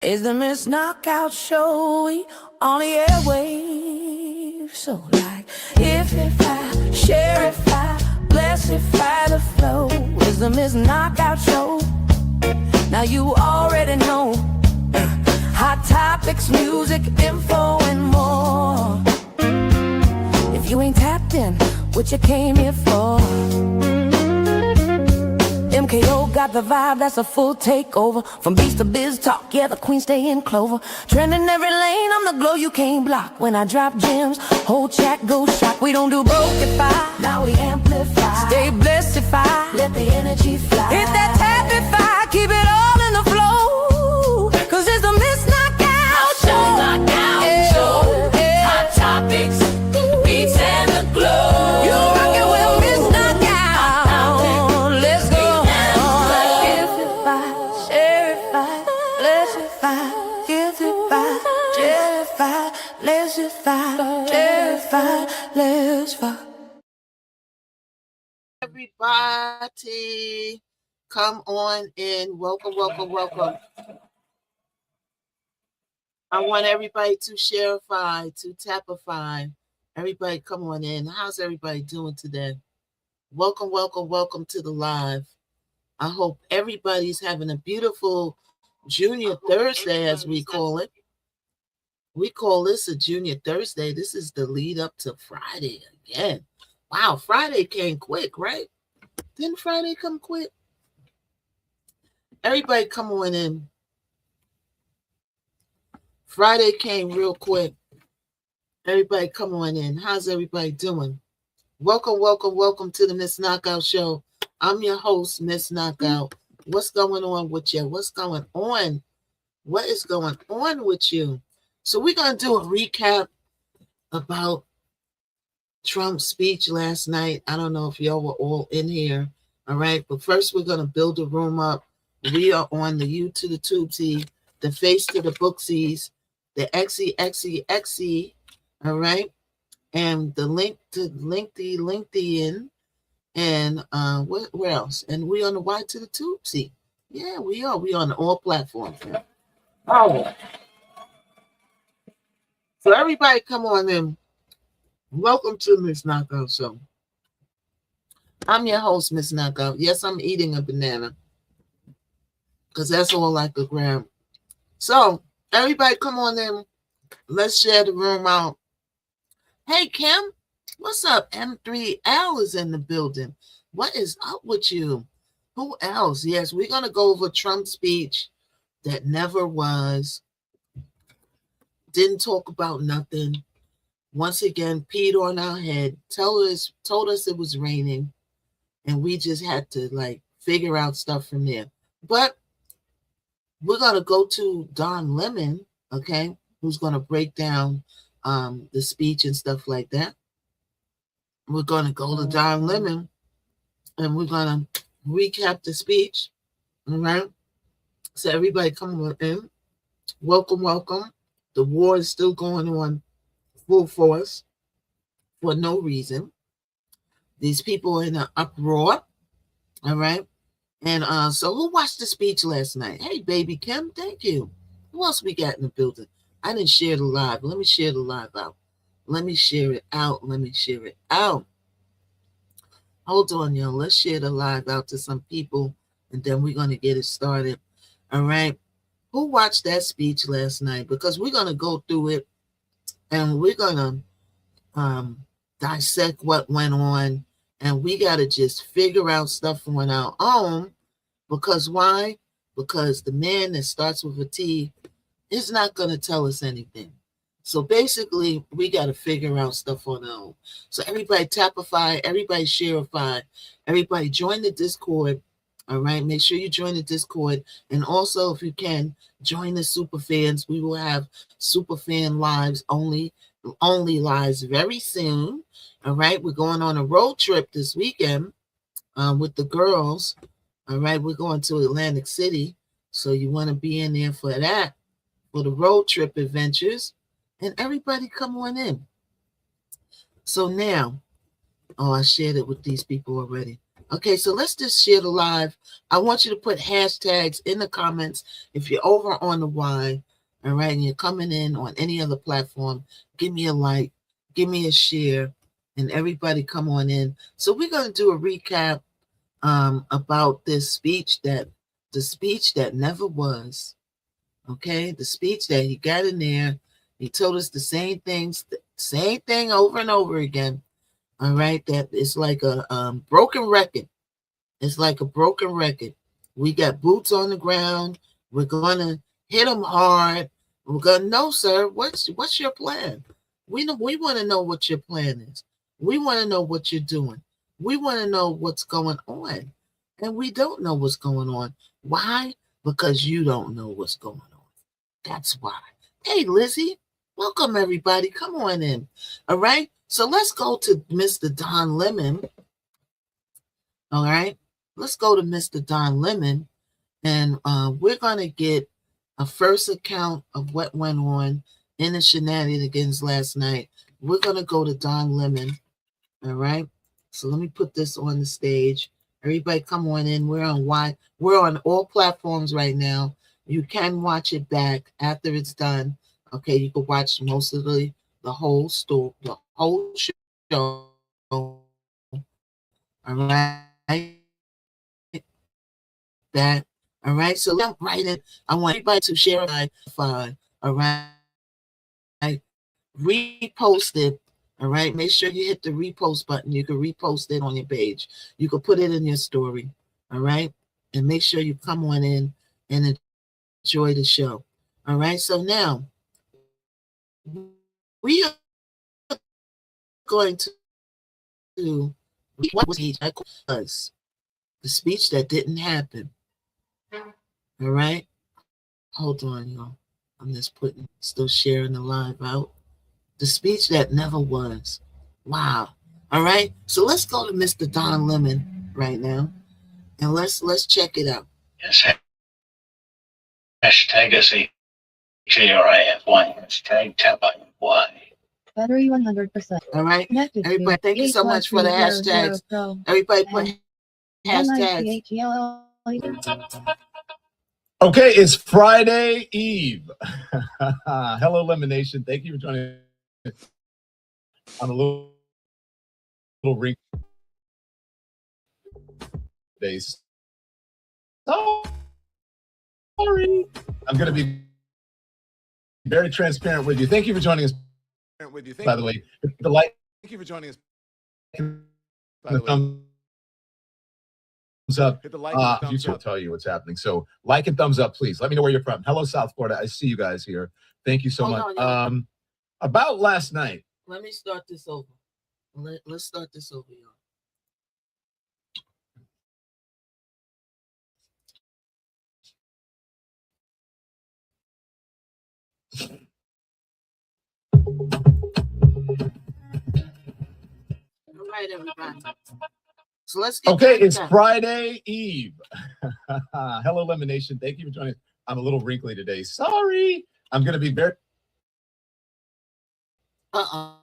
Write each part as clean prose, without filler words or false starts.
It's the Missknockout show, we on the airwaves. So like, if I, share if I, bless if I, the flow. It's the Missknockout show. Now you already know. Hot topics, music, info, and more. If you ain't tapped in, what you came here for? MKO got the vibe, that's a full takeover. From beats to biz talk, yeah, the queen stay in clover. Trending every lane, I'm the glow you can't block. When I drop gems, whole chat goes shock. We don't do brokeify, now we amplify. Stay blessed if I let the energy fly. Hit that tapify, keep it all in the flow. Cause it's a Missknockout show. Knockout show. Hot topics, beats and the glow. You rockin' with Missknockout. Let's go. Everybody, come on in. Welcome, welcome, welcome. I want everybody to shareify, to tapify. Everybody, come on in. How's everybody doing today? Welcome, welcome, welcome to the live. I hope everybody's having a beautiful Junior Thursday, as we call it. We call this a Junior Thursday. This is the lead up to Friday again. Wow, Friday came quick, right? Didn't Friday come quick? Everybody come on in. Friday came real quick. Everybody come on in. How's everybody doing? Welcome, welcome, welcome to the Missknockout show. I'm your host, Missknockout. What's going on with you? What's going on? What is going on with you? So we're going to do a recap about Trump's speech last night. I don't know if y'all were all in here. All right. But first, we're going to build the room up. We are on the U to the Tubesy, the face to the Booksies, the XE. All right. And the link to LinkedIn. And where else? And we on the Y to the Tubesy. Yeah, we are. We on all platforms. Oh. So everybody come on in. Welcome to Missknockout show. I'm your host, Missknockout. Yes, I'm eating a banana because that's all I could grab. So everybody come on in. Let's share the room out. Hey, Kim, what's up? M3L is in the building. What is up with you? Who else? Yes, we're going to go over Trump's speech that never was. Didn't talk about nothing. Once again, peed on our head. Told us it was raining. And we just had to figure out stuff from there. But we're going to go to Don Lemon, okay, who's going to break down the speech and stuff like that. We're going to go to Don Lemon and we're going to recap the speech. All right. So everybody come on in. Welcome, welcome. The war is still going on full force for no reason. These people are in an uproar. All right. And so who watched the speech last night? Hey, baby Kim, thank you. Who else we got in the building? I didn't share the live. Let me share the live out. Let me share it out. Hold on, y'all. Let's share the live out to some people, and then we're going to get it started. All right. Who watched that speech last night? Because we're going to go through it, and we're going to dissect what went on, and we got to just figure out stuff on our own. Because why? Because the man that starts with a T is not going to tell us anything. So basically, we got to figure out stuff on our own. So everybody tapify, everybody shareify, everybody join the Discord. All right, make sure you join the Discord. And also, if you can, join the super fans. We will have super fan lives only lives very soon. All right, we're going on a road trip this weekend with the girls. All right, we're going to Atlantic City. So you want to be in there for that, for the road trip adventures. And everybody come on in. So now, I shared it with these people already. Okay, so let's just share the live. I want you to put hashtags in the comments if you're over on the Y, all right, and you're coming in on any other platform. Give me a like, give me a share, and everybody come on in. So we're going to do a recap about this speech the speech that never was. Okay, the speech that he got in there. He told us the same thing over and over again. All right, that it's like a broken record. It's like a broken record. We got boots on the ground. We're gonna hit them hard. We're gonna no, sir. What's your plan? We want to know what your plan is. We want to know what you're doing. We want to know what's going on, and we don't know what's going on. Why? Because you don't know what's going on. That's why. Hey, Lizzie, welcome everybody. Come on in. All right. So let's go to Mr. Don Lemon. All right. Let's go to Mr. Don Lemon, and we're going to get a first account of what went on in the shenanigans last night. We're going to go to Don Lemon. All right. So let me put this on the stage. Everybody come on in. We're on all platforms right now. You can watch it back after it's done. Okay, you can watch most of the whole story, the whole show. All right. That. All right. So jump right in. I want everybody to share my file. All right. Repost it. All right. Make sure you hit the repost button. You can repost it on your page. You can put it in your story. All right. And make sure you come on in and enjoy the show. All right. So now we are going to what was the speech that didn't happen. All right. Hold on, y'all. I'm just still sharing the live out. The speech that never was. Wow. All right. So let's go to Mr. Don Lemon right now, and let's check it out. Yes. Hashtag SHARIF1. Hashtag TAPIY. Battery 100%. All right. Everybody, thank you so much for the hashtags. Everybody put hashtags. Okay, it's Friday Eve. Hello, Lemonation. Thank you for joining us on a little ring days. Sorry. I'm going to be very transparent with you. Thank you for joining us. By the way, the like. Thank you for joining us. By the way. Thumbs up. Hit the like. Future will tell you what's happening. So like and thumbs up, please. Let me know where you're from. Hello, South Florida. I see you guys here. Thank you so much. About last night. Let me start this over. Let's start this over, y'all. All right, everybody. So let's get it's Friday Eve. Hello, Lemonation. Thank you for joining us. I'm a little wrinkly today. Sorry. I'm going to be very. Yeah.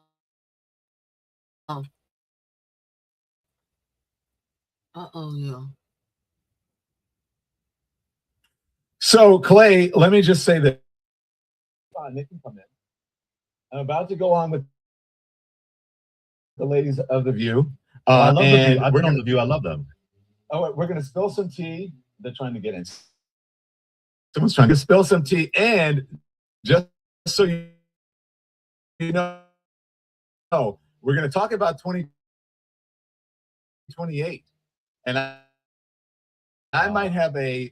So, Clay, let me just say that. They can come in. I'm about to go on with the ladies of The View. I love The View. I've been on The View. I love them. Oh, we're going to spill some tea. They're trying to get in. Someone's trying to spill some tea. And just so you know, we're going to talk about 2028. And I might have an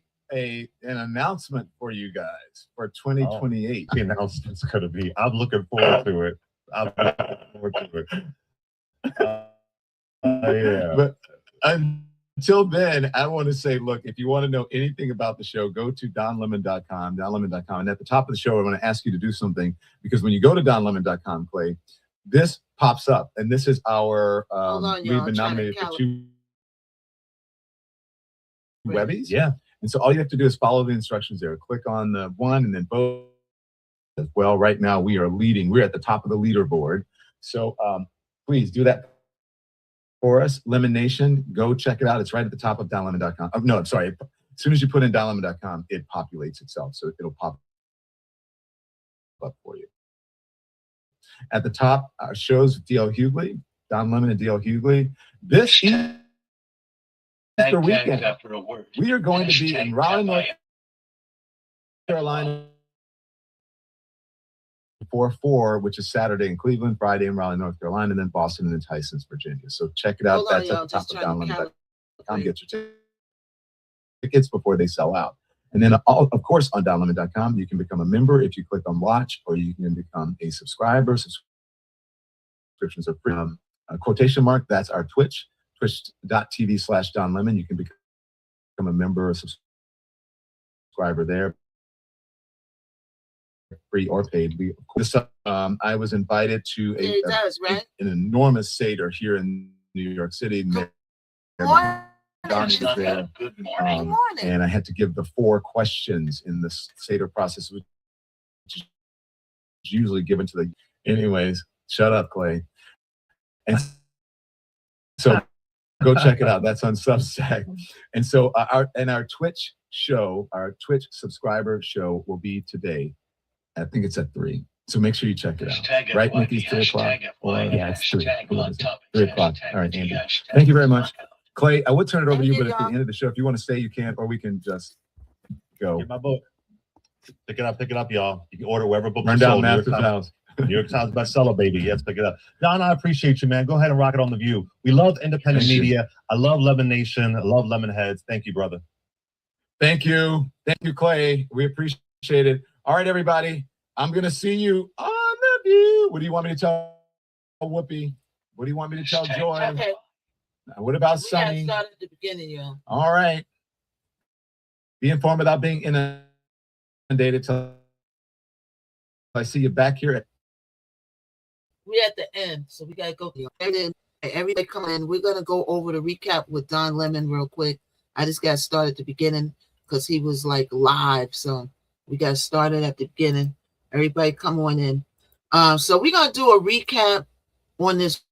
announcement for you guys for 2028. The announcement's going to be, I'm looking forward to it. I'm looking forward to it. Yeah. But until then, I want to say, look, if you want to know anything about the show, go to donlemon.com, donlemon.com. And at the top of the show, I want to ask you to do something, because when you go to donlemon.com, Clay, this pops up. And this is our, we've been nominated for 2 Webbies. Yeah. And so all you have to do is follow the instructions there. Click on the one and then vote. Well, right now we are leading. We're at the top of the leaderboard. So please do that for us, Lemon Nation. Go check it out. It's right at the top of donlemon.com. Oh, no, I'm sorry. As soon as you put in donlemon.com, it populates itself. So it'll pop up for you. At the top, our shows with D.L. Hughley, Don Lemon and D.L. Hughley. This Easter weekend, we are going to be in Raleigh, North Carolina, 4/4, which is Saturday in Cleveland, Friday in Raleigh, North Carolina, and then Boston and then Tysons, Virginia. So check it out. Hold on, That's at y'all, the top just of trying to donlemon.com. Get your tickets before they sell out. And then, of course, on donlemon.com, you can become a member if you click on watch, or you can become a subscriber. Subscriptions are free. Quotation mark, that's our Twitch, twitch.tv/donlemon. You can become a member or subscriber there, free or paid. I was invited to an enormous Seder here in New York City. Good morning. And I had to give the 4 questions in the Seder process, which is usually given to the. Anyways, shut up, Clay. And so go check it out. That's on Substack. And so our Twitch show, our Twitch subscriber show will be today. I think it's at 3. So make sure you check it out. Right, Nikki? 3 o'clock? Yeah, it's 3. 3 o'clock. All right, Andy. Thank you very much. Clay, I would turn it over to you, but at the end of the show, if you want to stay, you can, or we can just go. Get my book. Pick it up, y'all. You can order wherever books Run are down sold. Master's house. New York Times bestseller, baby. Yes, pick it up. Don, I appreciate you, man. Go ahead and rock it on The View. We love independent media. I love Lemon Nation. I love Lemon Heads. Thank you, brother. Thank you. Thank you, Clay. We appreciate it. All right, everybody. I'm going to see you on The View. What do you want me to tell Whoopi? What do you want me to tell Joy? Okay. What about We gotta Sunny? start at the beginning, y'all. All right. Be informed without being inundated till I see you back here. We at the end, so we gotta go. And then everybody come in. We're gonna go over the recap with Don Lemon real quick. I just got started at the beginning because he was like live, so we got started at the beginning. Everybody come on in. So we're gonna do a recap on this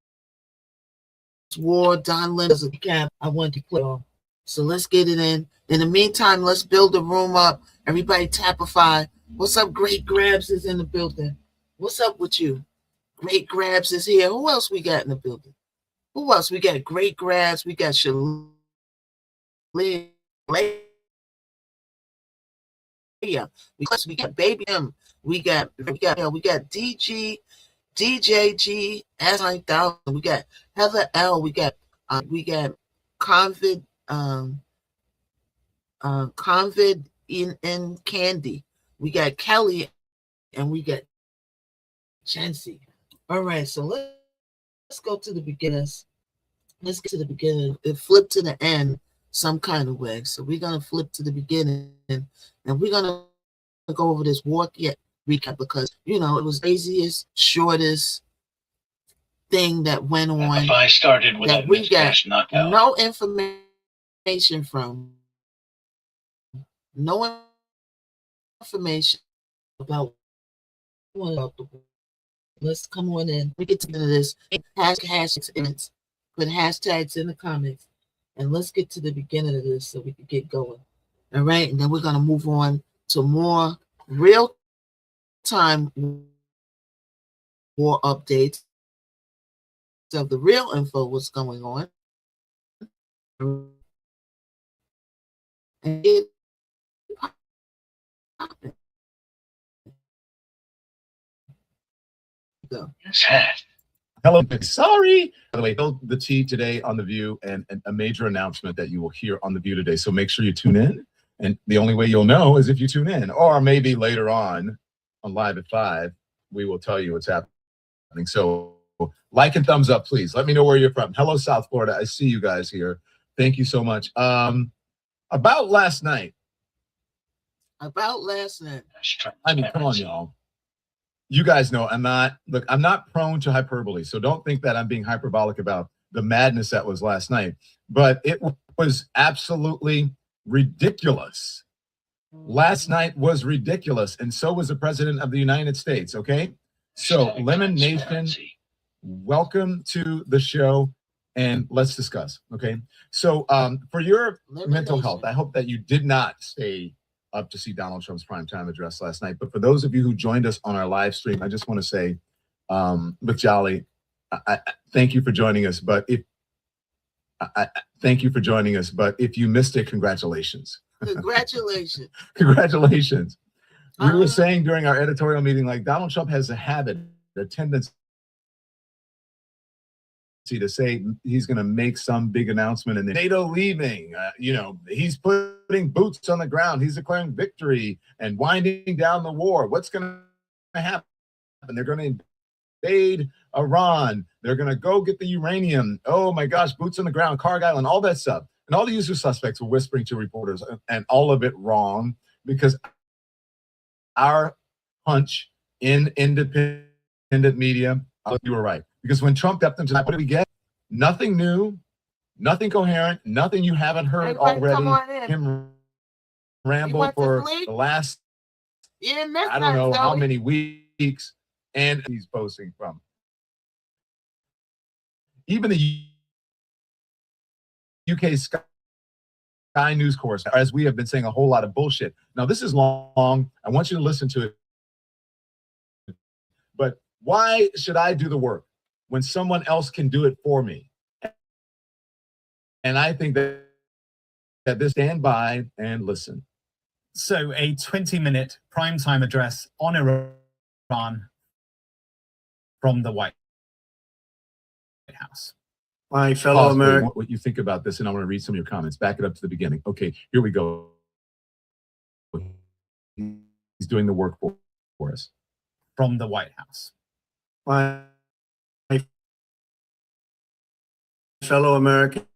war. Don Lemon's a recap. I wanted to play on. So let's get it in. In the meantime, let's build the room up. Everybody tapify. What's up? Great Grabs is in the building. What's up with you? Great Grabs is here. Who else we got in the building? Who else? We got Great Grabs. We got Shalia. We got Baby M. We got DG, DJG, S9000. We got Heather L. We got Convid in Candy. We got Kelly, and we got Chancy. All right, so let's go to the beginners. Let's get to the beginning. It flipped to the end some kind of way. So we're gonna flip to the beginning, and we're gonna go over this war recap because it was the easiest, shortest thing that went on. If I started with that we got no information from. No information about the war. Let's come on in. We get to this. Hashtags. Put hashtags in the comments. And let's get to the beginning of this so we can get going. All right. And then we're going to move on to more real-time war updates of the real info, what's going on. And get popping. So. Hello, sorry. By the way, the tea today on The View and a major announcement that you will hear on The View today. So make sure you tune in. And the only way you'll know is if you tune in, or maybe later on Live at 5, we will tell you what's happening. So like and thumbs up, please. Let me know where you're from. Hello, South Florida. I see you guys here. Thank you so much. About last night. I mean, come on, y'all. You guys know I'm not prone to hyperbole, so don't think that I'm being hyperbolic about the madness that was last night. But it was absolutely ridiculous. Last night was ridiculous, and so was the President of the United States, okay? So, Lemon Nation, welcome to the show. and let's discuss. Okay. So for your mental health, I hope that you did not stay up to see Donald Trump's primetime address last night. But for those of you who joined us on our live stream, I just want to say, with Jolly, I thank you for joining us. But if thank you for joining us. But if you missed it, congratulations. Congratulations. Congratulations. We were saying during our editorial meeting, like Donald Trump has a habit, a tendency to say he's going to make some big announcement and then NATO leaving, he's putting boots on the ground. He's declaring victory and winding down the war. What's going to happen? They're going to invade Iran. They're going to go get the uranium. Oh my gosh, boots on the ground, Carg Island, all that stuff. And all the usual suspects were whispering to reporters, and all of it wrong, because our hunch in independent media, you were right. Because when Trump stepped into that, what did we get? Nothing new, nothing coherent, nothing you haven't heard already. Him ramble for the last, I don't know how many weeks, and he's posting from. Even the UK Sky News course, as we have been saying, a whole lot of bullshit. Now, this is long. I want you to listen to it. But why should I do the work when someone else can do it for me? And I think that this, stand by and listen. So a 20-minute primetime address on Iran from the White House. My fellow Americans, what you think about this, and I want to read some of your comments. Back it up to the beginning. Okay, here we go. He's doing the work for us. From the White House. my fellow Americans,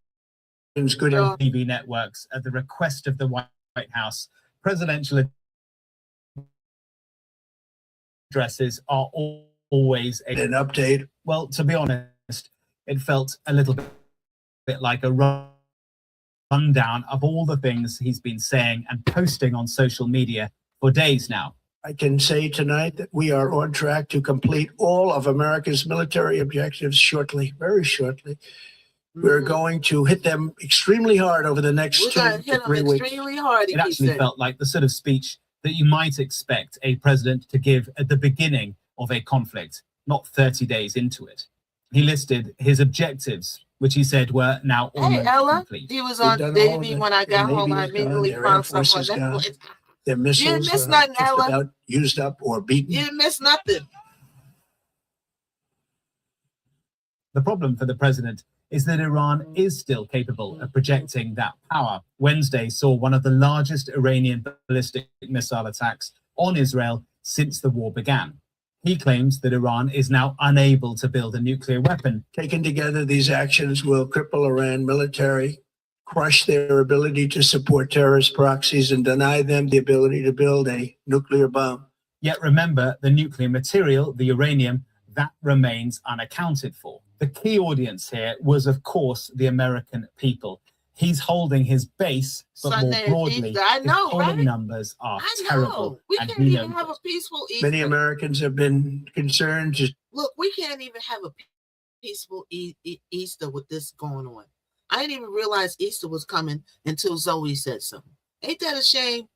good TV networks at the request of the White House. Presidential addresses are always an update. Well, to be honest, it felt a little bit like a rundown of all the things he's been saying and posting on social media for days now. I can say tonight that we are on track to complete all of America's military objectives shortly, very shortly. We're going to hit them extremely hard over the next 2 to 3 weeks. Extremely hard. It actually felt like the sort of speech that you might expect a president to give at the beginning of a conflict, not 30 days into it. He listed his objectives, which he said were now almost complete. He was on Davy when I got home. I immediately found someone. Their missiles miss nothing, just Ella. about used up or beaten. You didn't miss nothing. The problem for the president is that Iran is still capable of projecting that power. Wednesday saw one of the largest Iranian ballistic missile attacks on Israel since the war began. He claims that Iran is now unable to build a nuclear weapon. Taken together, these actions will cripple Iran military, crush their ability to support terrorist proxies, and deny them the ability to build a nuclear bomb. Yet remember, the nuclear material, the uranium, that remains unaccounted for. The key audience here was, of course, the American people. He's holding his base, but more broadly, his polling numbers are terrible. We can't even have a peaceful Easter. Many Americans have been concerned. Look, we can't even have a peaceful Easter with this going on. I didn't even realize Easter was coming until Zoe said something. Ain't that a shame?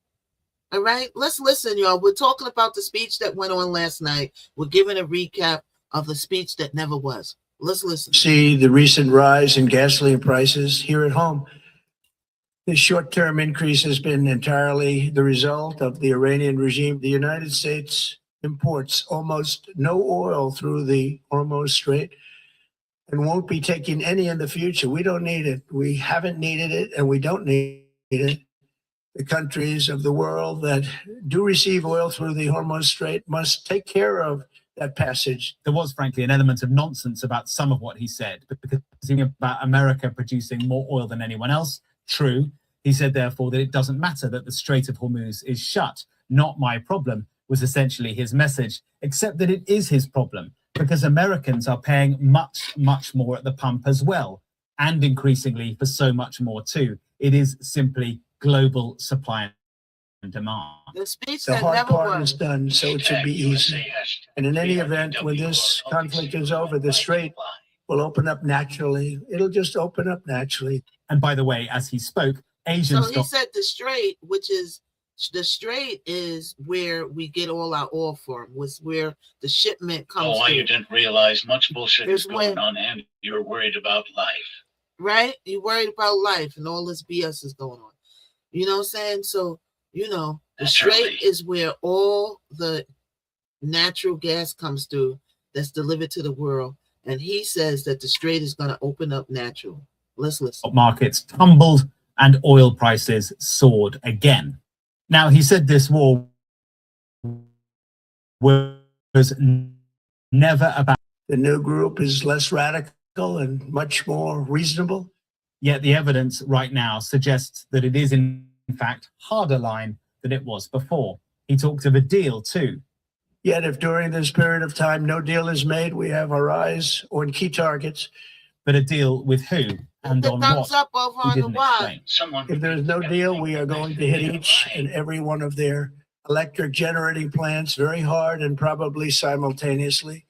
All right, let's listen, y'all. We're talking about the speech that went on last night. We're giving a recap of the speech that never was. Let's listen. See the recent rise in gasoline prices here at home. The short-term increase has been entirely the result of the Iranian regime. The United States imports almost no oil through the Hormuz Strait and won't be taking any in the future. We don't need it. We haven't needed it, and we don't need it. The countries of the world that do receive oil through the Hormuz Strait must take care of that passage. There was, frankly, an element of nonsense about some of what he said, because about America producing more oil than anyone else. True. He said, therefore, that it doesn't matter that the Strait of Hormuz is shut. Not my problem, was essentially his message, except that it is his problem, because Americans are paying much, much more at the pump as well, and increasingly for so much more too. It is simply global supply and demand. The hard part is done, so it should be easy. And in any event, when this conflict is over, the Strait will open up naturally. It'll just open up naturally. And by the way, as he spoke, Asian So he stock said the Strait, which is the Strait, is where we get all our oil from. Was where the shipment comes. Oh, why through. you didn't realize much bullshit There's is going when- on, and you're worried about life. Right? You're worried about life and all this BS is going on. You know what I'm saying? So, you know, the Naturally. Strait is where all the natural gas comes through that's delivered to the world. And he says that the Strait is going to open up natural. Let's listen. markets tumbled and oil prices soared again. Now, he said this war was never about, The new group is less radical and much more reasonable. yet the evidence right now suggests that it is in fact harder line than it was before. He talked of a deal too. Yet if during this period of time no deal is made, we have our eyes on key targets. But a deal with who and The on thumbs what? up over He on the didn't why. explain. Someone If there is no deal, we are going to hit each and every one of their electric generating plants very hard and probably simultaneously.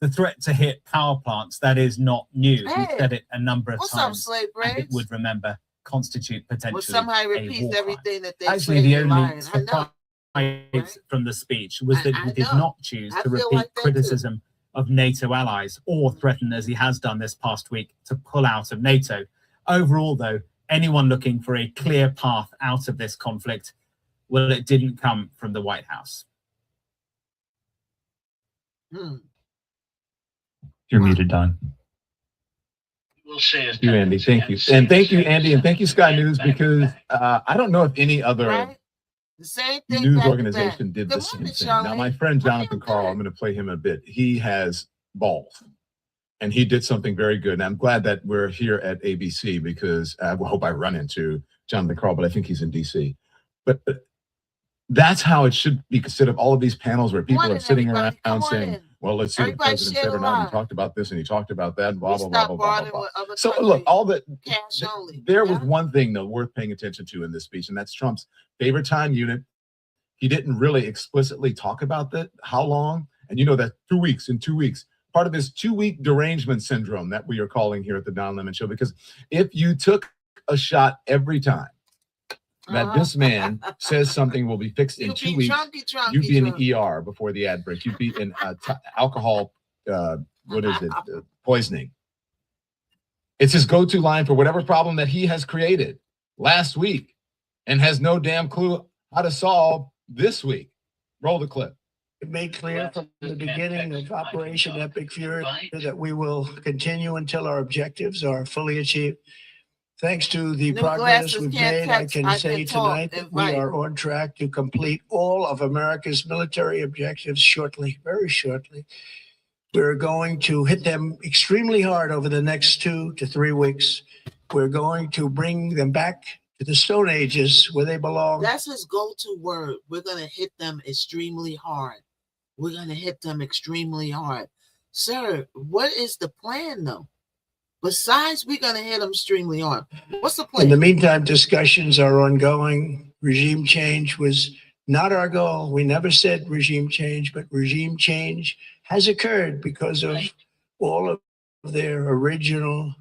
The threat to hit power plants, that is not new. Hey, He said it a number of What's up, times. slave And it braids? would, remember, constitute potentially Well, somehow he a repeats war crime. everything that they Actually, say the they're only lying. I know. surprise from the speech was that I he did know. not choose I to feel repeat like that too. criticism of NATO allies or threaten, as he has done this past week, to pull out of NATO. Overall, though, anyone looking for a clear path out of this conflict, well, it didn't come from the White House. Hmm. You're muted, Don. will say his Thank you, Andy. Thank you. And thank you, Andy. And thank you, Sky News, because I don't know if any other Right? The same thing. news back to organization back. did Good the same morning, thing. Now, Charlene. my friend How you Jonathan Carl, doing? I'm going to play him a bit. He has balls, and he did something very good. And I'm glad that we're here at ABC because I hope I run into Jonathan Carl, but I think he's in DC. But that's how it should be, instead of all of these panels where people Morning, are sitting everybody. Come around on saying, in. well, let's see what the Everybody president share said the or not. He love. talked about this and he talked about that, and We blah, blah, blah, stop blah, blah, blah, bartering blah. with other So countries. look, all the Cash only. there was Yeah. one thing though worth paying attention to in this speech, and that's Trump's favorite time unit. He didn't really explicitly talk about that, how long, and you know that 2 weeks, in 2 weeks, part of this 2-week derangement syndrome that we are calling here at the Don Lemon Show, because if you took a shot every time that this man says something will be fixed in You'll 2 be weeks, drunky, you'd be in drunk. the ER before the ad break. You'd be in alcohol, what is it, poisoning. It's his go-to line for whatever problem that he has created last week and has no damn clue how to solve this week. Roll the clip. It made clear from the beginning of Operation Epic Fury that we will continue until our objectives are fully achieved. Thanks to the New progress glasses we've can't made, I text, can I say can talk, tonight that we invite. are on track to complete all of America's military objectives shortly, very shortly. We're going to hit them extremely hard over the next 2 to 3 weeks. We're going to bring them back to the Stone Ages where they belong. That's his go-to word. We're gonna hit them extremely hard. We're gonna hit them extremely hard. Sir, what is the plan though? Besides, we're gonna hit them extremely hard. What's the plan? In the meantime, discussions are ongoing. Regime change was not our goal. We never said regime change, but regime change has occurred because of all of their original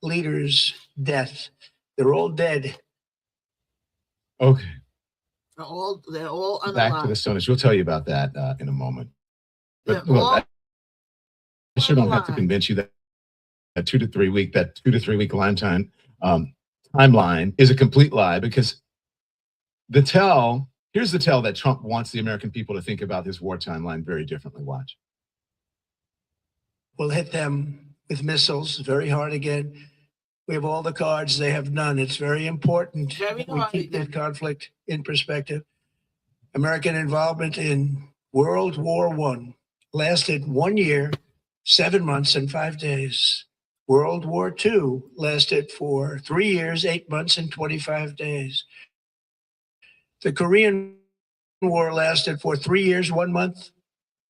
leaders' death. They're all dead. Okay, They're all back to the unalive. Stone Age. We'll tell you about that in a moment. But They're all look, I sure don't have to unalive. convince you that that 2 to 3 week timeline is a complete lie, because here's the tell that Trump wants the American people to think about his war timeline very differently. Watch. We'll hit them with missiles very hard again. We have all the cards. They have none. It's very important Very that we hard keep again. that conflict in perspective. American involvement in World War I lasted 1 year, 7 months, and 5 days. World War II lasted for 3 years, 8 months, and 25 days. The Korean War lasted for 3 years, 1 month,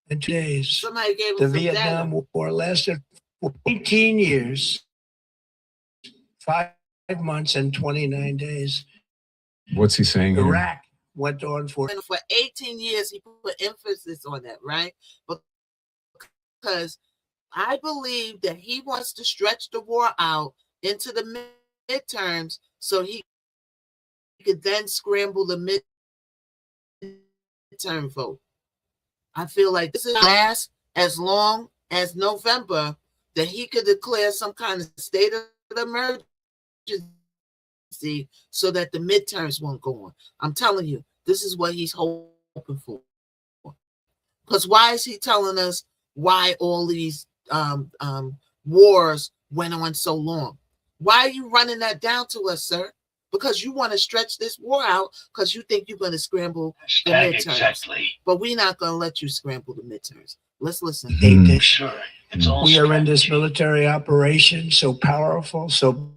and 2 days. Somebody gave The us some Vietnam data. War lasted for 18 years, 5 months, and 29 days. What's he saying here? Iraq went on for And for 18 years, he put emphasis on that, right? Because I believe that he wants to stretch the war out into the midterms so he could then scramble the midterm vote. I feel like this is last as long as November, that he could declare some kind of state of emergency so that the midterms won't go on. I'm telling you, this is what he's hoping for. Because why is he telling us why all these wars went on so long? Why are you running that down to us, sir? Because you want to stretch this war out because you think you're going to scramble the midterms. Exactly. But we're not going to let you scramble the midterms. Let's listen. Sure. It's all We are in this strategy. military operation so powerful, so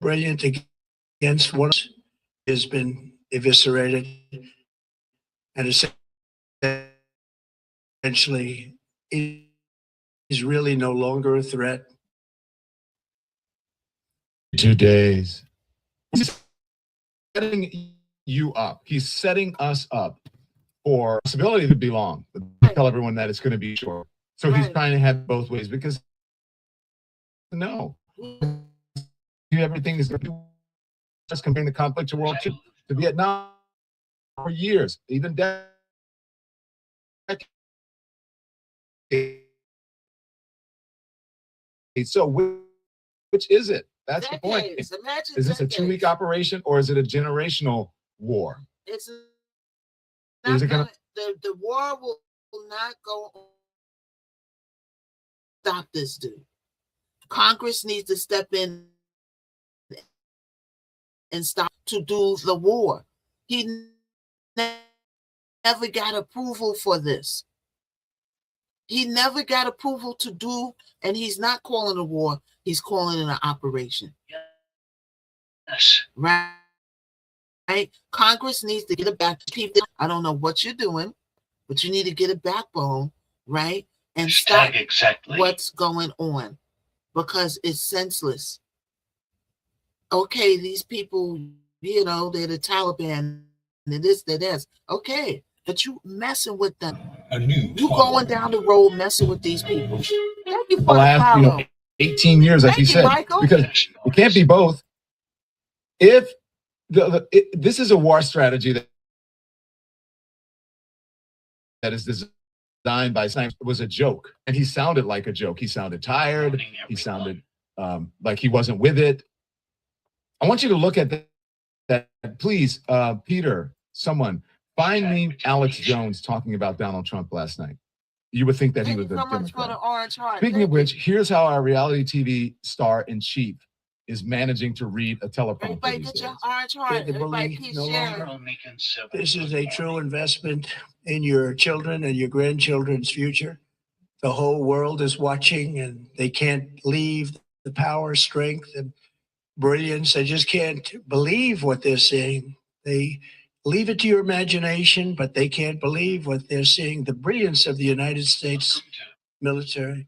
brilliant against one has been eviscerated and essentially is really no longer a threat. 2 days. He's setting you up. He's setting us up for possibility to be long. But tell everyone that it's going to be short. So he's Right. trying to have both ways because no, everything is just comparing the conflict to World II, to Vietnam for years, even decades. So which is it? That's the point. Decades. Imagine Is this a 2-week decades. operation or is it a generational war? It's Is not it gonna- the war will not go on. Stop this dude. Congress needs to step in and stop to do the war. He never got approval for this. He never got approval to do, and he's not calling a war. He's calling it an operation. Yes. Right? Congress needs to get it back. People, I don't know what you're doing, but you need to get a backbone, right? And stop Exactly. what's going on because it's senseless. Okay, these people, you know, they're the Taliban, and this, they're this. Okay, but you messing with them. You going down the road messing with these people. Thank you for The last, follow. 18 years, as Thank you you, said, Michael. because it can't be both. If this is a war strategy that is designed by science, was a joke, and he sounded like a joke. He sounded tired. He sounded like he wasn't with it. I want you to look at that. Please, Peter, someone, find me Alex Jones talking about Donald Trump last night. You would think that he was Thank you a so much for the Democrat. orange heart. Speaking of which, here's how our reality TV star in chief is managing to read a teleprompter everybody these get days. your orange heart. Take the Everybody bully keep no sharing. longer. This is a true investment in your children and your grandchildren's future. The whole world is watching and they can't leave the power, strength, and brilliance. They just can't believe what they're seeing. They leave it to your imagination, but they can't believe what they're seeing. The brilliance of the United States military.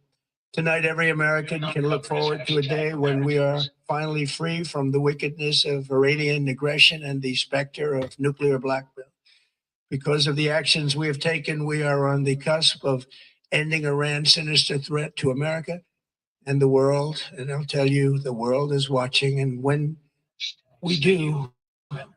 Tonight, every American can look forward to a day when we are finally free from the wickedness of Iranian aggression and the specter of nuclear blackmail. Because of the actions we have taken, we are on the cusp of ending Iran's sinister threat to America and the world. And I'll tell you, the world is watching. And when we do, when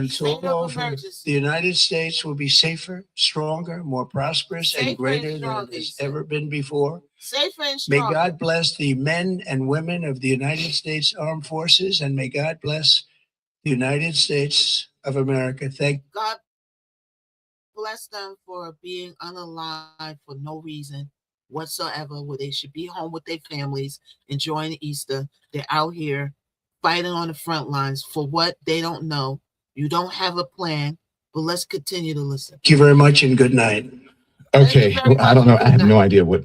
it's all State of over, emergency. the United States will be safer, stronger, more prosperous, Safer and and greater than stronger, it has he said. ever been before. Safer and May stronger. God bless the men and women of the United States Armed Forces, and may God bless the United States of America. Thank God bless them for being unalive for no reason whatsoever, where they should be home with their families, enjoying Easter. They're out here fighting on the front lines for what they don't know. You don't have a plan, but let's continue to listen. you very much and good night. Okay, Thank you very I don't know. much. I have no idea what.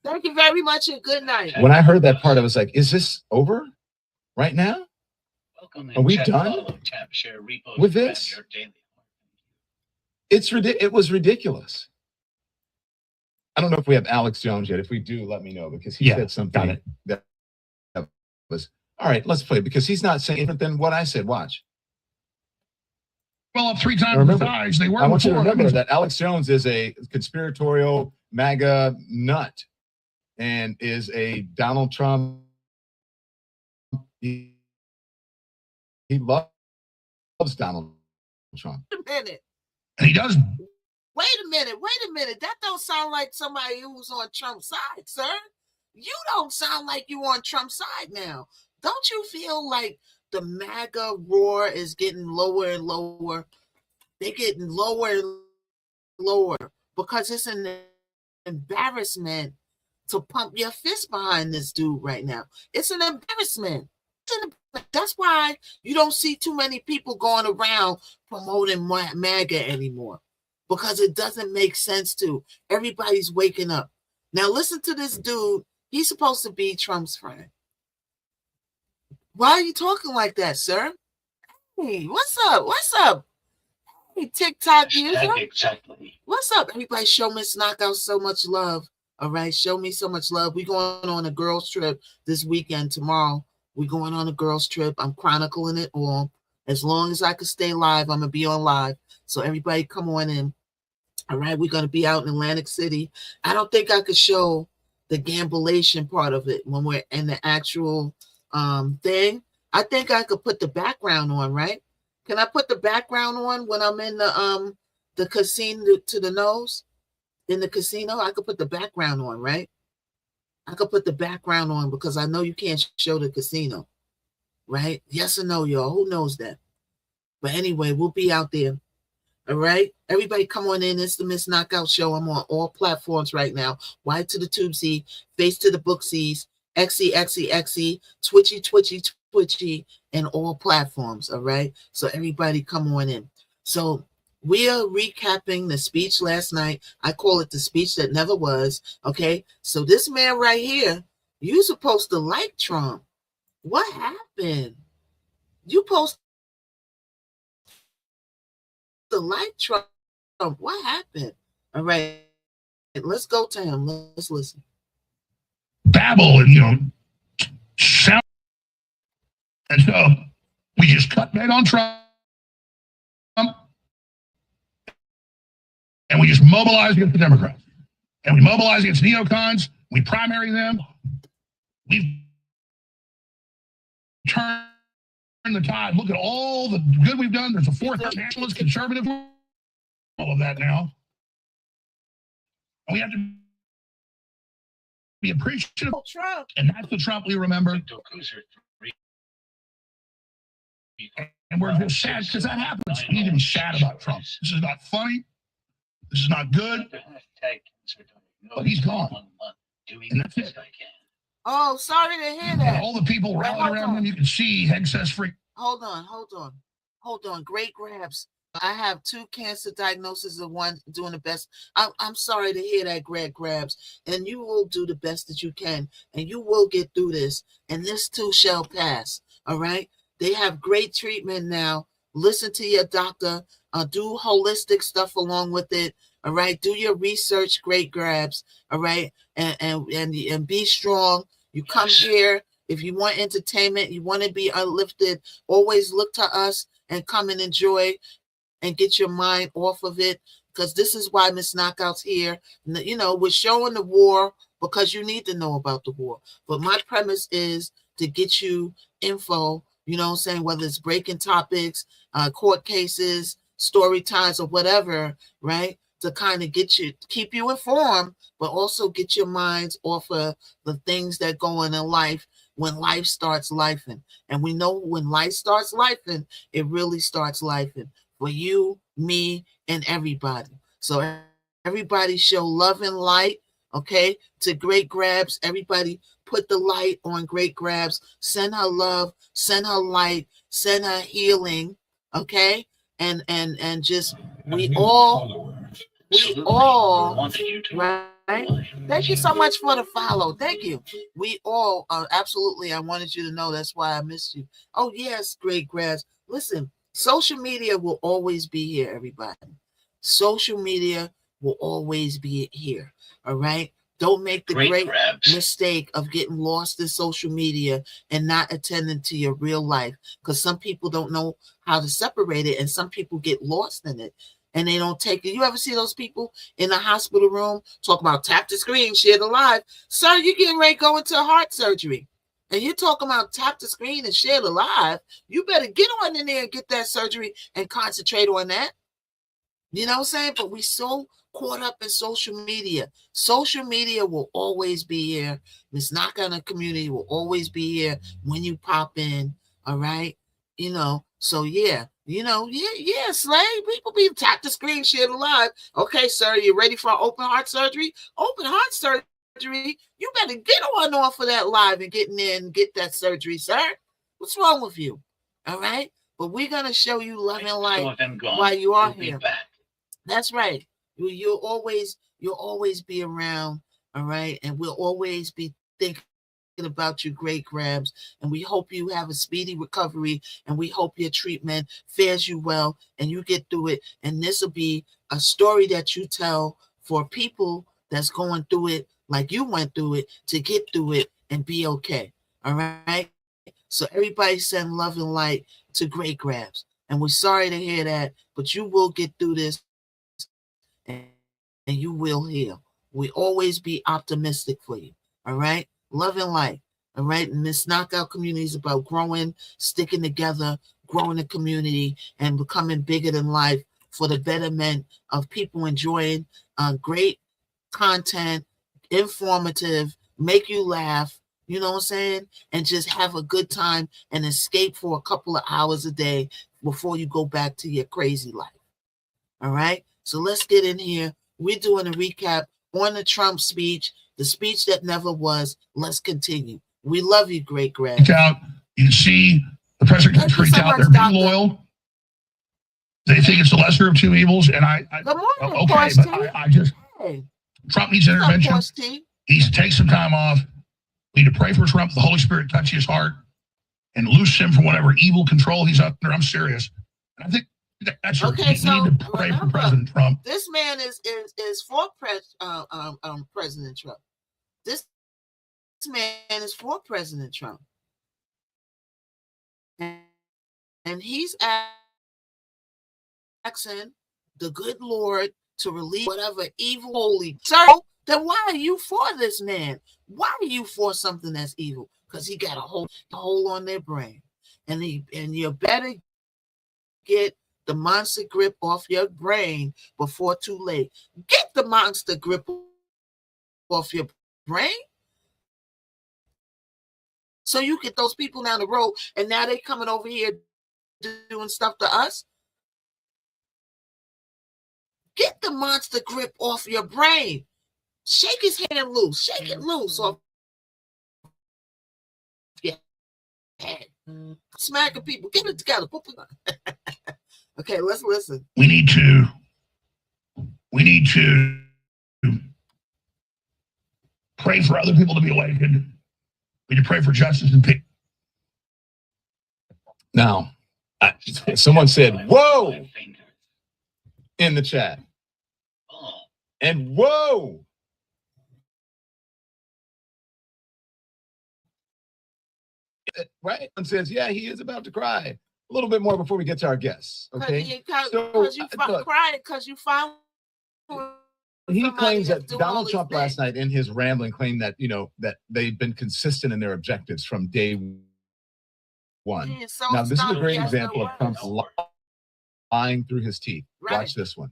Thank you very much and good night. When I heard that part, I was like, "Is this over right now? Welcome Are we chat, done follow, tap, share, repost, with friend, this? your daily. It was ridiculous." I don't know if we have Alex Jones yet. If we do, let me know because he said something got it. that was all right. Let's play because he's not saying different than what I said. Watch. Well, up 3 times Remember, the size they were I want you to before. remember that Alex Jones is a conspiratorial MAGA nut. and is a Donald Trump. He loves Donald Trump. Wait a minute. And he does. Wait a minute. That don't sound like somebody who's on Trump's side, sir. You don't sound like you on Trump's side now. Don't you feel like the MAGA roar is getting lower and lower? They're getting lower and lower because it's an embarrassment to pump your fist behind this dude right now. It's an embarrassment. That's why you don't see too many people going around promoting MAGA anymore, because it doesn't make sense to. Everybody's waking up. Now listen to this dude. He's supposed to be Trump's friend. Why are you talking like that, sir? Hey, what's up? What's up? Hey, TikTok user. Exactly. What's up? Everybody show Missknockout so much love. All right, show me so much love. We're going on a girls trip this weekend. Tomorrow, we're going on a girls trip. I'm chronicling it all. As long as I can stay live, I'm going to be on live. So everybody come on in. All right, we're going to be out in Atlantic City. I don't think I could show the gambulation part of it when we're in the actual thing. I think I could put the background on, right? Can I put the background on when I'm in the casino to the nose? In the casino, I could put the background on, right? I could put the background on because I know you can't show the casino, right? Yes or no, y'all? Who knows that? But anyway, we'll be out there. All right, everybody come on in. It's the Missknockout Show. I'm on all platforms right now. Y to the Tubesy, Face to the Booksies, XE, Twitchy, and all platforms. All right, so everybody come on in. So we are recapping the speech last night. I call it the speech that never was. Okay, so this man right here, you supposed to like Trump. What happened? You supposed to like Trump. What happened? All right, let's go to him. Let's listen. Babble and sound, and so we just cut right on Trump, and we just mobilize against the Democrats, and we mobilize against neocons. We primary them. We've turned the tide. Look at all the good we've done. There's a fourth nationalist conservative. All of that now. And we have to be appreciative. Trump. And that's the Trump we remember. And we're just sad because that happens. We need to be sad about Trump. This is not funny. This is not good. But he's gone. And that's it. Oh, sorry to hear And that. all the people rallying around him, you can see excess free. Hold on. Great grabs. I have 2 cancer diagnoses of one doing the best. I'm sorry to hear that, Greg Grabs. And you will do the best that you can. And you will get through this. And this too shall pass. All right? They have great treatment now. Listen to your doctor. Do holistic stuff along with it. All right? Do your research, Great Grabs. All right? And be strong. You come here. If you want entertainment, you want to be uplifted, always look to us and come and enjoy and get your mind off of it, because this is why Missknockout's here. We're showing the war because you need to know about the war. But my premise is to get you info, whether it's breaking topics, court cases, story times, or whatever, right? To kind of keep you informed, but also get your minds off of the things that go on in life when life starts lifing. And we know when life starts lifing, it really starts lifing for you, me, and everybody. So everybody show love and light, okay, to Great Grabs. Everybody put the light on Great Grabs. Send her love, send her light, send her healing, okay? And just we all, right? Thank you so much for the follow. Thank you. We all absolutely. I wanted you to know that's why I missed you. Oh yes, Great Grabs. Listen, social media will always be here, everybody. Social media will always be here. All right. Don't make the great mistake of getting lost in social media and not attending to your real life, because some people don't know how to separate it and some people get lost in it. and they don't take it. You ever see those people in the hospital room talk about tap the screen, share the live? Sir, you're getting ready to go into heart surgery. And you're talking about tap the screen and share the live. You better get on in there and get that surgery and concentrate on that. You know what I'm saying? But we so caught up in social media. Social media will always be here. Missknockout in the community will always be here when you pop in. All right. So yeah, Slay. People be tap the screen, share the live. Okay, sir, you ready for open heart surgery? Open heart surgery. You better get on off of that live and get in there and get that surgery, sir. What's wrong with you? All right. But we're gonna show you love and light while you are here. That's right. You'll always be around, all right? And we'll always be thinking about you, Great Grabs. And we hope you have a speedy recovery, and we hope your treatment fares you well and you get through it. And this will be a story that you tell for people that's going through it like you went through it, to get through it and be okay. All right. So everybody send love and light to Great Grabs. And we're sorry to hear that, but you will get through this and you will heal. We always be optimistic for you. All right. Love and light. All right. And this Knockout community is about growing, sticking together, growing the community, and becoming bigger than life for the betterment of people enjoying great content, informative, make you laugh, you know what I'm saying? And just have a good time and escape for a couple of hours a day before you go back to your crazy life. All right. So let's get in here. We're doing a recap on the Trump speech, the speech that never was. Let's continue. We love you, Great Greg. You see the president gets freaked out. They're being loyal. They think it's the lesser of two evils. And Good morning, okay, but I just, Trump needs intervention. He needs to take some time off. We need to pray for Trump, the Holy Spirit touch his heart and loose him from whatever evil control he's under. I'm serious. And I think that's okay. We need to pray for President Trump. This man is for President Trump. This man is for President Trump, and he's asking the good Lord to release whatever evil holy. So then why are you for this man? Why are you for something that's evil? Because he got a hole on their brain. And you better get the monster grip off your brain before too late. Get the monster grip off your brain so you get those people down the road, and now they coming over here doing stuff to us. Get the monster grip off your brain. Shake his hand loose. Shake it loose off your head. Smacking people. Get it together. Okay, let's listen. We need to pray for other people to be awakened. We need to pray for justice and peace. Now, someone said, "Whoa," in the chat. And whoa. Right? And says, yeah, he is about to cry. A little bit more before we get to our guests. Okay. Because you crying because you found. He claims that Donald Trump last night in his rambling claimed that, that they've been consistent in their objectives from day one. Yeah, so now, this is a great example of Trump lying through his teeth. Right. Watch this one.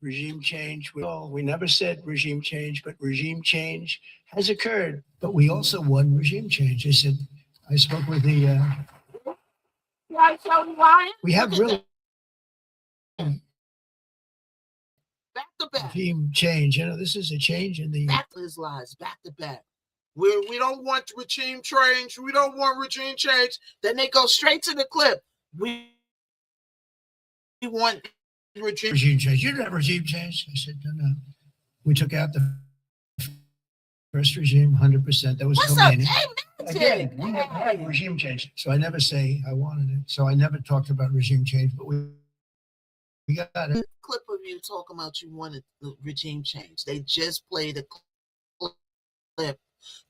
Regime change. We never said regime change, but regime change has occurred. But we also won regime change. I spoke with the. We have really. Back to back. Regime change. This is a change in the. Back to his lies. Back to back. We don't want regime change. We don't want regime change. Then they go straight to the clip. We want regime change. You didn't have regime change. I said, no. We took out the first regime, 100%. That was Khomeini. Again, we never had regime change. So I never say I wanted it. So I never talked about regime change, but we got it. Clip of you talking about you wanted the regime change. They just played a clip.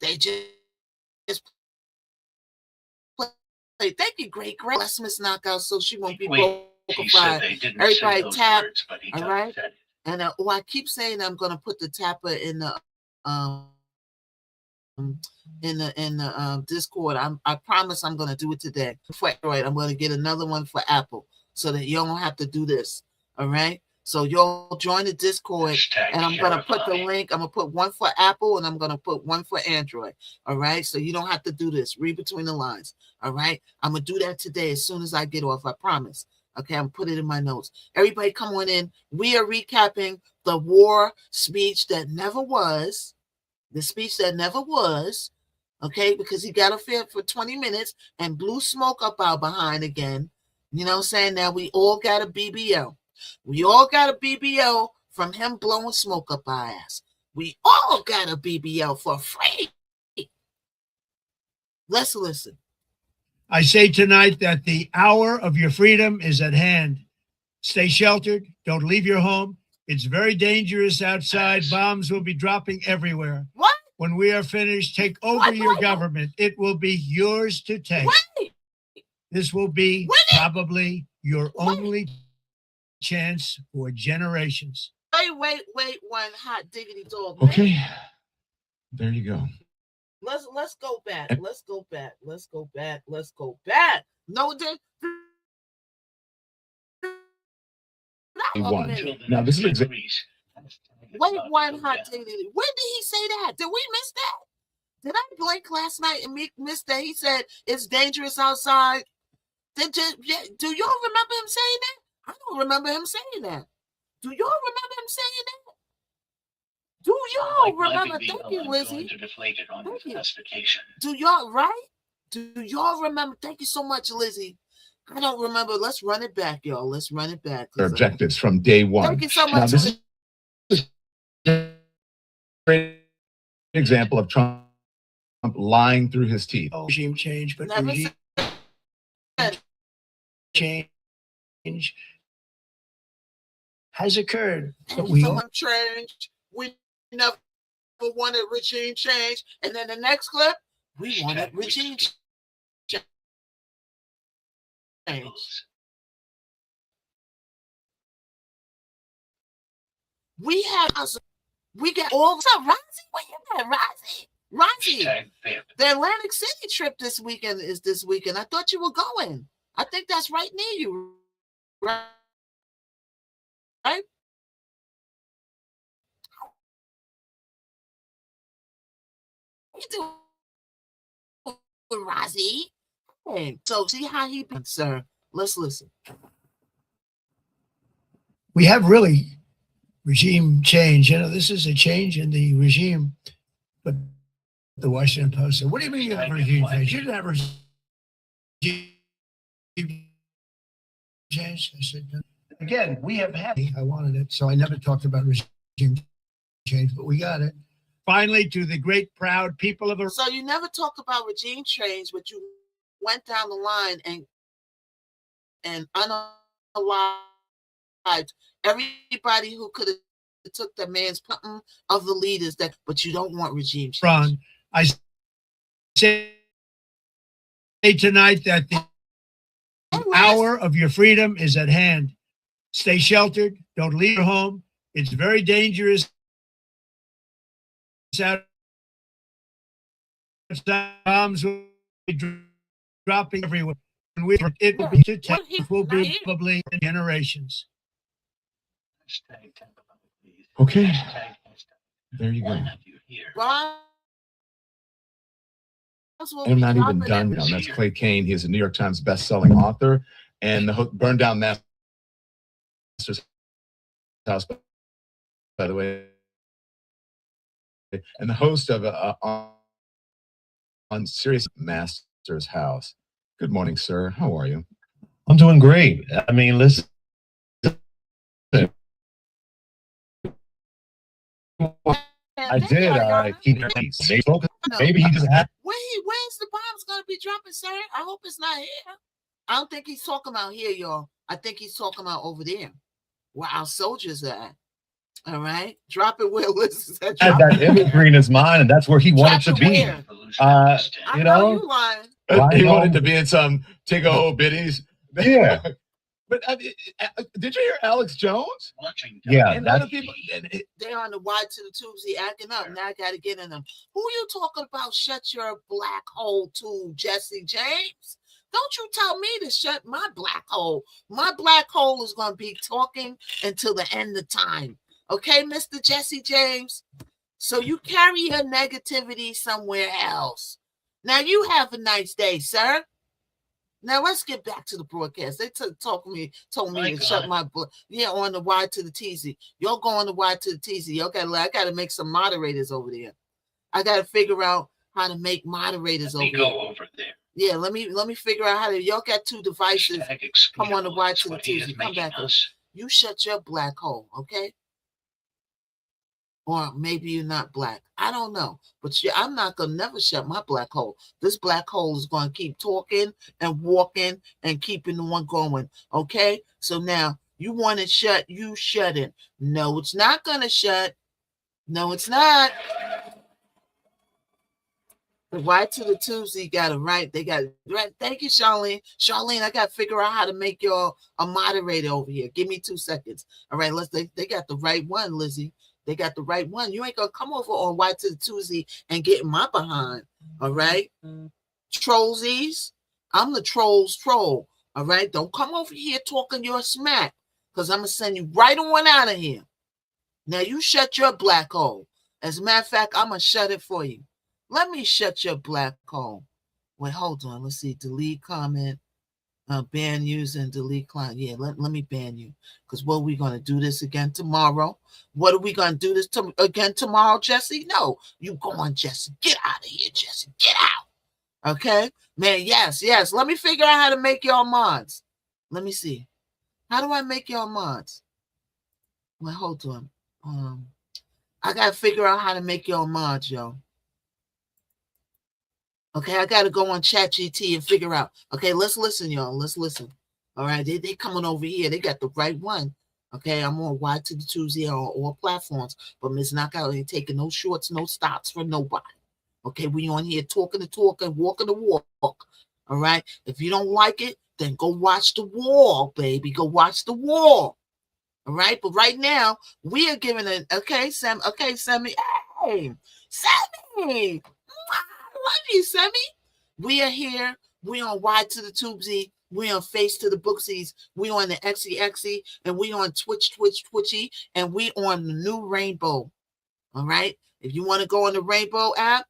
They just played. Thank you, Great Greg. Let's Missknockout so she won't be broke He said they didn't say Everybody those tap. words, but he All right. said it. And I keep saying I'm gonna put the tapper in the Discord. I promise I'm gonna do it today. For Android, I'm gonna get another one for Apple so that you don't have to do this. All right. So you'll join the Discord, Hashtag and I'm gonna put the terrifying. link. I'm gonna put one for Apple, and I'm gonna put one for Android. All right. So you don't have to do this. Read between the lines. All right. I'm gonna do that today as soon as I get off. I promise. Okay, I'm put it in my notes. Everybody come on in. We are recapping the war speech that never was. The speech that never was. Okay, because he got a fit for 20 minutes and blew smoke up our behind again. You know what I'm saying? Now we all got a BBL. We all got a BBL from him blowing smoke up our ass. We all got a BBL for free. Let's listen. I say tonight that the hour of your freedom is at hand. Stay sheltered. Don't leave your home. It's very dangerous outside. Bombs will be dropping everywhere. What? When we are finished, take over What? your government. It will be yours to take. Wait. This will be probably your Wait. only chance for generations. Wait, one hot diggity dog. Okay. There you go. Let's go back. Let's go back. No, One. Until the Now, this is next exa- degrees. Wait, one hot diggity. When did he say that? Did we miss that? Did I blink last night and miss that? He said it's dangerous outside. Do y'all remember him saying that? I don't remember him saying that. Do y'all remember him saying that? Do y'all remember? Thank you, Lizzie. Thank you. Do y'all right? Do y'all remember? Thank you so much, Lizzie. I don't remember. Let's run it back, y'all. Let's run it back. Their objectives from day one. Thank you so Now, much. this is a great example of Trump lying through his teeth. Regime change, but Never regime said- change has occurred. But Thank you we so all much. Change. We never wanted regime change. And then the next clip, we wanted regime change. We got all. What's up, Rozzy? Where you at, Rozzy? Rozzy. The Atlantic City trip this weekend is this weekend. I thought you were going. I think that's right near you. Right? What you doing, Rozzy? Hey, so see how he been, sir. Let's listen. we have really regime change. You know, this is a change in the regime. But the Washington Post said, "What do you mean you have regime change? You didn't have regime change." I said, "Again, we have had. I wanted it, so I never talked about regime change, but we got it." Finally, to the great proud people of the. So you never talked about regime change, but you went down the line and unalived everybody who could have took the man's pumping of the leaders. But you don't want regime change. Ron, I say tonight that the hour of your freedom is at hand. Stay sheltered. Don't leave your home. It's very dangerous. Bombs will be dropping everywhere. It will be to take. It will be probably generations. Okay. There you go. Ron, I'm not even done now. That's Clay Kane. He's a New York Times best-selling author, and the Burn Down Master's House, by the way, and the host of on Serious Master's House. Good morning, sir. How are you? I'm doing great. I mean, listen. I did. Keep your peace. Maybe he just had. Where's the bombs gonna be dropping, sir? I hope it's not here. I don't think he's talking about here, y'all. I think he's talking about over there, where our soldiers are at. All right, drop it where Liz is at. Had that imagery in his mind, and that's where he wanted to be. You know, you lying. He wanted to be in some Tiggo biddies. Yeah. But did you hear Alex Jones? Watching. Yeah, And that's other people. They're on the wide to the tubes. He acting up. Now I got to get in them. Who you talking about? Shut your black hole tube, Jesse James. Don't you tell me to shut my black hole. My black hole is going to be talking until the end of time. Okay, Mr. Jesse James? So you carry your negativity somewhere else. Now you have a nice day, sir. Now let's get back to the broadcast. They told me to shut my book. Yeah, on the Y to the TZ. Y'all go on the Y to the TZ. I gotta make some moderators over there. I gotta figure out how to make moderators Let me over go there. over there. Yeah, let me figure out how to. Y'all got two devices. Come on the Y to the TZ. Come back. You shut your black hole, okay? Or maybe you're not black. I don't know. But I'm not going to never shut my black hole. This black hole is going to keep talking and walking and keeping the one going. Okay? So now you want it shut, you shut it. No, it's not going to shut. No, it's not. The Y to the Tuesday got it right. They got it right. Thank you, Charlene. Charlene, I got to figure out how to make you a moderator over here. Give me 2 seconds. All right, they got the right one, Lizzie. They got the right one. You ain't gonna come over on Y to the Tuesday and get my behind. All right. Trollsies. I'm the troll's troll. All right. Don't come over here talking your smack. Because I'm gonna send you right on out of here. Now you shut your black hole. As a matter of fact, I'm gonna shut it for you. Let me shut your black hole. Wait, hold on. Let's see. Delete comment. Ban user and delete client. Yeah, let me ban you. Because what are we going to do this again tomorrow? What are we going to do this again tomorrow, Jesse? No, you go on, Jesse. Get out of here, Jesse. Get out. Okay? Man, yes. Let me figure out how to make y'all mods. Let me see. How do I make y'all mods? Well, hold on. I got to figure out how to make y'all mods, y'all. Okay, I got to go on ChatGPT and figure out. Okay, let's listen, y'all. Let's listen. All right, they coming over here. They got the right one. Okay, I'm on Y to the Tuesday on all platforms. But Missknockout ain't taking no shorts, no stops for nobody. Okay, we on here talking the talk and walking the walk. All right, if you don't like it, then go watch the wall, baby. Go watch the wall. All right, but right now, we are giving it. Okay, Sam. Okay, Sammy. Hey, Sammy. Love you, Sammy. We are here. We on Y to the Tubesy. We on Face to the Booksies. We on the XE, and we on Twitchy, and we on the new Rainbow. All right. If you want to go on the Rainbow app,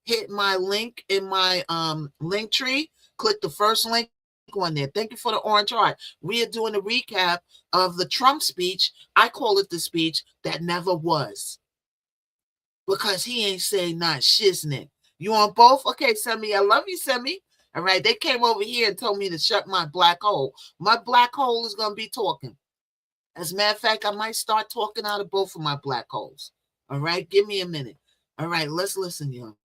hit my link in my link tree. Click the first link on there. Thank you for the orange heart. We are doing a recap of the Trump speech. I call it the speech that never was, because he ain't saying not shiznit. You on both? Okay, Sammy. I love you, Sammy. All right. They came over here and told me to shut my black hole. My black hole is going to be talking. As a matter of fact, I might start talking out of both of my black holes. All right. Give me a minute. All right. Let's listen, y'all.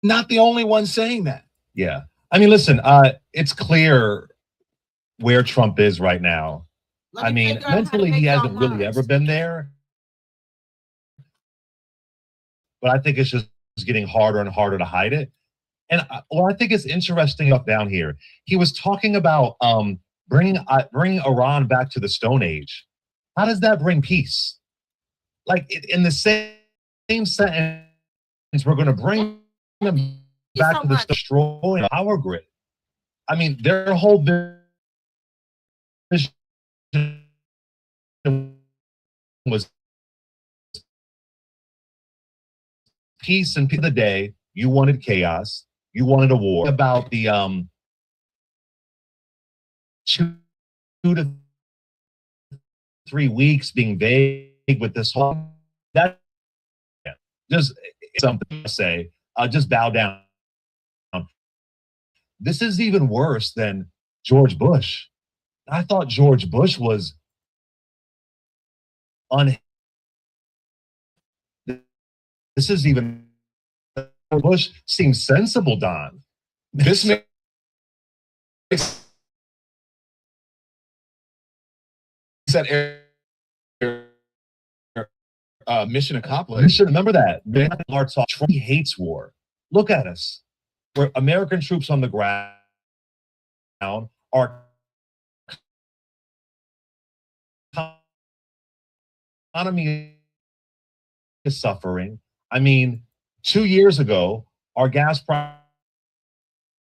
Not the only one saying that. Yeah. I mean, listen, it's clear where Trump is right now. I mean, mentally, he hasn't really ever been there. But I think it's just getting harder and harder to hide it. And I think it's interesting up down here. He was talking about bringing Iran back to the Stone Age. How does that bring peace? Like in the same sentence, we're going to bring them back to the destroying power grid. I mean, their whole vision was peace and the day. You wanted chaos. You wanted a war. About the 2 to 3 weeks being vague with this whole that just something to say. Just bow down. This is even worse than George Bush. I thought George Bush was This is even Bush seems sensible, Don. This makes that mission accomplished. You should remember that. Trump hates war. Look at us. We're American troops on the ground. our economy is suffering. I mean, 2 years ago, our gas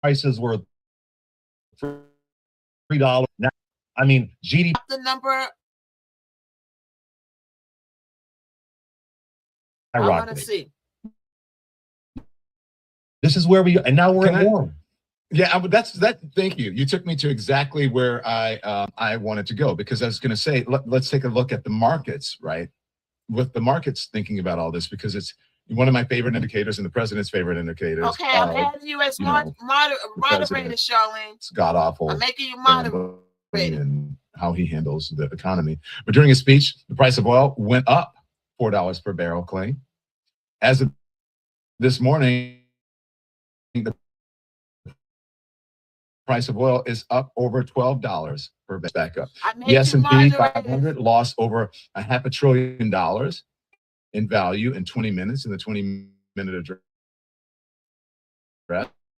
prices were $3. Now, I mean, GDP. The number I want to see. This is where we, and now we're Can I- at war. Yeah, that's that. Thank you. You took me to exactly where I wanted to go, because I was going to say, let's take a look at the markets, right? With the markets thinking about all this, because it's one of my favorite indicators and the president's favorite indicators. Okay, I'm adding you as moderator, Charlene. It's god awful. I'm making you moderator. And how he handles the economy. But during his speech, the price of oil went up $4 per barrel, Clay. As of this morning, the price of oil is up over $12 per barrel. Back up. The S&P 500 lost over $500 billion in value in 20 minutes in the 20-minute address.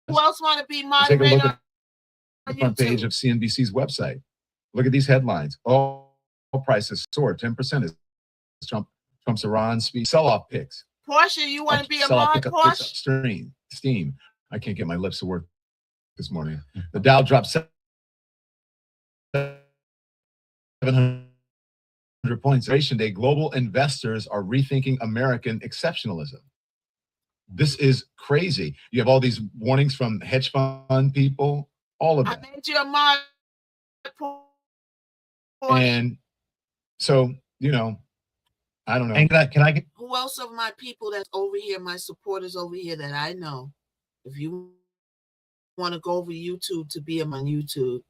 Who else want to be Take a look moderator? at the front page of CNBC's website. Look at these headlines. Oil prices soared 10% as Trump's Iran speech. Sell-off picks. Portia, you want to be a Sell-off mod, picks Portia? Steam. I can't get my lips to work this morning. The Dow dropped 700 points. Day, global investors are rethinking American exceptionalism. This is crazy. You have all these warnings from hedge fund people, all of that. I made you a mod. And so, you know, I don't know. And can I get Who else of my people that's over here, my supporters over here that I know? If you want to go over YouTube to be on YouTube,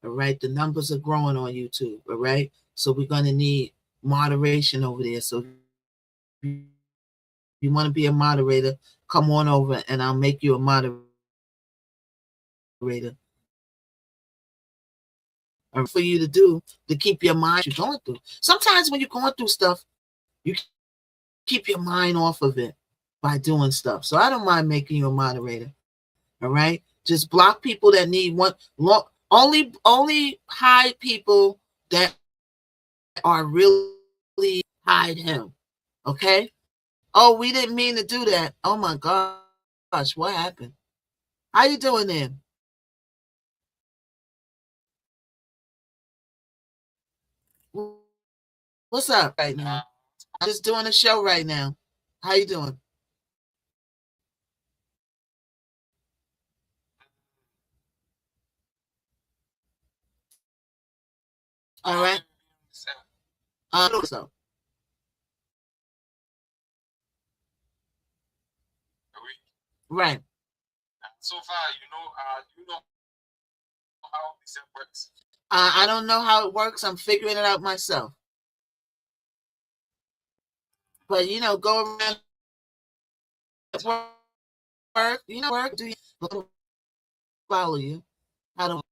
all right? The numbers are growing on YouTube, all right? So we're going to need moderation over there. So if you want to be a moderator, come on over and I'll make you a moderator. Or for you to do to keep your mind you're going through. Sometimes when you're going through stuff, you keep your mind off of it by doing stuff. So I don't mind making you a moderator. All right, just block people that need one. Only hide people that are really hide him. Okay. Oh, we didn't mean to do that. Oh my gosh, what happened? How you doing there? What's up right now? I'm just doing a show right now. How you doing? All right. So. Right. So far, you know how this works. I don't know how it works. I'm figuring it out myself. But you know, go around work. You know, work. Do you follow you? I don't.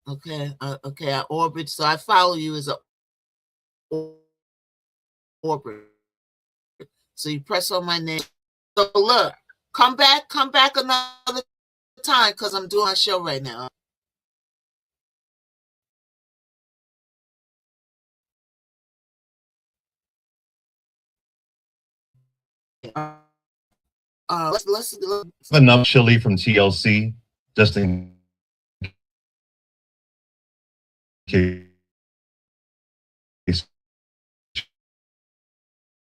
Okay. Okay. I orbit. So I follow you as a orbit. So you press on my name. So look, come back another time because I'm doing a show right now. Let's enough chili from TLC just in case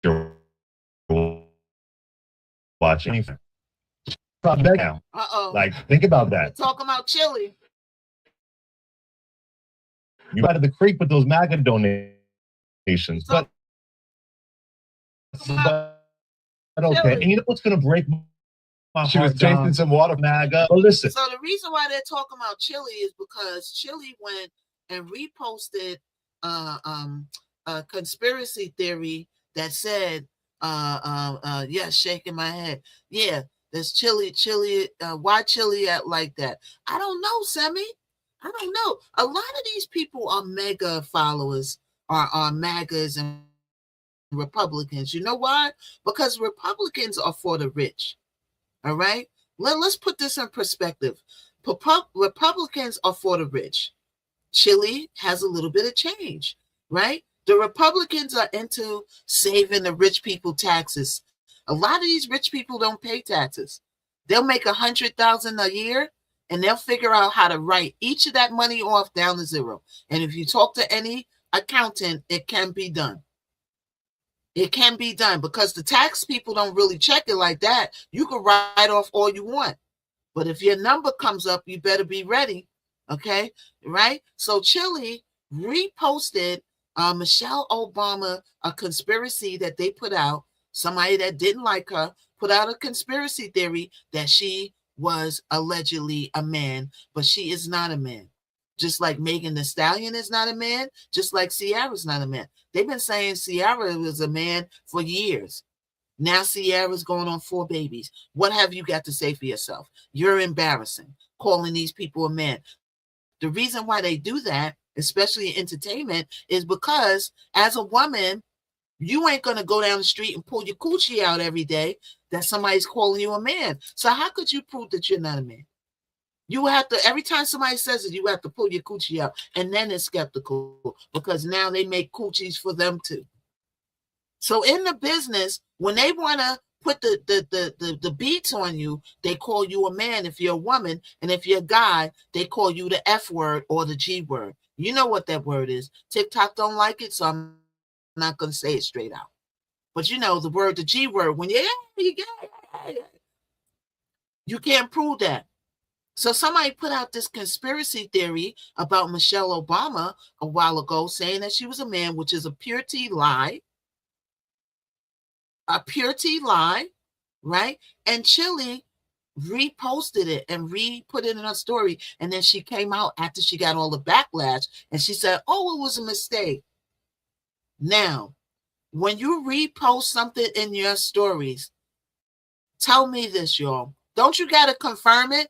you're watching. Like, think about that. We're talking about chili. You out of the creek with those MAGA donations, but okay. And you know what's going to break my She heart was drinking down? some water. MAGA. But listen, So the reason why they're talking about chili is because chili went and reposted a conspiracy theory that said, yeah, shaking my head. Yeah, there's chili, why chili at like that? I don't know, Sammy. I don't know. A lot of these people are mega followers, are MAGAs and Republicans. You know why? Because Republicans are for the rich. All right. Let's put this in perspective. Republicans are for the rich. Chile has a little bit of change, right? The Republicans are into saving the rich people taxes. A lot of these rich people don't pay taxes. They'll make $100,000 a year, and they'll figure out how to write each of that money off down to zero. And if you talk to any accountant, it can be done. It can be done because the tax people don't really check it like that. You can write off all you want. But if your number comes up, you better be ready. Okay, right? So Chile reposted Michelle Obama, a conspiracy that they put out. Somebody that didn't like her put out a conspiracy theory that she was allegedly a man, but she is not a man. Just like Megan Thee Stallion is not a man, just like Ciara's not a man. They've been saying Ciara was a man for years. Now Ciara's going on 4 babies. What have you got to say for yourself? You're embarrassing, calling these people a man. The reason why they do that, especially in entertainment, is because as a woman, you ain't going to go down the street and pull your coochie out every day that somebody's calling you a man. So how could you prove that you're not a man? You have to, every time somebody says it, you have to pull your coochie out. And then it's skeptical because now they make coochies for them too. So in the business, when they want to put the beats on you, they call you a man if you're a woman. And if you're a guy, they call you the F word or the G word. You know what that word is. TikTok don't like it, so I'm not going to say it straight out. But you know the word, the G word, when you can't prove that. So somebody put out this conspiracy theory about Michelle Obama a while ago saying that she was a man, which is a pure T lie. A pure T lie, right? And Chile reposted it and put it in her story. And then she came out after she got all the backlash and she said, oh, it was a mistake. Now, when you repost something in your stories, tell me this, y'all. Don't you got to confirm it?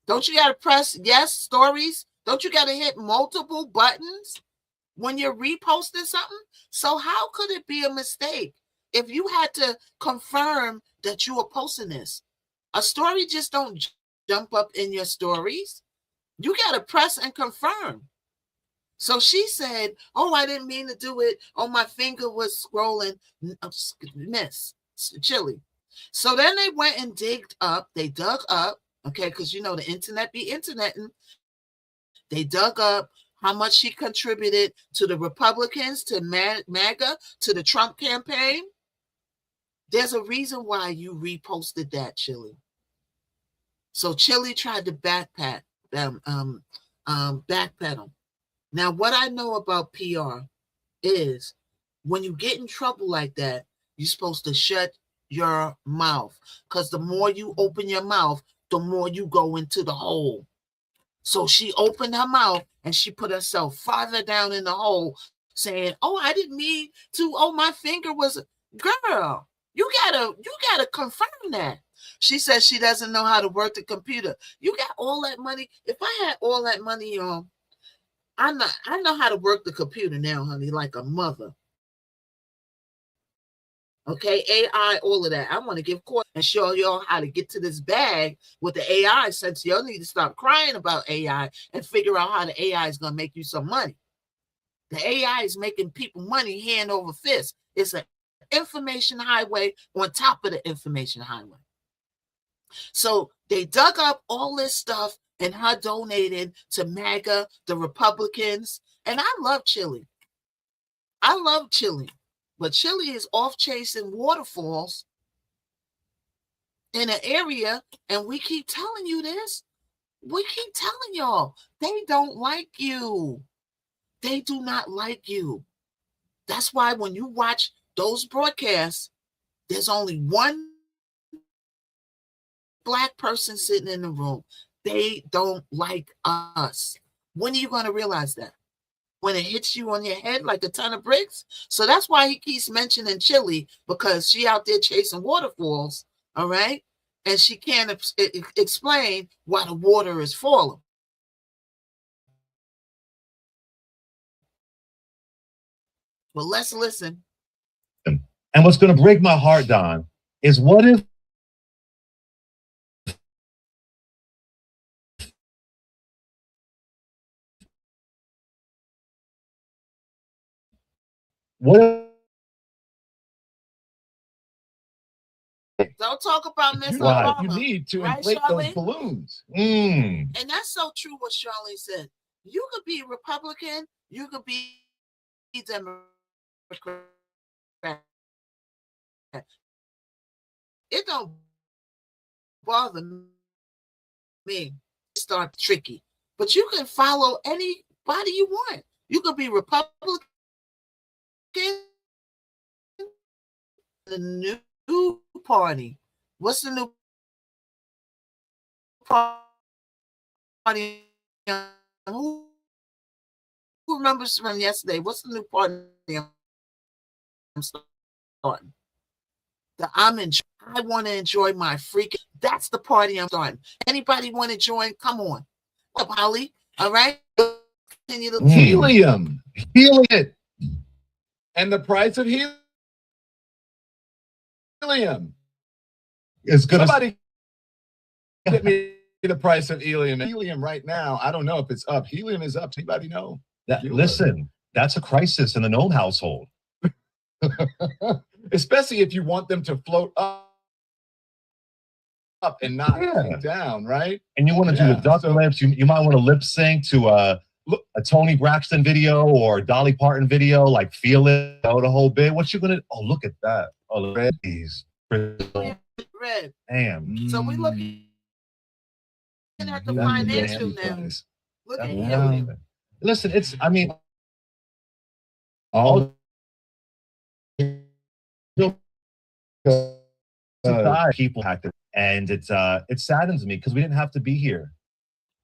Don't you got to press yes stories? Don't you got to hit multiple buttons when you're reposting something? So how could it be a mistake if you had to confirm that you were posting this? A story just don't jump up in your stories. You got to press and confirm. So she said, oh, I didn't mean to do it. Oh, my finger was scrolling. Miss Chile. So then they went and they dug up, okay, because you know the internet be interneting. They dug up how much she contributed to the Republicans, to MAGA, to the Trump campaign. There's a reason why you reposted that, Chile. So Chile tried to backpedal. Now, what I know about PR is when you get in trouble like that, you're supposed to shut your mouth, because the more you open your mouth, the more you go into the hole. So she opened her mouth and she put herself farther down in the hole, saying, oh, I didn't mean to. Oh, my finger was. Girl, you gotta confirm that. She says she doesn't know how to work the computer. You got all that money. If I had all that money, I know how to work the computer now, honey, like a mother. Okay, AI, all of that. I want to give course and show y'all how to get to this bag with the AI, since y'all need to stop crying about AI and figure out how the AI is going to make you some money. The AI is making people money hand over fist. It's an information highway on top of the information highway. So they dug up all this stuff and her donated to MAGA, the Republicans. And I love Chile. But Chile is off chasing waterfalls in an area, and we keep telling you this. We keep telling y'all, they don't like you. They do not like you. That's why when you watch those broadcasts, there's only one Black person sitting in the room. They don't like us. When are you going to realize that? When it hits you on your head like a ton of bricks? So that's why he keeps mentioning Chile, because she out there chasing waterfalls, all right? And she can't explain why the water is falling. Well, let's listen. And what's going to break my heart, Don, is what if What? Don't talk about Mr. Why? Obama. You need to Right, inflate those Charlie? balloons. Mm. And that's so true what Charlie said. You could be Republican, you could be Democrat. It don't bother me. Start tricky. But you can follow anybody you want. You could be Republican, the new party. What's the new party? Who remembers from yesterday? What's the new party I'm starting? I want to enjoy my freaking. That's the party I'm starting. Anybody want to join? Come on. Up, Holly. All right. Continue to Helium. Helium. And the price of helium. It's gonna. Somebody get me the price of helium. Helium right now, I don't know if it's up. Helium is up. Anybody know? Listen, that's a crisis in the Gnome household. Especially if you want them to float up and not down, right? And you want to do the duck lips. You might want to lip sync to a Tony Braxton video or Dolly Parton video, like Feel It, the whole bit. What you gonna? Oh, look at that. Oh, these. Red. Damn. So we looking at the financial now. Look at him. Listen, it's. I mean, all people active, and it saddens me because we didn't have to be here.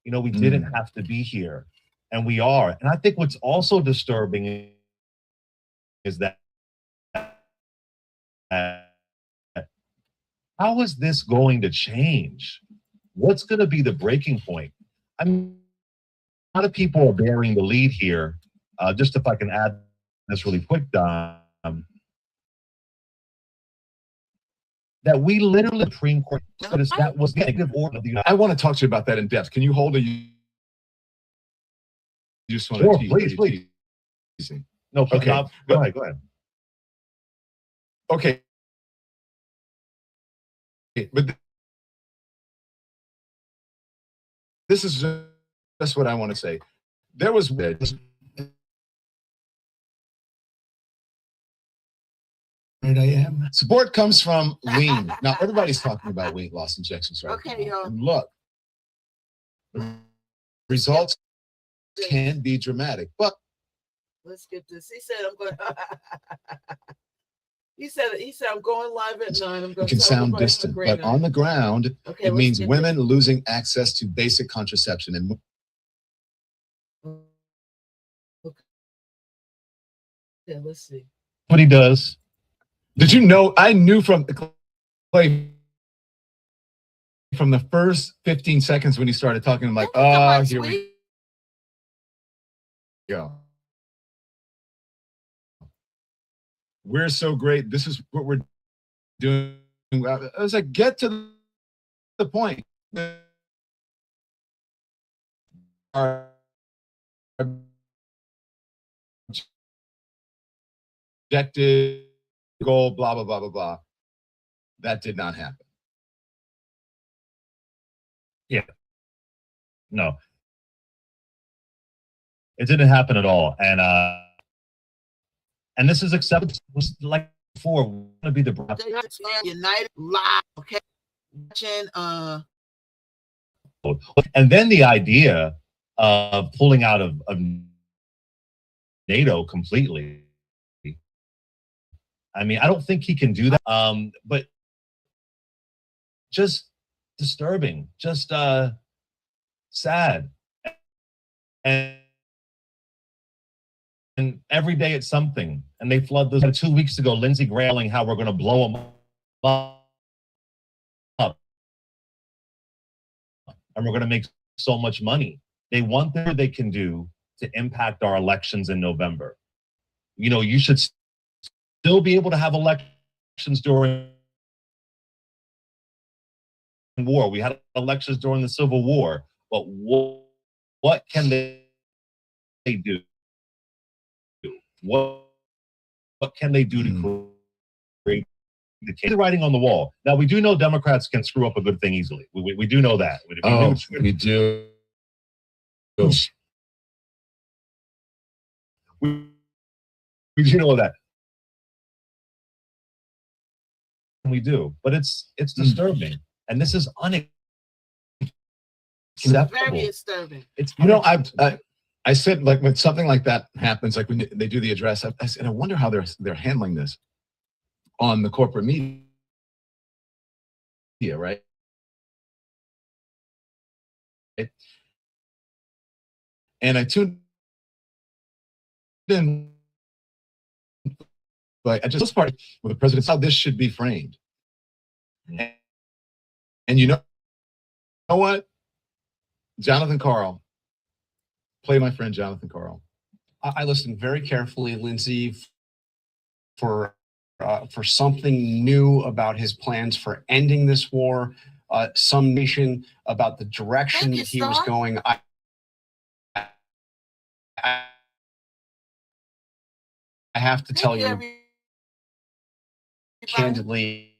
You know, we didn't have to be here, and we are. And I think what's also disturbing is that how is this going to change? What's going to be the breaking point? I mean, a lot of people are bearing the lead here. Just if I can add this really quick, Dom, that we literally Supreme Court that was the executive order of the United. I want to talk to you about that in depth. Can you hold you just want Sure, to please. No, okay. Go ahead. Okay. But this is just what I want to say. There was I am. Support comes from lean. Now everybody's talking about weight loss injections right now. Okay, y'all. And look, results can be dramatic, but let's get this. He said I'm going. He said I'm going live at 9. I'm going it can sound distant, but on the ground, it means women losing access to basic contraception. And okay, let's see what he does. Did you know? I knew from the first 15 seconds when he started talking. I'm like, oh, here we go. We're so great. This is what we're doing. I was like, get to the point. Our objective goal, blah, blah, blah, blah, blah. That did not happen. Yeah. No. It didn't happen at all. And this is accepted. Like before, we're going to be the United Live. Okay. And then the idea of pulling out of NATO completely. I mean, I don't think he can do that. But just disturbing, just sad. And every day it's something. And they flood those. 2 weeks ago, Lindsey Graham how we're going to blow them up. And we're going to make so much money. They want what they can do to impact our elections in November. You know, you should still be able to have elections during war. We had elections during the Civil War. But what can they do? What what can they do to create the writing on the wall? Now, we do know Democrats can screw up a good thing easily. We do know that. We do. We do know that. We do, but it's disturbing, and this is unacceptable. Very disturbing. It's I said, like, when something like that happens, like when they do the address, I said, I wonder how they're handling this on the corporate media, right? And I tuned in, but I just part with the president, how this should be framed. And you know what? Jonathan Karl, play my friend Jonathan Karl. I listened very carefully, Lindsay, for something new about his plans for ending this war, some nation about the direction that he was going. I have to tell you candidly,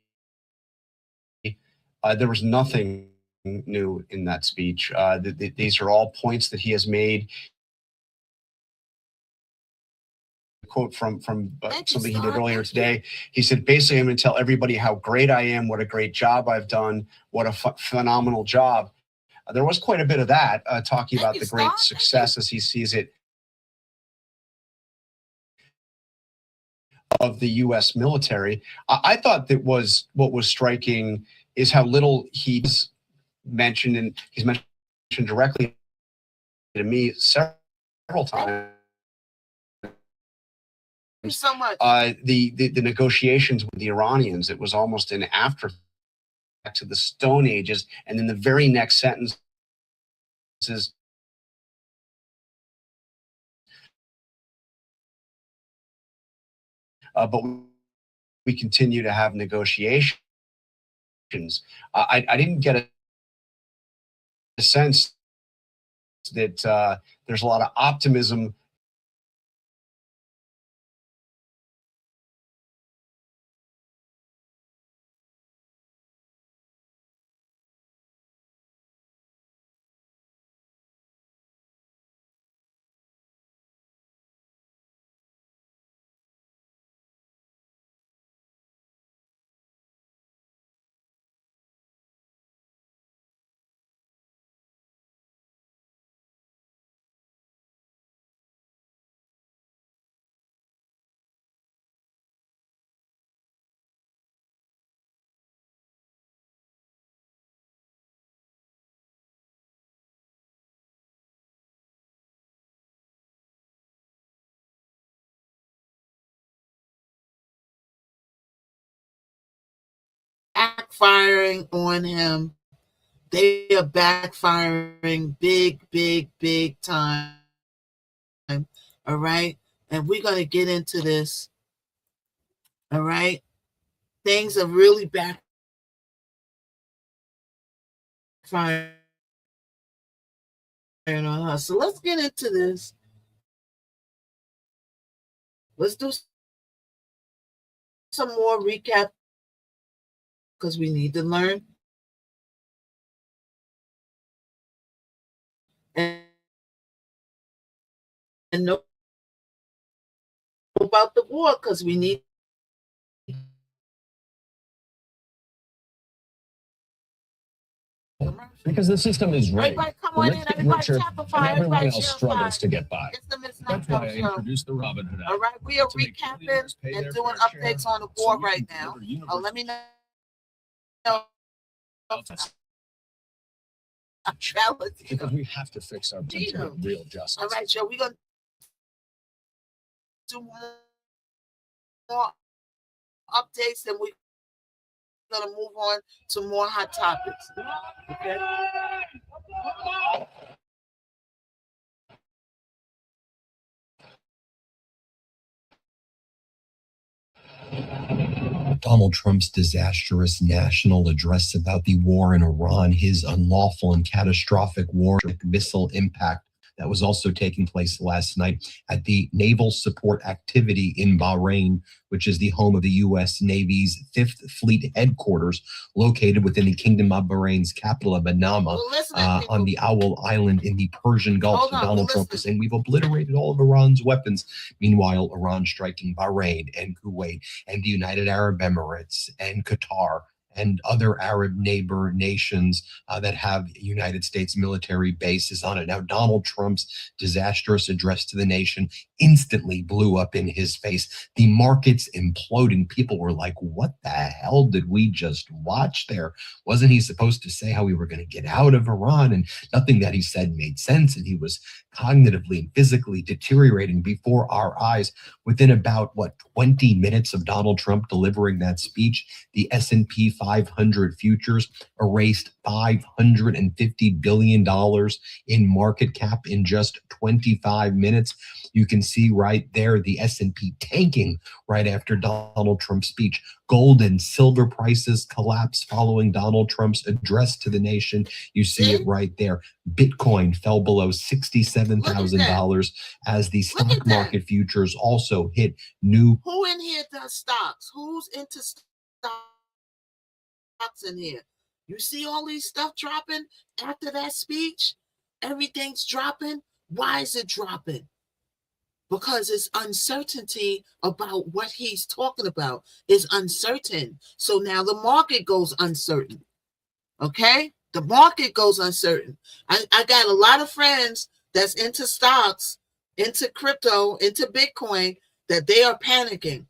there was nothing new in that speech. These are all points that he has made. Quote from something he did earlier today. He said, basically, I'm going to tell everybody how great I am, what a great job I've done, what a phenomenal job. There was quite a bit of that, talking about the great success as he sees it of the U.S. military. I thought that what was striking is how little he's mentioned, and he's mentioned directly to me several times. So much. The negotiations with the Iranians, it was almost an afterthought to the Stone Ages, and then the very next sentence is but we continue to have negotiations. I didn't get a sense that there's a lot of optimism backfiring on him. They are backfiring big time. All right. And we're going to get into this. All right. Things are really backfiring on us. So let's get into this. Let's do some more recap because we need to learn. And know about the war because we need because the system is rigged. Everybody come on in, everybody and everyone else struggles to get by. That's why I introduced the Robin Hood. All right, we are recapping and doing updates on the war right now. Let me know. Because we have to fix our country with real justice. All right, Joe, we're going to do more updates and we're going to move on to more hot topics. Okay? Donald Trump's disastrous national address about the war in Iran, his unlawful and catastrophic war missile impact that was also taking place last night at the Naval Support Activity in Bahrain, which is the home of the U.S. Navy's 5th Fleet headquarters, located within the Kingdom of Bahrain's capital of Manama, Well, listen, on the Owl Island in the Persian Gulf. Hold So on, Donald well, Trump listen. is saying we've obliterated all of Iran's weapons. Meanwhile, Iran striking Bahrain and Kuwait and the United Arab Emirates and Qatar and other Arab neighbor nations that have United States military bases on it. Now, Donald Trump's disastrous address to the nation instantly blew up in his face. The markets imploding. People were like, what the hell did we just watch there? Wasn't he supposed to say how we were going to get out of Iran? And nothing that he said made sense. And he was cognitively and physically deteriorating before our eyes. Within about, 20 minutes of Donald Trump delivering that speech, the S&P 500 futures erased $550 billion in market cap in just 25 minutes. You can see right there the S&P tanking right after Donald Trump's speech. Gold and silver prices collapsed following Donald Trump's address to the nation. You see it right there. Bitcoin fell below $67,000 as the stock market futures also hit new. Who in here does stocks? Who's into stocks in here? You see all these stuff dropping after that speech? Everything's dropping. Why is it dropping? Because it's uncertainty about what he's talking about is uncertain. So now the market goes uncertain. Okay? The market goes uncertain. I got a lot of friends that's into stocks, into crypto, into Bitcoin, that they are panicking.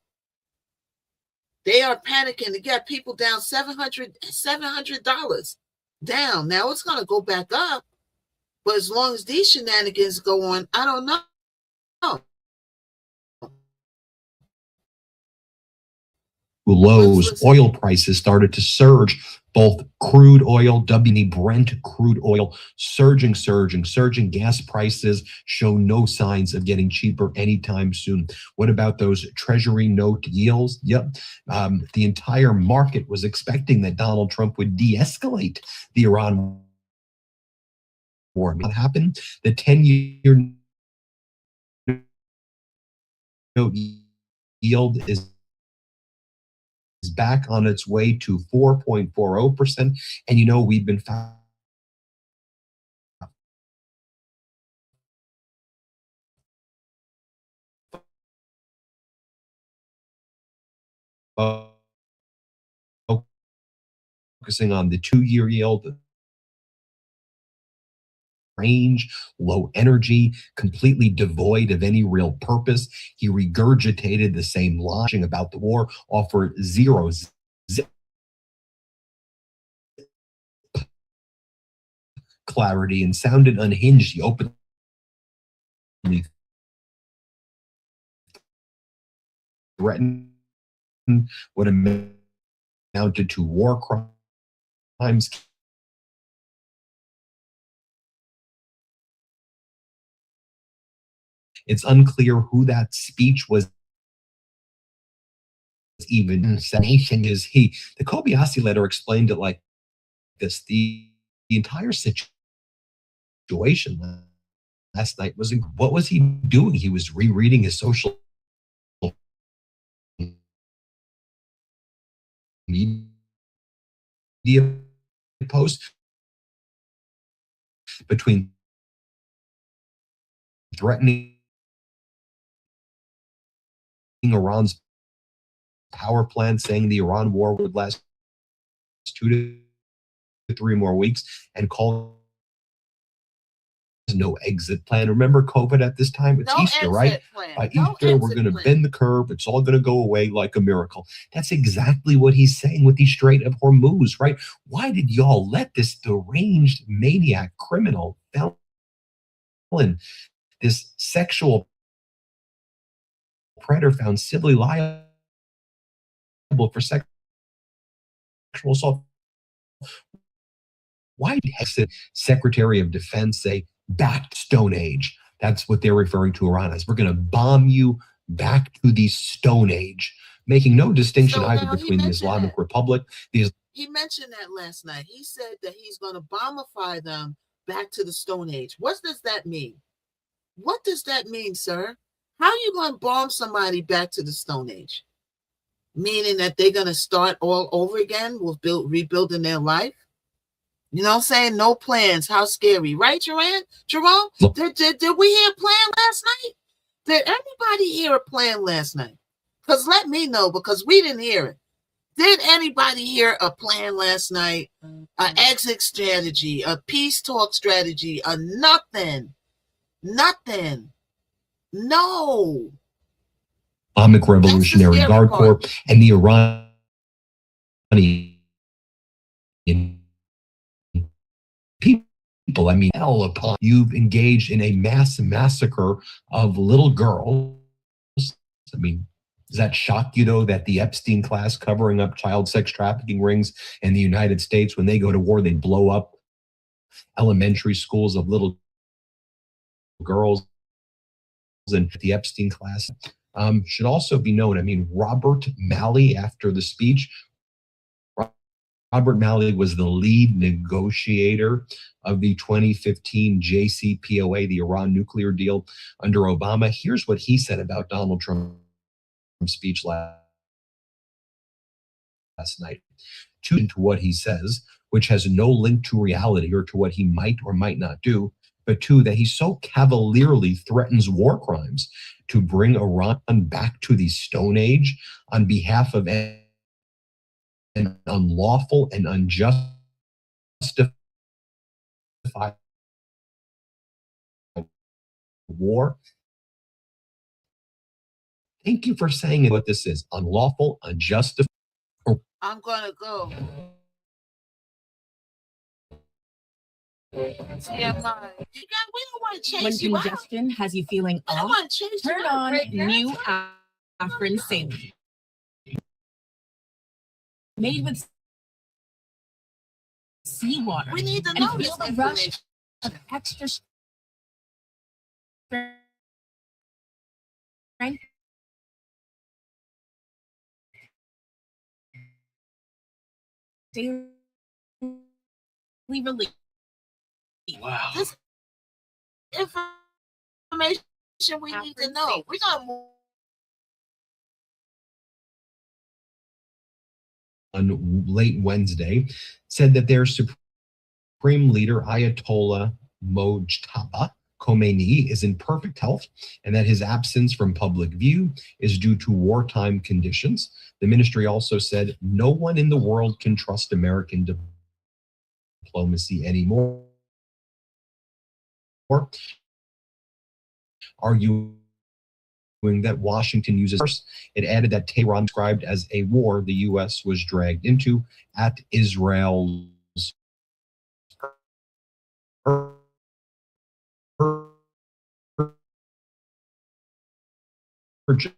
They are panicking. They got people down $700 down. Now it's going to go back up. But as long as these shenanigans go on, I don't know. Lows, oil prices started to surge. Both crude oil, WTI Brent crude oil, surging. Gas prices show no signs of getting cheaper anytime soon. What about those treasury note yields? Yep. The entire market was expecting that Donald Trump would de-escalate the Iran war. What happened? The 10-year note yield is back on its way to 4.40%. And we've been focusing on the 2-year yield, range, low energy, completely devoid of any real purpose. He regurgitated the same line about the war, offered zero clarity, and sounded unhinged. He openly threatened what amounted to war crimes. It's unclear who that speech was even saying. Is he? The Kobayashi letter explained it like this. The entire situation last night was, what was he doing? He was rereading his social media post between threatening Iran's power plant, saying the Iran war would last 2 to 3 more weeks, and calling no exit plan. Remember COVID at this time? It's Easter, right? By Easter, we're going to bend the curve. It's all going to go away like a miracle. That's exactly what he's saying with the Strait of Hormuz, right? Why did y'all let this deranged maniac, criminal, felon, this sexual predator found civilly liable for sexual assault? Why did the Secretary of Defense say back to Stone Age? That's what they're referring to Iran as. We're going to bomb you back to the Stone Age, making no distinction either between the Islamic Republic. He mentioned that last night. He said that he's going to bombify them back to the Stone Age. What does that mean? What does that mean, sir? How are you going to bomb somebody back to the Stone Age? Meaning that they're going to start all over again with rebuilding their life? You know what I'm saying? No plans. How scary. Right, Jerome? Did we hear a plan last night? Did anybody hear a plan last night? Because let me know, because we didn't hear it. Did anybody hear a plan last night? An exit strategy, a peace talk strategy, a nothing. Nothing. No. Islamic Revolutionary Guard Corps and the Iranian people. I mean, hell upon you've engaged in a mass massacre of little girls. I mean, does that shock you, though, that the Epstein class covering up child sex trafficking rings in the United States, when they go to war, they blow up elementary schools of little girls, and the Epstein class should also be known. I mean, Robert Malley, after the speech, Robert Malley was the lead negotiator of the 2015 JCPOA, the Iran nuclear deal under Obama. Here's what he said about Donald Trump's speech last night. To what he says, which has no link to reality or to what he might or might not do, but two, that he so cavalierly threatens war crimes to bring Iran back to the Stone Age on behalf of an unlawful and unjustified war. Thank you for saying what this is: unlawful, unjustified. I'm gonna go. Yeah, we don't want to change When you congestion has you feeling I don't off, want to change you turn out on right now. new Afrin Saline. Made with seawater. We need to and know feel this the rush information. of extra strength. Daily relief. Wow. This information we need to know. We're gonna move. On late Wednesday, said that their supreme leader, Ayatollah Mojtaba Khomeini, is in perfect health and that his absence from public view is due to wartime conditions. The ministry also said no one in the world can trust American diplomacy anymore, arguing that Washington uses force. It added that Tehran described as a war the U.S. was dragged into at Israel's urging.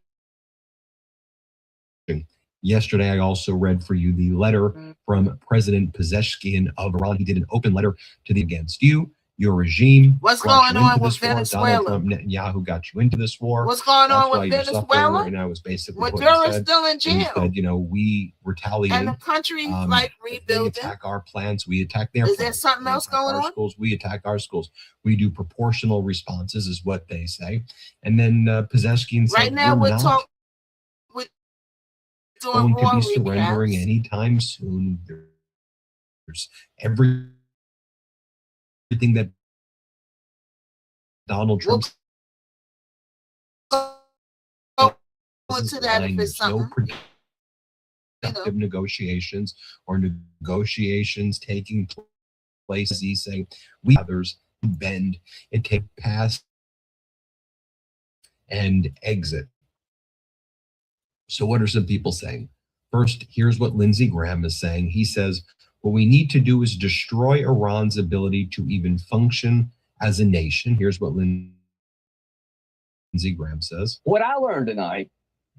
Yesterday, I also read for you the letter from President Pezeshkian of Iran. He did an open letter to the against you, your regime. What's going on with Venezuela? Donald Trump, Netanyahu got you into this war. What's going That's on why with you're suffering Venezuela? right now is basically what he Maduro's said. still in And he jail. said, you know, we retaliate. And the country's like If they rebuilding. attack our plants, we attack their Is plants. there something They else attack going our on? schools, we attack our schools. We do proportional responses, is what they say. And then Pezeshkian said, Right now we're we're not talking going to war be surrendering recaps. anytime soon. There's everything that Donald Trump Into that if it's no something. productive negotiations or negotiations taking place. As he's saying, we others bend and take pass and exit. So what are some people saying? First, here's what Lindsey Graham is saying. He says, what we need to do is destroy Iran's ability to even function as a nation. Here's what Lindsey Graham says. What I learned tonight,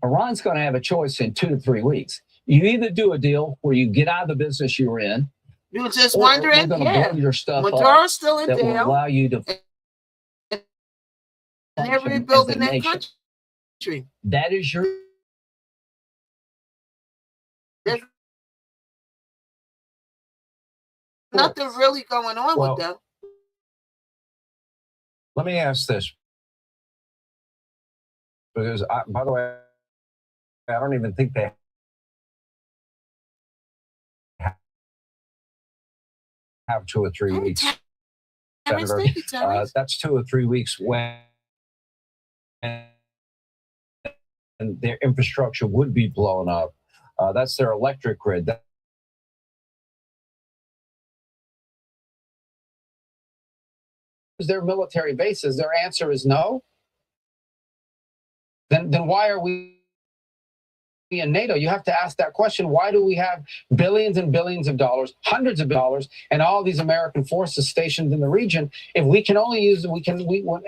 Iran's going to have a choice in 2 to 3 weeks. You either do a deal where you get out of the business you're in. You were just or wondering, they're going to blow your stuff Maduro's still in that will jail. allow you to And they're function rebuilding as a that nation. country. That is your There's nothing really going on Well, with them. let me ask this. Because, by the way, I don't even think they have 2 or 3 weeks. Senator, that's 2 or 3 weeks when their infrastructure would be blown up. That's their electric grid. Their military bases. Their answer is no. Then why are we in NATO? You have to ask that question. Why do we have billions and billions of dollars, hundreds of dollars, and all these American forces stationed in the region? If we can only use, we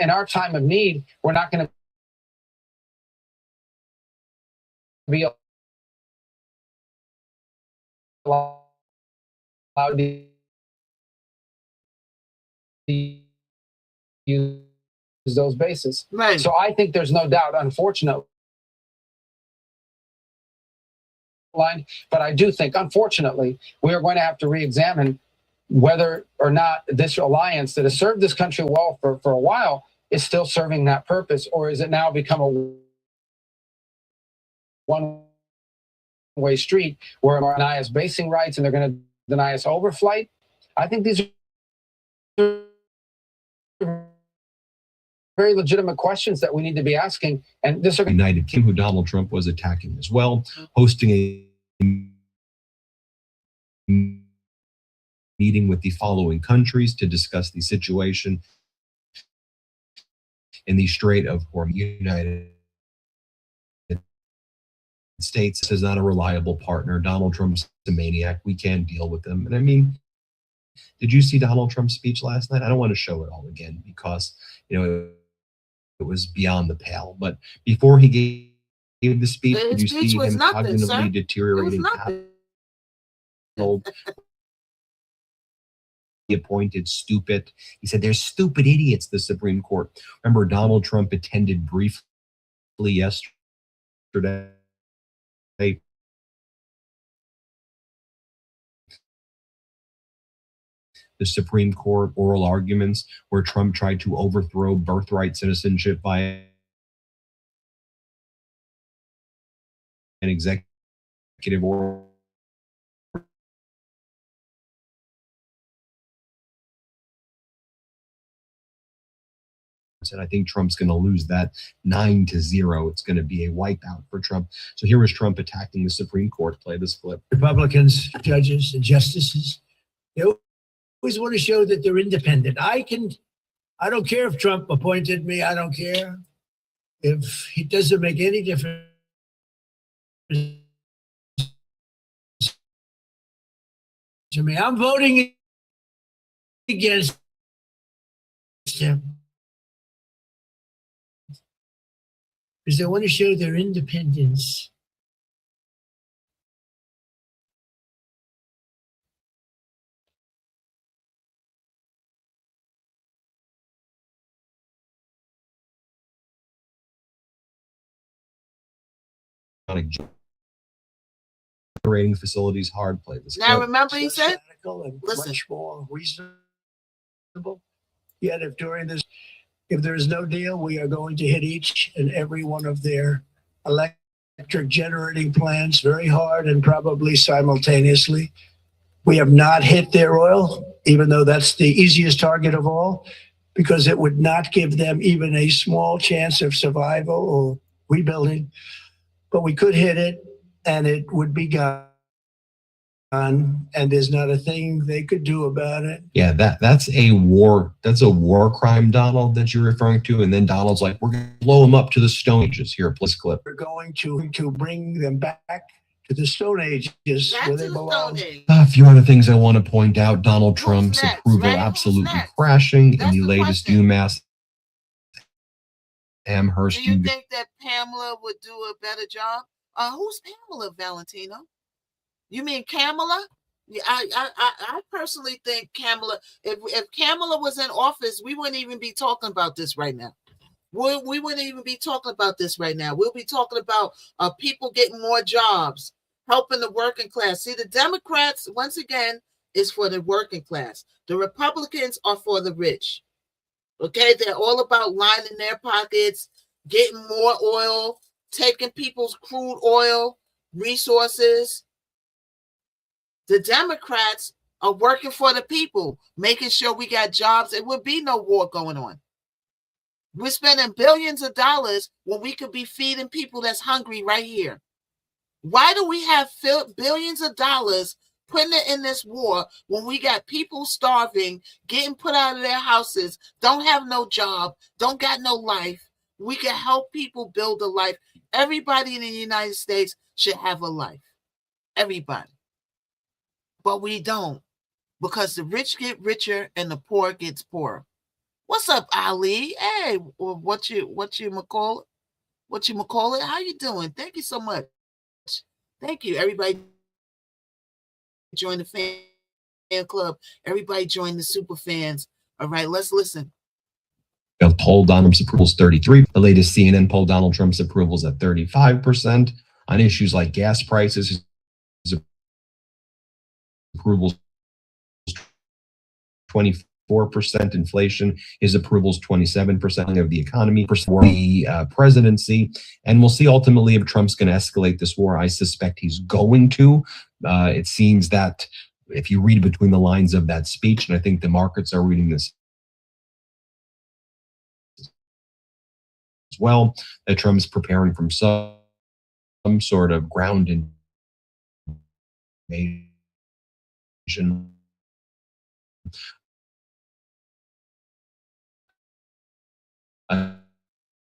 in our time of need, we're not going to be allowed to use those bases. Right. So I think there's no doubt, unfortunately, but I do think, unfortunately, we are going to have to re-examine whether or not this alliance that has served this country well for a while is still serving that purpose, or is it now become a one-way street where they're going to deny us basing rights and they're going to deny us overflight? I think these are very legitimate questions that we need to be asking. And this United Kingdom, who Donald Trump was attacking as well, hosting a meeting with the following countries to discuss the situation in the Strait of Hormuz. United States is not a reliable partner. Donald Trump's a maniac. We can't deal with him. And I mean, did you see Donald Trump's speech last night? I don't want to show it all again because, you know, it was beyond the pale. But before he gave the speech, did you see him cognitively deteriorating? He appointed stupid. He said, "There's stupid idiots, the Supreme Court." Remember, Donald Trump attended briefly yesterday the Supreme Court oral arguments where Trump tried to overthrow birthright citizenship by an executive order. And I think Trump's going to lose that 9-0. It's going to be a wipeout for Trump. So here was Trump attacking the Supreme Court. Play this clip. Republicans, judges, and justices, they always want to show that they're independent. I don't care if Trump appointed me. I don't care if it doesn't make any difference to me. I'm voting against him because they want to show their independence. Generating facilities hard. Play this. Now remember, he said, listen, much more reasonable. Yet if there is no deal, we are going to hit each and every one of their electric generating plants very hard and probably simultaneously. We have not hit their oil, even though that's the easiest target of all, because it would not give them even a small chance of survival or rebuilding. But we could hit it and it would be gone. And there's not a thing they could do about it. Yeah, that's a war crime, Donald, that you're referring to. And then Donald's like, we're going to blow them up to the Stone Ages. Here, please clip. We're going to bring them back to the Stone Ages where they belong. A few other things I want to point out. Donald Trump's approval absolutely crashing in the latest UMass Amherst. Do you think that Pamela would do a better job? Who's Pamela, Valentino? You mean Kamala? Yeah, I personally think Kamala, if Kamala was in office, we wouldn't even be talking about this right now. We wouldn't even be talking about this right now. We'll be talking about people getting more jobs, helping the working class. See, the Democrats, once again, is for the working class. The Republicans are for the rich. Okay, they're all about lining their pockets, getting more oil, taking people's crude oil resources. The Democrats are working for the people, making sure we got jobs. There would be no war going on. We're spending billions of dollars when we could be feeding people that's hungry right here. Why do we have billions of dollars putting it in this war when we got people starving, getting put out of their houses, don't have no job, don't got no life? We can help people build a life. Everybody in the United States should have a life. Everybody. But we don't, because the rich get richer and the poor gets poorer. What's up, Ali? Hey, what you call it? How you doing? Thank you so much. Thank you. Everybody join the fan club. Everybody join the super fans. All right, let's listen. A poll, Donald Trump's approval is 33. The latest CNN poll, Donald Trump's approval is at 35%. On issues like gas prices, his approval is 24%. Inflation, his approval is 27% of the economy for the presidency. And we'll see ultimately if Trump's going to escalate this war. I suspect he's going to. It seems that if you read between the lines of that speech, and I think the markets are reading this as well, that Trump's preparing from some sort of ground invasion.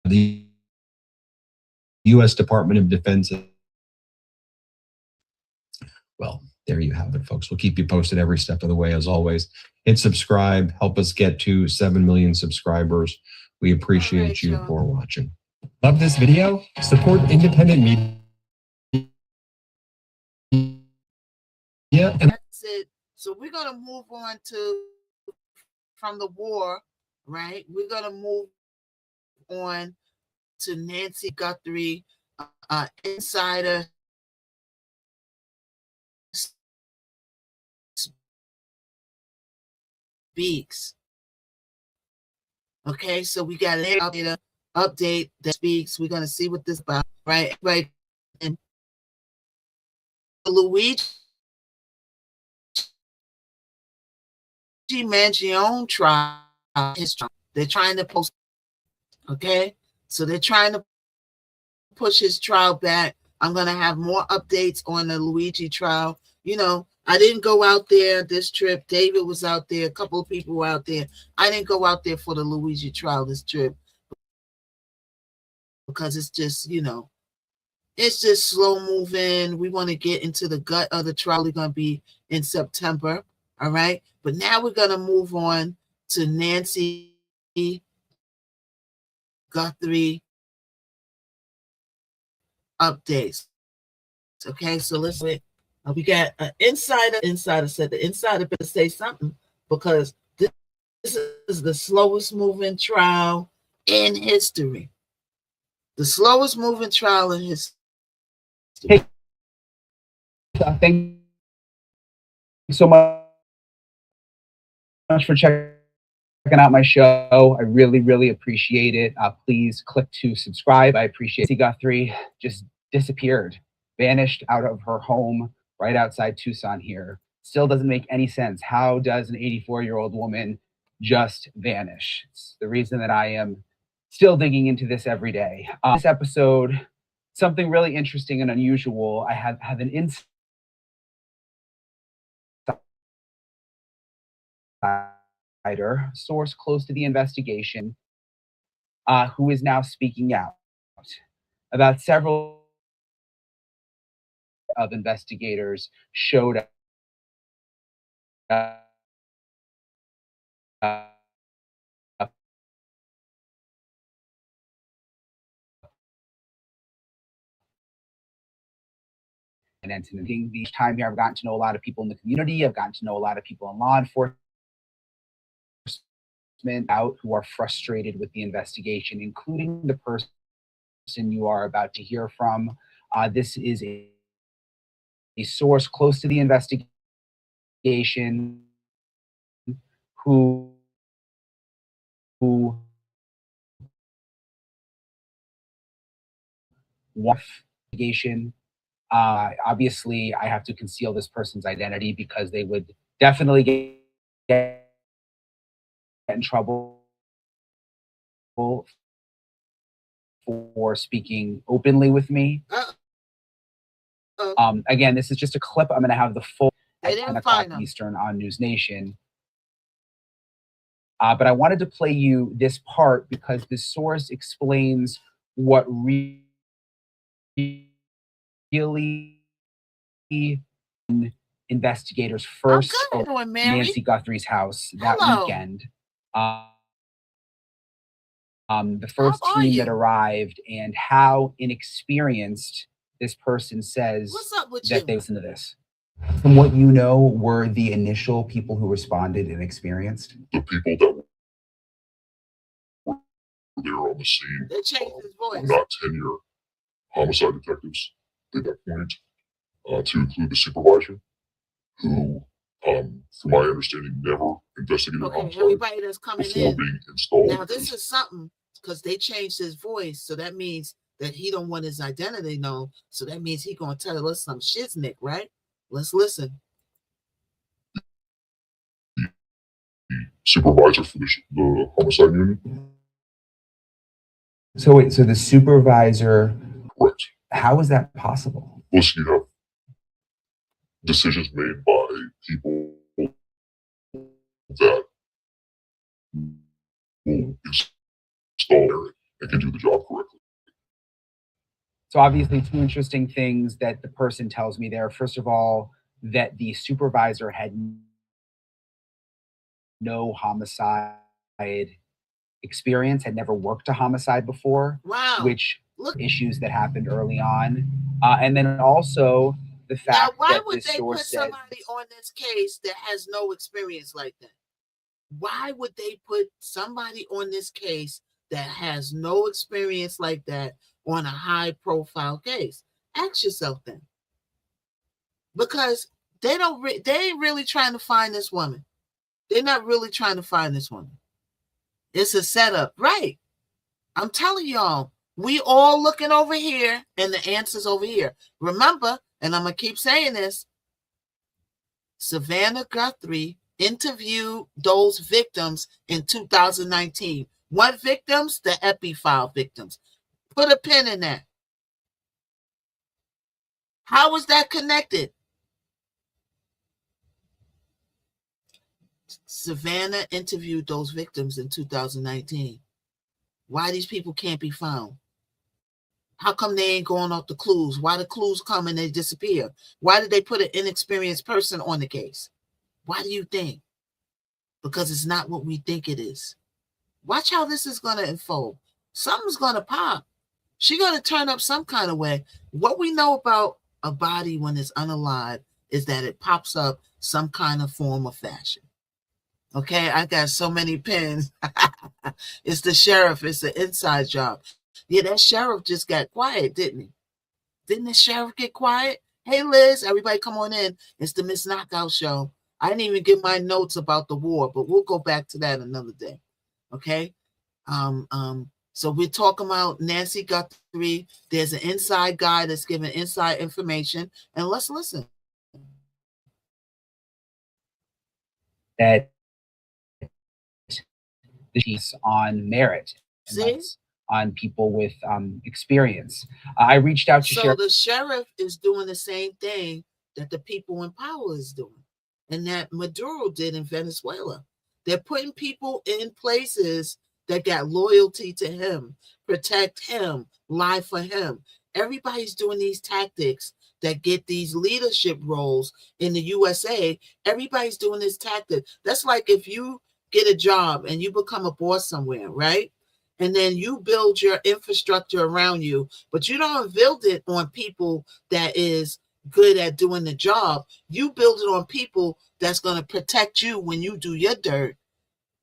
The U.S. Department of Defense. Well, there you have it, folks. We'll keep you posted every step of the way, as always. Hit subscribe. Help us get to 7 million subscribers. We appreciate you for watching. Love this video? Support independent media. Yeah, and that's it. So we're gonna move on to from the war, right? We're gonna move on to Nancy Guthrie, insider speaks. Okay, so we got an update that speaks. We're gonna see what this is about, right? Right. And Luigi Mangione trial, they're trying to post. Okay, so they're trying to push his trial back. I'm gonna have more updates on the Luigi trial. You know, I didn't go out there this trip. David was out there. A couple of people were out there. I didn't go out there for the Luigi trial this trip because it's just, it's just slow moving. We want to get into the gut of the trial. It's going to be in September. All right. But now we're going to move on to Nancy Guthrie updates. Okay. So let's wait. We got an insider. Insider said the insider better say something because this is the slowest moving trial in history. The slowest moving trial in history. Hey, thank you so much for checking out my show. I really, really appreciate it. Please click to subscribe. I appreciate it. Guthrie just disappeared, vanished out of her home right outside Tucson here. Still doesn't make any sense. How does an 84-year-old woman just vanish? It's the reason that I am still digging into this every day. This episode, something really interesting and unusual. I have an insider source close to the investigation who is now speaking out about several of investigators showed up and the time here, I've gotten to know a lot of people in the community. I've gotten to know a lot of people in law enforcement out who are frustrated with the investigation, including the person you are about to hear from. This is a source close to the investigation who investigation. Obviously, I have to conceal this person's identity because they would definitely get in trouble for speaking openly with me. Again, this is just a clip. I'm going to have the full at 10 o'clock Eastern on News Nation. But I wanted to play you this part because this source explains what really investigators first Nancy Guthrie's house that weekend. The first team that arrived and how inexperienced this person says that they listen to this. From what you know, were the initial people who responded inexperienced? The people that were there on the scene were not tenure homicide detectives at that point, to include the supervisor, who, from my understanding, never investigated homicide everybody that's coming before being installed. Now, this is something, because they changed his voice, so that means that he don't want his identity known, so that means he gonna tell us some shiznick, right? Let's listen. Supervisor for the homicide unit. So wait, so the supervisor, correct. How is that possible? Listen, you have decisions made by people that will install and can do the job correctly. So obviously, two interesting things that the person tells me there. First of all, that the supervisor had no homicide experience, had never worked a homicide before. Wow. Which issues that happened early on. And then also the fact why that would this they source put said, somebody on this case that has no experience like that? Why would they put somebody on this case that has no experience like that on a high profile case? Ask yourself then. Because they ain't really trying to find this woman. They're not really trying to find this woman. It's a setup, right? I'm telling y'all, we all looking over here and the answer's over here. Remember, and I'm going to keep saying this, Savannah Guthrie interviewed those victims in 2019. What victims? The EpiFile victims. Put a pin in that. How was that connected? Savannah interviewed those victims in 2019. Why these people can't be found? How come they ain't going off the clues? Why the clues come and they disappear? Why did they put an inexperienced person on the case? Why do you think? Because it's not what we think it is. Watch how this is going to unfold. Something's going to pop. She's going to turn up some kind of way. What we know about a body when it's unalive is that it pops up some kind of form or fashion. Okay, I got so many pins. It's the sheriff. It's the inside job. Yeah, that sheriff just got quiet, didn't he? Didn't the sheriff get quiet? Hey, Liz, everybody come on in. It's the Missknockout show. I didn't even give my notes about the war, but we'll go back to that another day. Okay? So we're talking about Nancy Guthrie. There's an inside guy that's giving inside information, and let's listen. That she's on merit. On people with experience. I reached out to So the sheriff is doing the same thing that the people in power is doing, and that Maduro did in Venezuela. They're putting people in places that got loyalty to him, protect him, lie for him. Everybody's doing these tactics that get these leadership roles in the USA. Everybody's doing this tactic. That's like if you get a job and you become a boss somewhere, right? And then you build your infrastructure around you, but you don't build it on people that is good at doing the job. You build it on people that's going to protect you when you do your dirt.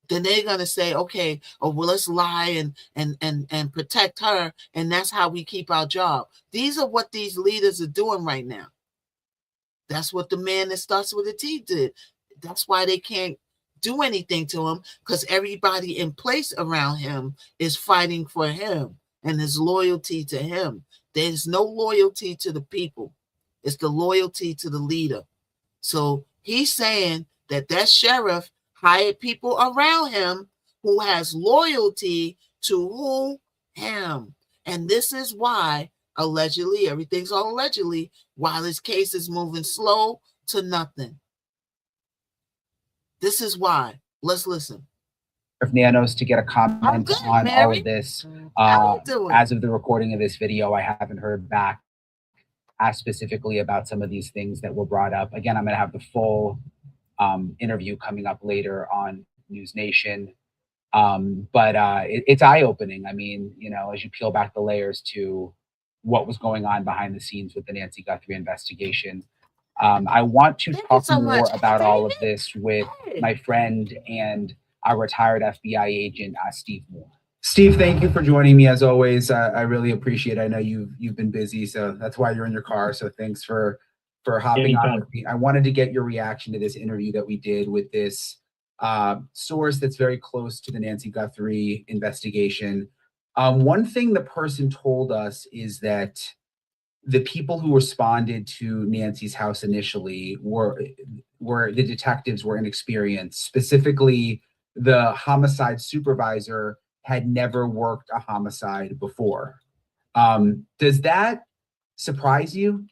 Then they're going to say, okay, oh, well, let's lie and protect her. And that's how we keep our job. These are what these leaders are doing right now. That's what the man that starts with a T did. That's why they can't do anything to him, because everybody in place around him is fighting for him and his loyalty to him. There's no loyalty to the people. It's the loyalty to the leader. So he's saying that sheriff hired people around him who has loyalty to who? Him. And this is why, allegedly, everything's all allegedly, while his case is moving slow to nothing. This is why. Let's listen. Nanos to get a comment good, on Mary. all of this. How you doing? As of the recording of this video, I haven't heard back specifically about some of these things that were brought up. Again, I'm going to have the full interview coming up later on News Nation. But it's eye-opening. I mean, you know, as you peel back the layers to what was going on behind the scenes with the Nancy Guthrie investigation. I want to talk more about all of this with my friend and our retired FBI agent, Steve Moore. Steve, thank you for joining me as always. I really appreciate it. I know you've been busy, so that's why you're in your car. So thanks for hopping on with me. I wanted to get your reaction to this interview that we did with this source that's very close to the Nancy Guthrie investigation. One thing the person told us is that the people who responded to Nancy's house initially were the detectives were inexperienced. Specifically, the homicide supervisor had never worked a homicide before. Does that surprise you?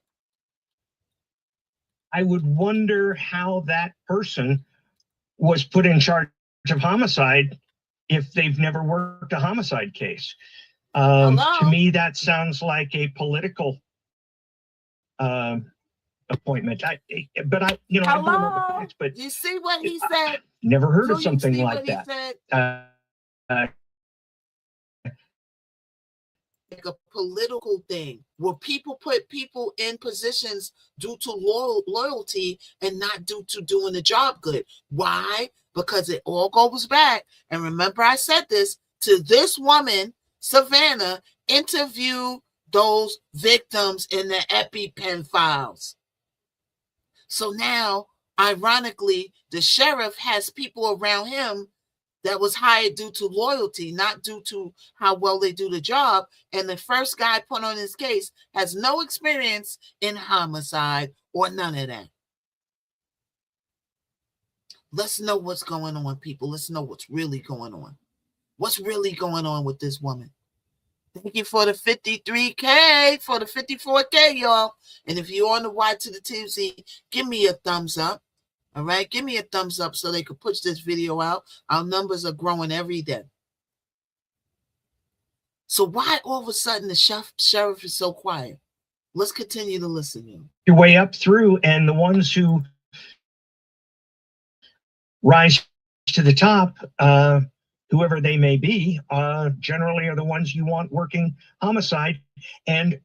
I would wonder how that person was put in charge of homicide if they've never worked a homicide case. To me, that sounds like a political appointment. But I don't know the facts, but you see what he said? Never heard of something like that. Like a political thing where people put people in positions due to loyalty and not due to doing the job good. Why? Because it all goes back. And remember, I said this to this woman, Savannah, interview those victims in the EpiPen files. So now, ironically, the sheriff has people around him that was hired due to loyalty, not due to how well they do the job. And the first guy put on his case has no experience in homicide or none of that. Let's know what's going on, people. Let's know what's really going on. What's really going on with this woman? Thank you for the 53K, for the 54K, y'all. And if you're on the Y to the TZ, give me a thumbs up. All right, give me a thumbs up so they can push this video out. Our numbers are growing every day. So why all of a sudden the sheriff is so quiet? Let's continue to listen. Your way up through, and the ones who rise to the top, whoever they may be, generally are the ones you want working homicide. And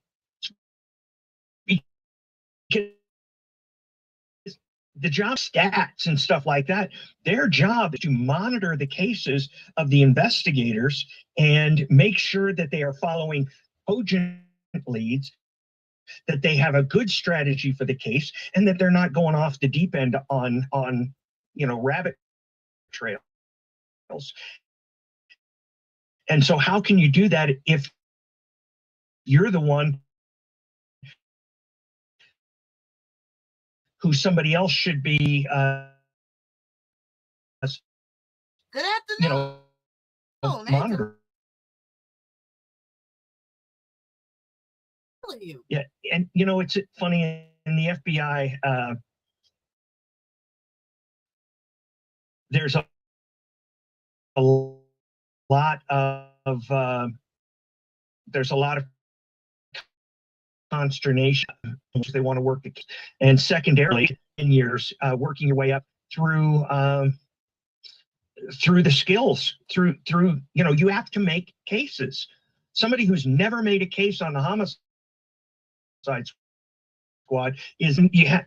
the job stats and stuff like that, their job is to monitor the cases of the investigators and make sure that they are following cogent leads, that they have a good strategy for the case, and that they're not going off the deep end on rabbit trails. And so how can you do that if you're the one who somebody else should be, good afternoon, monitor? Yeah, and it's funny in the FBI. There's a lot of consternation. They want to work the case. And secondarily, in years, working your way up through the skills, through you have to make cases. Somebody who's never made a case on the homicide squad you have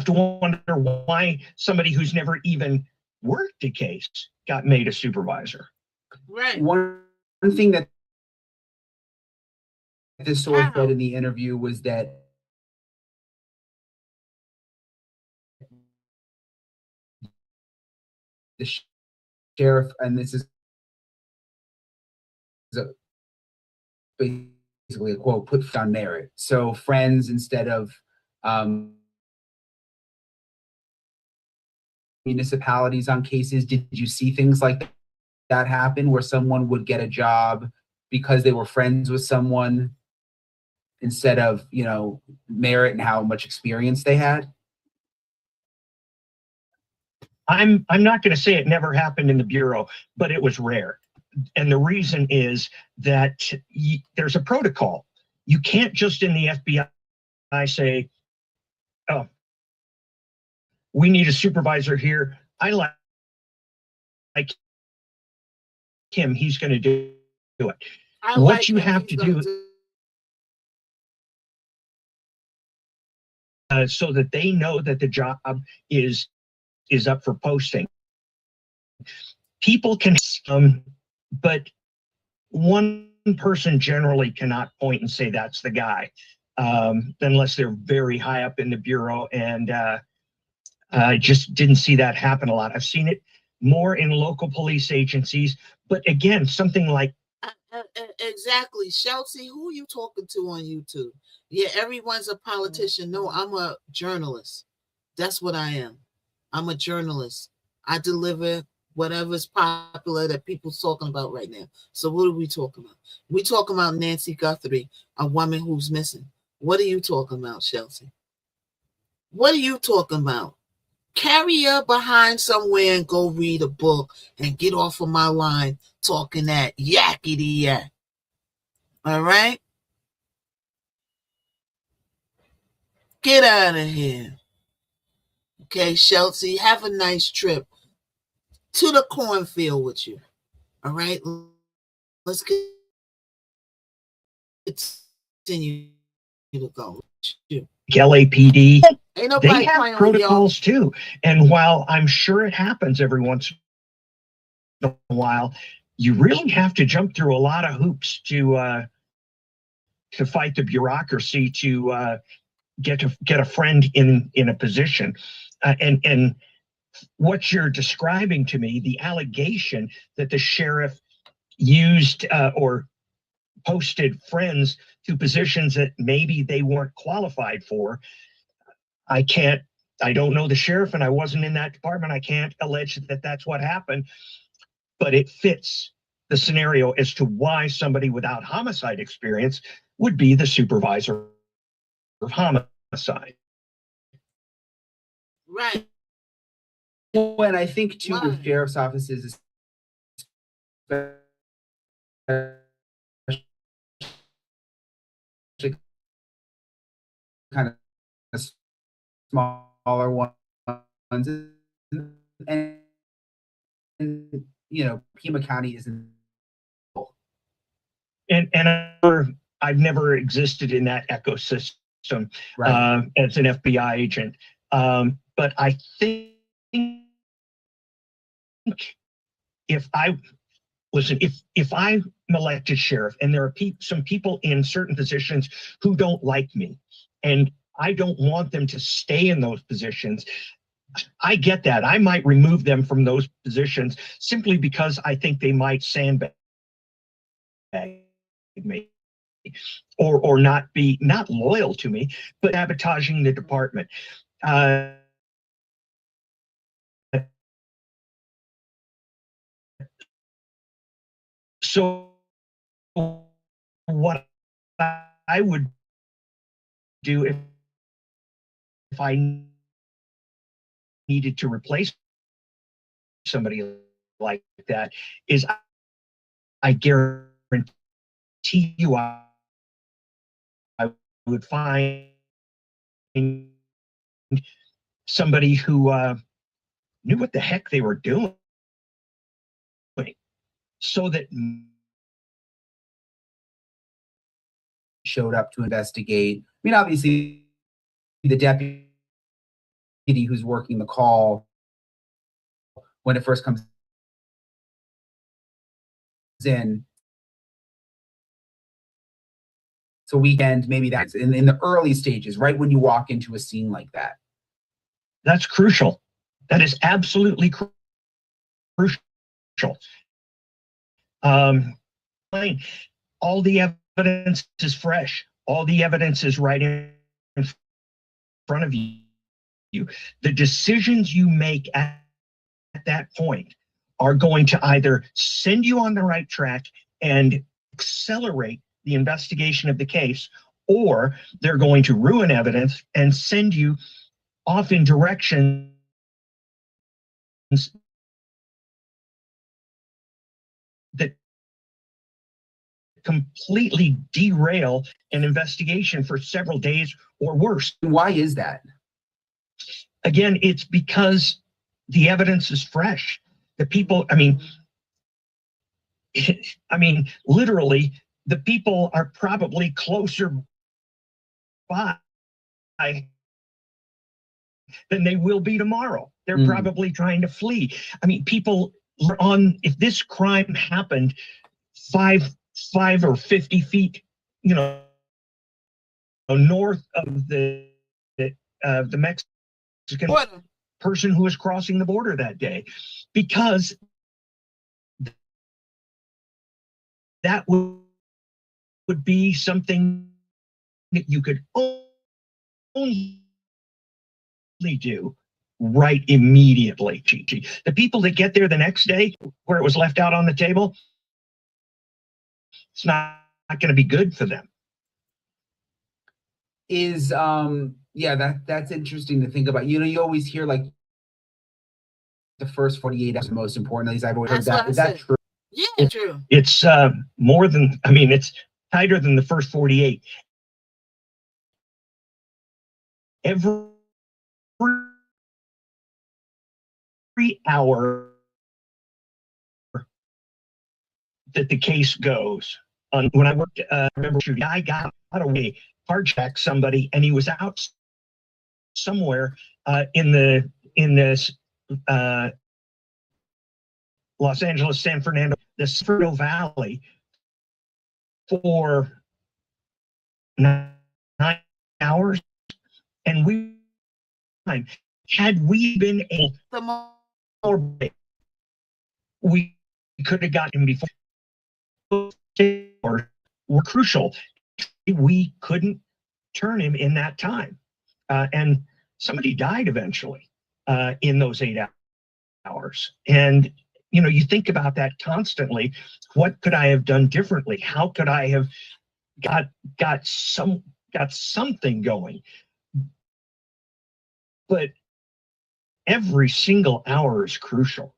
to wonder why somebody who's never even worked a case got made a supervisor. Right. One thing that this source said in the interview was that the sheriff, and this is basically a quote, put on merit. So friends instead of municipalities on cases. Did you see things like that happen where someone would get a job because they were friends with someone instead of, you know, merit and how much experience they had? I'm not going to say it never happened in the Bureau, but it was rare. And the reason is that there's a protocol. You can't just in the FBI say, oh, we need a supervisor here. I like him. He's going to do it. What you have to do so that they know that the job is up for posting. People can, but one person generally cannot point and say that's the guy, unless they're very high up in the Bureau. And I just didn't see that happen a lot. I've seen it more in local police agencies, but again, something like exactly. Chelsea, who are you talking to on YouTube? Yeah, everyone's a politician. No, I'm a journalist. That's what I am. I'm a journalist. I deliver whatever's popular that people's talking about right now. So what are we talking about? We talking about Nancy Guthrie, a woman who's missing. What are you talking about, Chelsea? What are you talking about? Carry her behind somewhere and go read a book and get off of my line talking that yakety yak. All right? Get out of here. Okay, Chelsea, have a nice trip to the cornfield with you. All right? Let's continue to go. LAPD, Ain't they nobody have playing with y'all. protocols too. And while I'm sure it happens every once in a while, you really have to jump through a lot of hoops to fight the bureaucracy to get a friend in a position. And what you're describing to me, the allegation that the sheriff used or posted friends to positions that maybe they weren't qualified for. I don't know the sheriff and I wasn't in that department. I can't allege that that's what happened, but it fits the scenario as to why somebody without homicide experience would be the supervisor of homicide. Right. Well, and I think too, with sheriff's offices, kind of smaller ones, and you know, Pima County isn't. And I've never existed in that ecosystem, right, as an FBI agent, but I think if I'm elected sheriff and there are some people in certain positions who don't like me, and I don't want them to stay in those positions, I get that. I might remove them from those positions simply because I think they might sandbag me or not loyal to me, but sabotaging the department. So what I would do if I needed to replace somebody like that is I guarantee you I would find somebody who knew what the heck they were doing, so that showed up to investigate. I mean, obviously, the deputy who's working the call when it first comes in. So weekend, maybe that's in the early stages, right when you walk into a scene like that. That's crucial. That is absolutely crucial. All the evidence is fresh. All the evidence is right in front of you. The decisions you make at that point are going to either send you on the right track and accelerate the investigation of the case, or they're going to ruin evidence and send you off in directions that completely derail an investigation for several days or worse. Why is that? Again, it's because the evidence is fresh. The people, literally, the people are probably closer by than they will be tomorrow. They're probably trying to flee. People are on, if this crime happened 5 or 50 feet, north of the Mexican person who was crossing the border that day, because that would be something that you could only do right immediately. The people that get there the next day where it was left out on the table, it's not going to be good for them. Is that's interesting to think about. You always hear like the first 48 hours are most important. At least I've always heard that. Is that true? Yeah, true. It's more than, it's tighter than the first 48. Every hour that the case goes on. When I worked, I remember a guy got away, carjacked somebody, and he was out somewhere in this Los Angeles, San Fernando, the San Fernando Valley for 9 hours, and had we been able, we could have gotten him before. Were crucial. We couldn't turn him in that time, and somebody died eventually in those 8 hours. And you think about that constantly. What could I have done differently? How could I have got something going? But every single hour is crucial.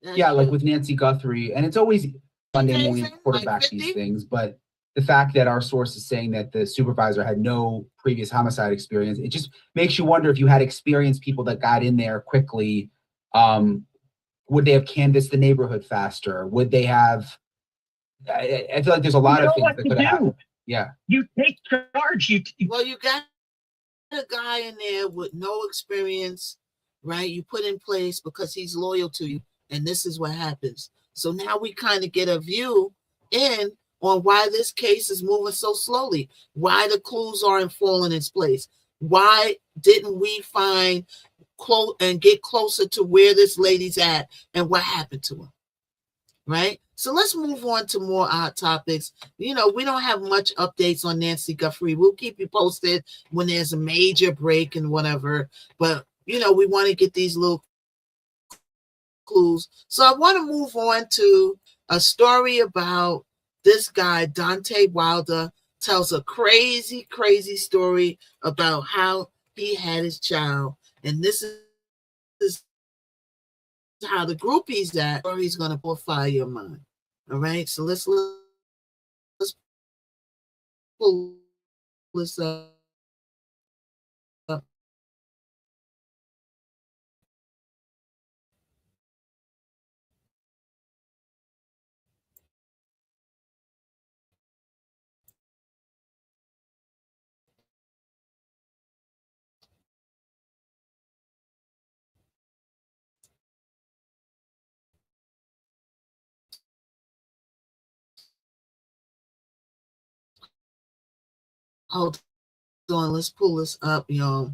Yeah, like with Nancy Guthrie, and it's always Monday morning quarterback these things, but the fact that our source is saying that the supervisor had no previous homicide experience, it just makes you wonder if you had experienced people that got in there quickly, would they have canvassed the neighborhood faster? Would they have, I feel like there's a lot of things that could have happened. Yeah. You take charge. Well, you got a guy in there with no experience, right? You put in place because he's loyal to you, and this is what happens. So now we kind of get a view in on why this case is moving so slowly, why the clues aren't falling in place. Why didn't we find close and get closer to where this lady's at and what happened to her? Right? So let's move on to more odd topics. We don't have much updates on Nancy Guthrie. We'll keep you posted when there's a major break and whatever. But, we want to get these little clues. So I want to move on to a story about this guy, Dante Wilder, tells a crazy, crazy story about how he had his child. And this is how the groupies that, or he's going to purify your mind. All right. So let's pull this up. Hold on, let's pull this up, y'all.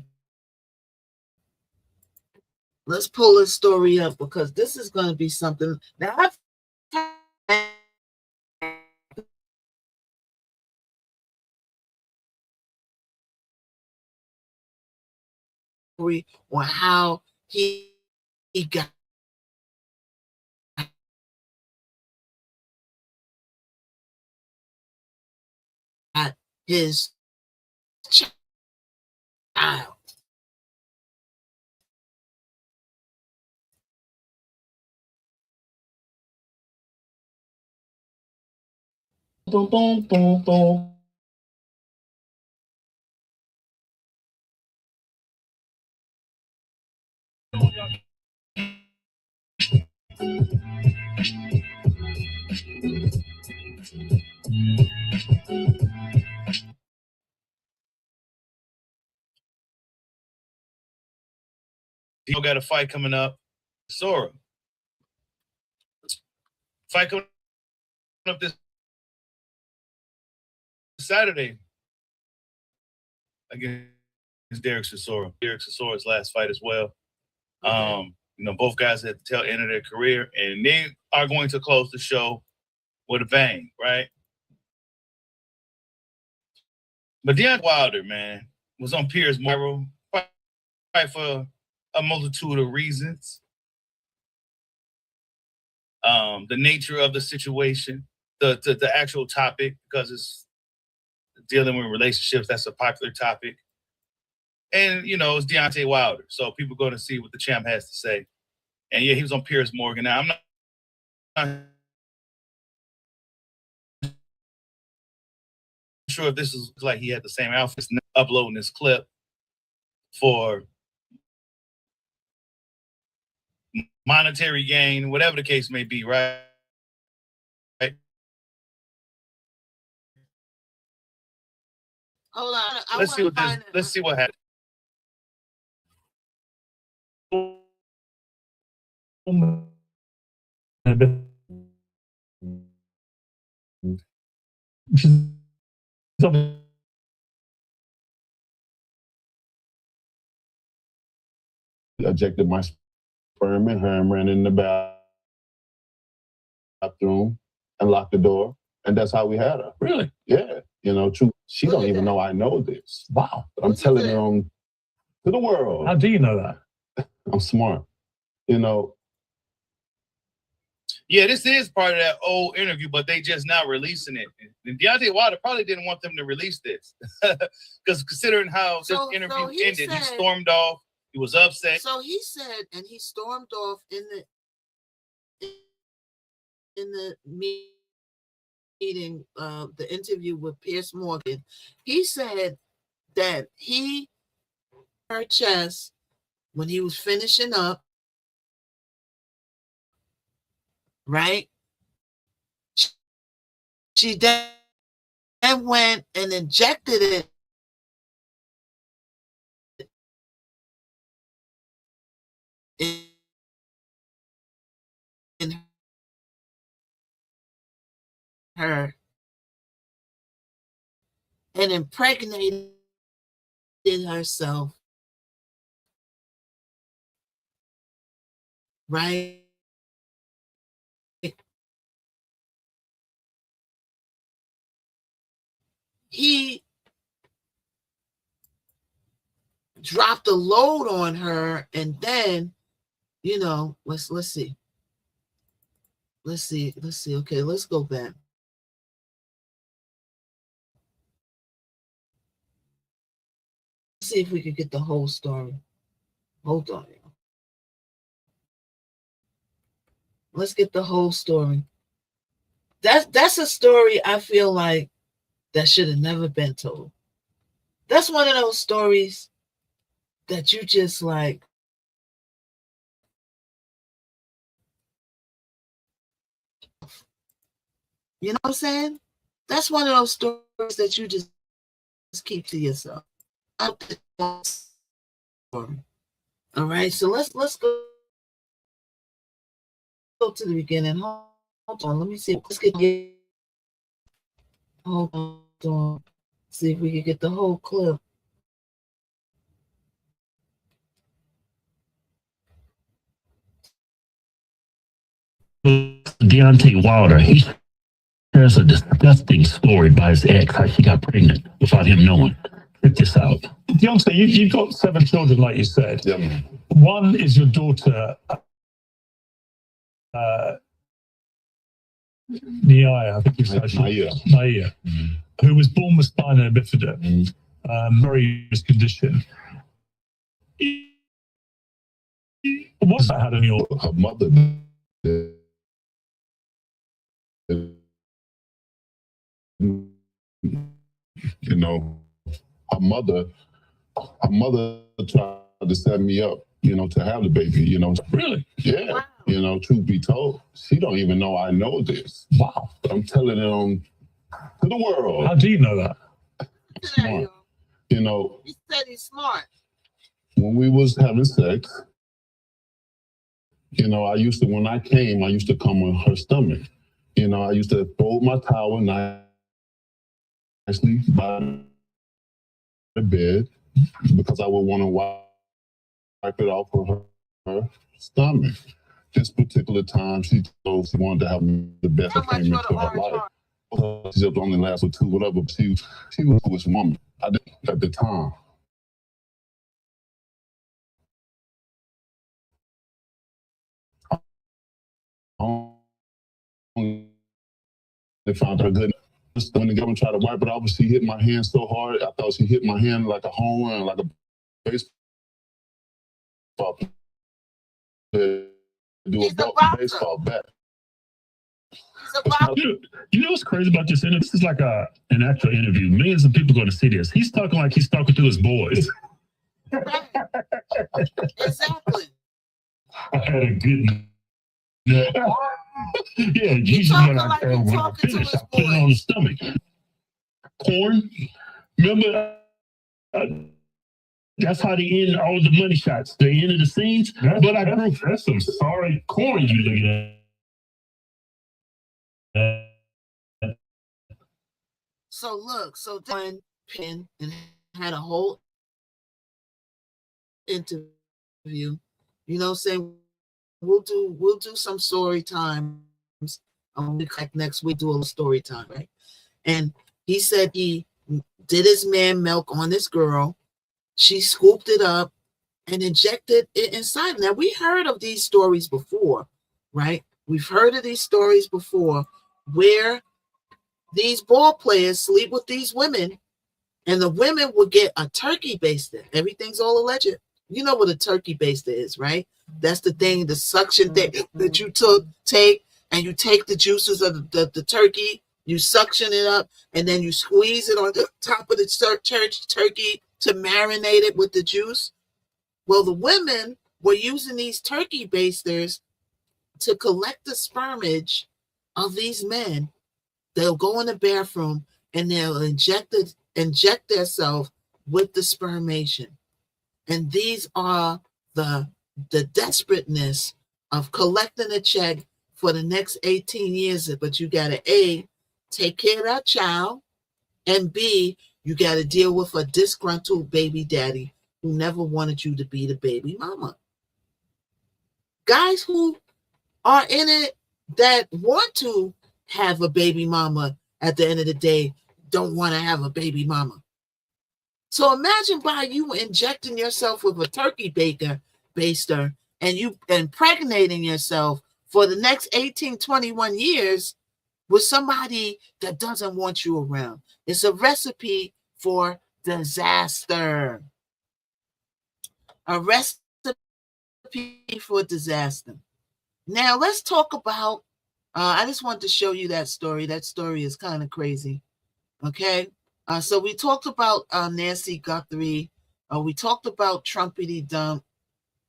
Let's pull this story up because this is going to be something. Now, on how he got his child. Boom, boom, boom, boom. You got a fight coming up. Sora. Fight coming up this Saturday against Derek Chisora. Derek Chisora's last fight as well. You know, both guys at the tail end of their career, and they are going to close the show with a bang, right? But Deontay Wilder, man, was on Piers Morgan fight for a multitude of reasons. The nature of the situation, the actual topic, because it's dealing with relationships, that's a popular topic. And, you know, it's Deontay Wilder. So people are going to see what the champ has to say. And yeah, he was on Piers Morgan. Now, I'm not sure if this is like he had the same outfits uploading this clip for monetary gain, whatever the case may be, right? Hold on. Let's see what happens. Ejected my sperm and her and ran in the bathroom and locked the door. And that's how we had her. Really? Yeah. You know, true. She don't even know I know this. Wow. But I'm telling her to the world. How do you know that? I'm smart. You know. Yeah, this is part of that old interview, but they just now releasing it. And Deontay Wilder probably didn't want them to release this. Because considering how this interview ended, he stormed off. He was upset. So he said, and he stormed off in the meeting, the interview with Piers Morgan. He said that her chest when he was finishing up, right? She then went and injected it in her and impregnated herself, right? He dropped a load on her, and then, you know, let's see. Okay, let's go back. Let's see if we can get the whole story. Hold on. Let's get the whole story. That's a story I feel like that should have never been told. That's one of those stories that you just like, you know what I'm saying? That's one of those stories that you just keep to yourself. All right, so let's go to the beginning. Hold on, let me see. Hold on. See if we can get the whole clip. Deontay Wilder, he shares a disgusting story by his ex, how she got pregnant without him knowing. Check this out. Deontay, you've got 7 children, like you said. Yeah, man. One is your daughter, Nia, I think you said. Nia, who was born with spina bifida, very serious condition. What's that had on your... Her mother, you know, her mother tried to set me up, you know, to have the baby, you know. Really? Yeah. Wow. You know, truth be told, she don't even know I know this. Wow. But I'm telling it on to the world. How do you know that? Smart. You know. He said he's smart. When we was having sex, you know, when I came, I used to come on her stomach. You know, I used to fold my towel nicely by the bed because I would want to wipe it off of her stomach. This particular time, she told she wanted to have the best that came into her life. She just only lasted 2, whatever. She was a foolish woman. I didn't at the time. They found her good. When the government tried to wipe it off, she hit my hand so hard. I thought she hit my hand like a home run, like a baseball player. Do a baseball bat. You know what's crazy about this interview? This is like an actual interview. Millions of people going to see this. He's talking like he's talking to his boys. Exactly. I had a good... Yeah, usually when I finish, I put it on the stomach. Corn, remember? That's how they end all the money shots. The end of the scenes. But I grew. That's some sorry corn you looking at. So look, so John Penn and had a whole interview. You know, saying we'll do some story times. Like next week, do a little story time, right? And he said he did his man milk on this girl. She scooped it up and injected it inside. Now, we heard of these stories before, right? We've heard of these stories before where these ball players sleep with these women and the women would get a turkey baster. Everything's all alleged. You know what a turkey baster is, right? That's the thing, the suction thing that you take, and you take the juices of the turkey, you suction it up, and then you squeeze it on the top of the turkey to marinate it with the juice. Well, the women were using these turkey basters to collect the spermage of these men. They'll go in the bathroom and they'll inject themselves with the spermation. And these are the desperateness of collecting a check for the next 18 years. But you got to A, take care of that child, and B, you got to deal with a disgruntled baby daddy who never wanted you to be the baby mama. Guys who are in it that want to have a baby mama at the end of the day don't want to have a baby mama. So imagine by you injecting yourself with a turkey baster and you impregnating yourself for the next 18, 21 years with somebody that doesn't want you around. It's a recipe for disaster. A recipe for disaster. Now let's talk about, I just want to show you that story. That story is kind of crazy. Okay. So we talked about Nancy Guthrie. We talked about Trumpity Dump.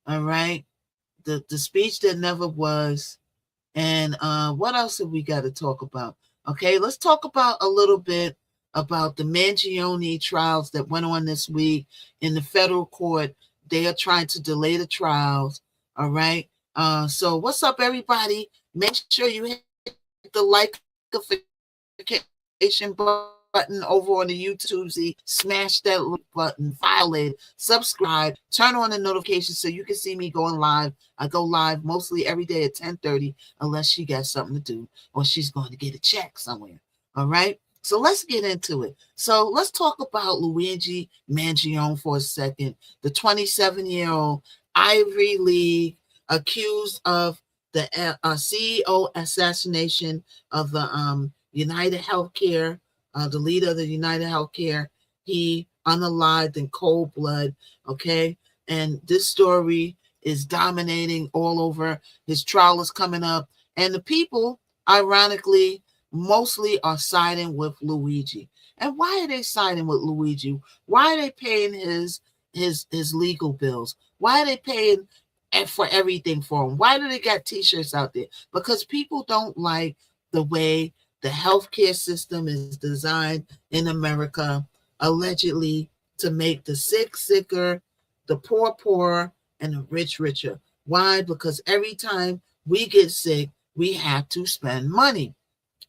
All right. The speech that never was. And what else have we got to talk about? Okay, let's talk about a little bit about the Mangione trials that went on this week in the federal court. They are trying to delay the trials. All right. So what's up, everybody? Make sure you hit the like notification button over on the YouTube. Smash that button, file it, subscribe, turn on the notifications so you can see me going live. I go live mostly every day at 10:30, unless she got something to do or she's going to get a check somewhere. All right. So let's get into it. So let's talk about Luigi Mangione for a second, the 27-year-old Ivy League accused of the CEO assassination of the United Healthcare, the leader of the United Healthcare. He unalived in cold blood, okay? And this story is dominating all over. His trial is coming up. And the people, ironically, mostly are siding with Luigi. And why are they siding with Luigi? Why are they paying his legal bills? Why are they paying for everything for him? Why do they got t-shirts out there? Because people don't like the way the healthcare system is designed in America, allegedly to make the sick sicker, the poor poorer, and the rich richer. Why? Because every time we get sick, we have to spend money.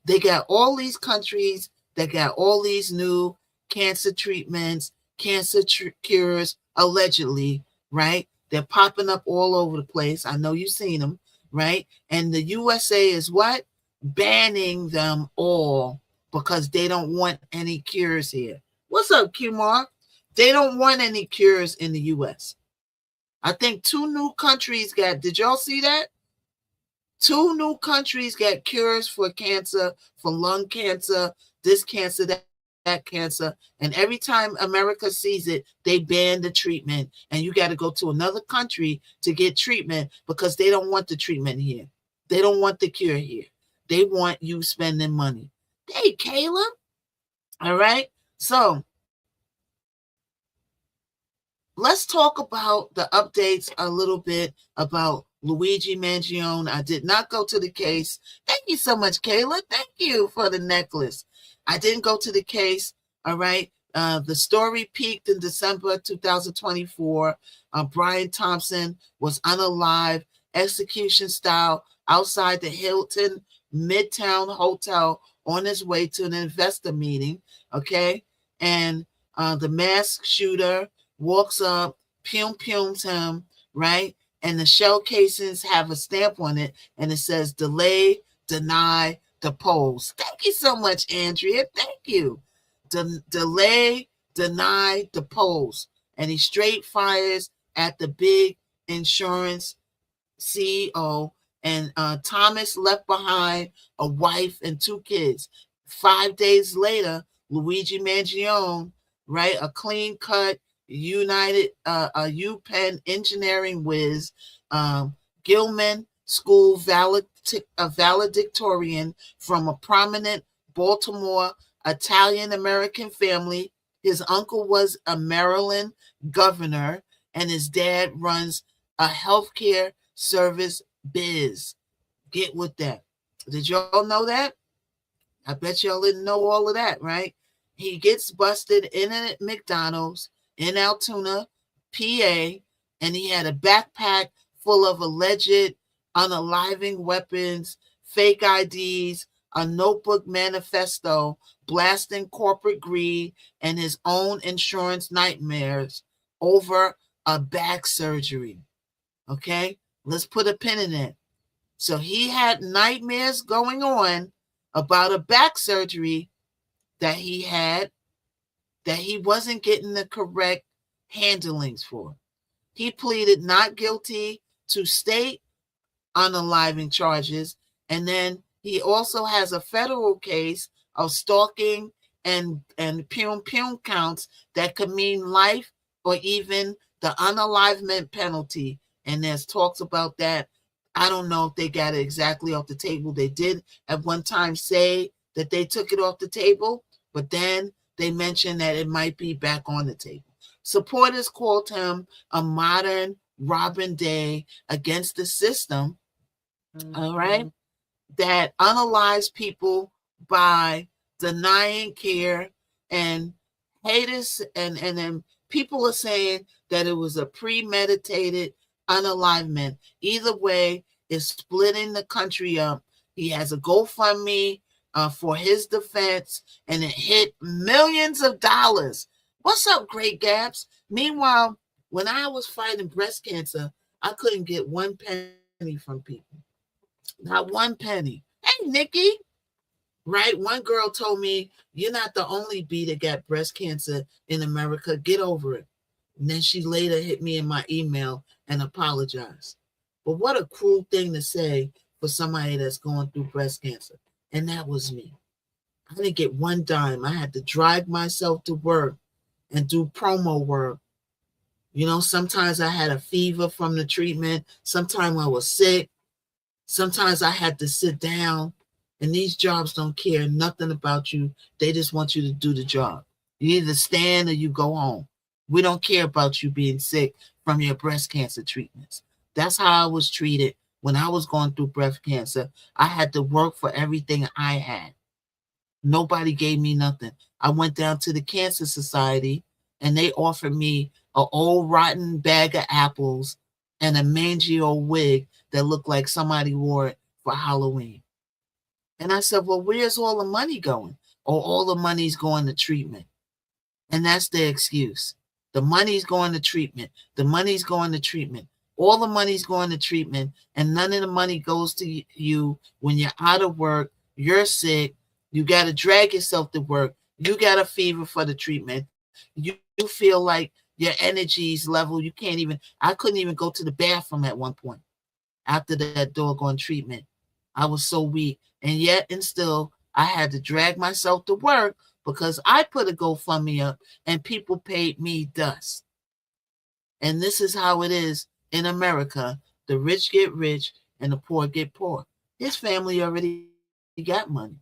They got all these countries that got all these new cancer treatments, cancer cures, allegedly, right? They're popping up all over the place. I know you've seen them, right? And the USA is what? Banning them all because they don't want any cures here. What's up, Q-Mark? They don't want any cures in the US. I think 2 new countries got, did y'all see that? 2 new countries got cures for cancer, for lung cancer, this cancer, that cancer. And every time America sees it, they ban the treatment. And you got to go to another country to get treatment because they don't want the treatment here. They don't want the cure here. They want you spending money. Hey, Kayla. All right. So let's talk about the updates a little bit about Luigi Mangione. I did not go to the case. Thank you so much, Kayla. Thank you for the necklace. I didn't go to the case. All right. The story peaked in December 2024. Brian Thompson was unalive, execution style, outside the Hilton Midtown Hotel on his way to an investor meeting. Okay. And the masked shooter walks up, pums him, right? And the shell casings have a stamp on it, and it says delay, deny, depose. Thank you so much, Andrea. Thank you. Delay, deny, depose. And he straight fires at the big insurance CEO, and Thomas left behind a wife and 2 kids. 5 days later, Luigi Mangione, right, a clean-cut United, UPenn engineering whiz, Gilman School valedictorian from a prominent Baltimore Italian-American family. His uncle was a Maryland governor, and his dad runs a healthcare service biz. Get with that. Did y'all know that? I bet y'all didn't know all of that, right? He gets busted in a McDonald's in Altoona, PA, and he had a backpack full of alleged unaliving weapons, fake IDs, a notebook manifesto, blasting corporate greed and his own insurance nightmares over a back surgery. Okay, let's put a pin in it. So he had nightmares going on about a back surgery that he had that he wasn't getting the correct handlings for. He pleaded not guilty to state unaliving charges, and then he also has a federal case of stalking and pum counts that could mean life or even the unalivement penalty. And there's talks about that. I don't know if they got it exactly off the table. They did at one time say that they took it off the table, but then they mentioned that it might be back on the table. Supporters called him a modern Robin Day against the system, all right, that unalives people by denying care, and haters and then people are saying that it was a premeditated unalivement. Either way, it's splitting the country up. He has a GoFundMe for his defense, and it hit millions of dollars. What's up, Great Gaps? Meanwhile, when I was fighting breast cancer, I couldn't get 1 penny from people. Not 1 penny. Hey, Nikki. right? One girl told me, "You're not the only B that got breast cancer in America. Get over it." And then she later hit me in my email and apologized. But what a cruel thing to say for somebody that's going through breast cancer. And that was me. I didn't get one dime. I had to drag myself to work and do promo work. You know, sometimes I had a fever from the treatment. Sometimes I was sick. Sometimes I had to sit down. And these jobs don't care nothing about you. They just want you to do the job. You either stand or you go home. We don't care about you being sick from your breast cancer treatments. That's how I was treated when I was going through breast cancer. I had to work for everything I had. Nobody gave me nothing. I went down to the Cancer Society and they offered me an old rotten bag of apples and a mangy old wig that looked like somebody wore it for Halloween. And I said, well, where's all the money going? Oh, all the money's going to treatment. And that's their excuse. The money's going to treatment. The money's going to treatment. All the money's going to treatment, and none of the money goes to you when you're out of work, you're sick, you got to drag yourself to work, you got a fever for the treatment, you feel like your energy's level, you can't even, I couldn't even go to the bathroom at one point after that doggone treatment. I was so weak, and yet and still, I had to drag myself to work because I put a GoFundMe up and people paid me dust. And this is how it is in America. The rich get rich and the poor get poor. His family already got money.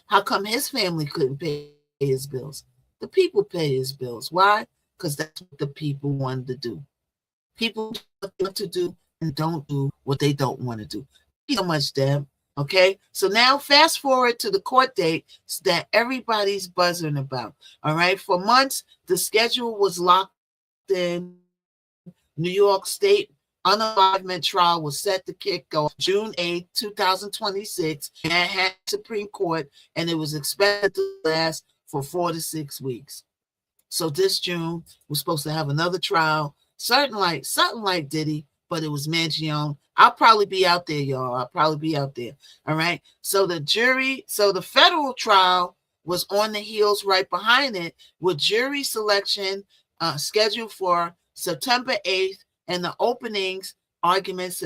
How come his family couldn't pay his bills? The people pay his bills. Why? Because that's what the people wanted to do. People do what they want to do and don't do what they don't want to do. Thank you so much, Deb. Okay, so now fast forward to the court date that everybody's buzzing about. All right, for months, the schedule was locked in. New York State unalignment trial was set to kick off June 8, 2026 in Manhattan Supreme Court, and it was expected to last for 4 to 6 weeks. So this June, we're supposed to have another trial, something like Diddy, but it was Mangione. I'll probably be out there, y'all. I'll probably be out there. All right. So the federal trial was on the heels right behind it, with jury selection scheduled for September 8th and the openings arguments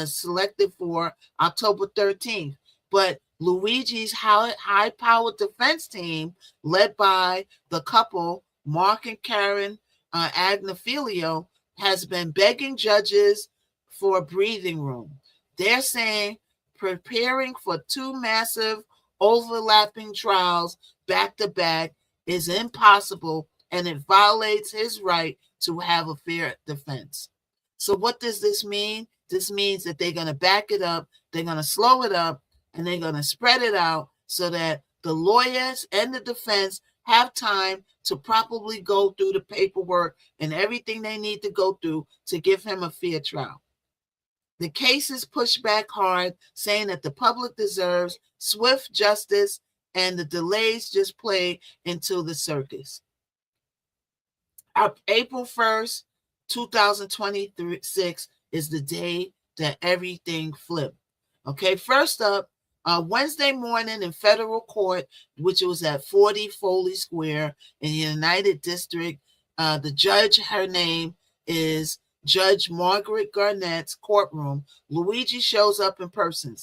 selected for October 13th. But Luigi's high-powered defense team, led by the couple, Mark and Karen Agnifilio, has been begging judges for a breathing room. They're saying preparing for two massive overlapping trials back to back is impossible, and it violates his right to have a fair defense. So what does this mean? This means that they're going to back it up, they're going to slow it up, and they're going to spread it out so that the lawyers and the defense have time to properly go through the paperwork and everything they need to go through to give him a fair trial. The case is pushed back hard, saying that the public deserves swift justice and the delays just play into the circus. April 1st, 2026 is the day that everything flipped. Okay, first up, Wednesday morning in federal court, which was at 40 Foley Square in the United District, the judge, her name is Judge Margaret Garnett's courtroom. Luigi shows up in person.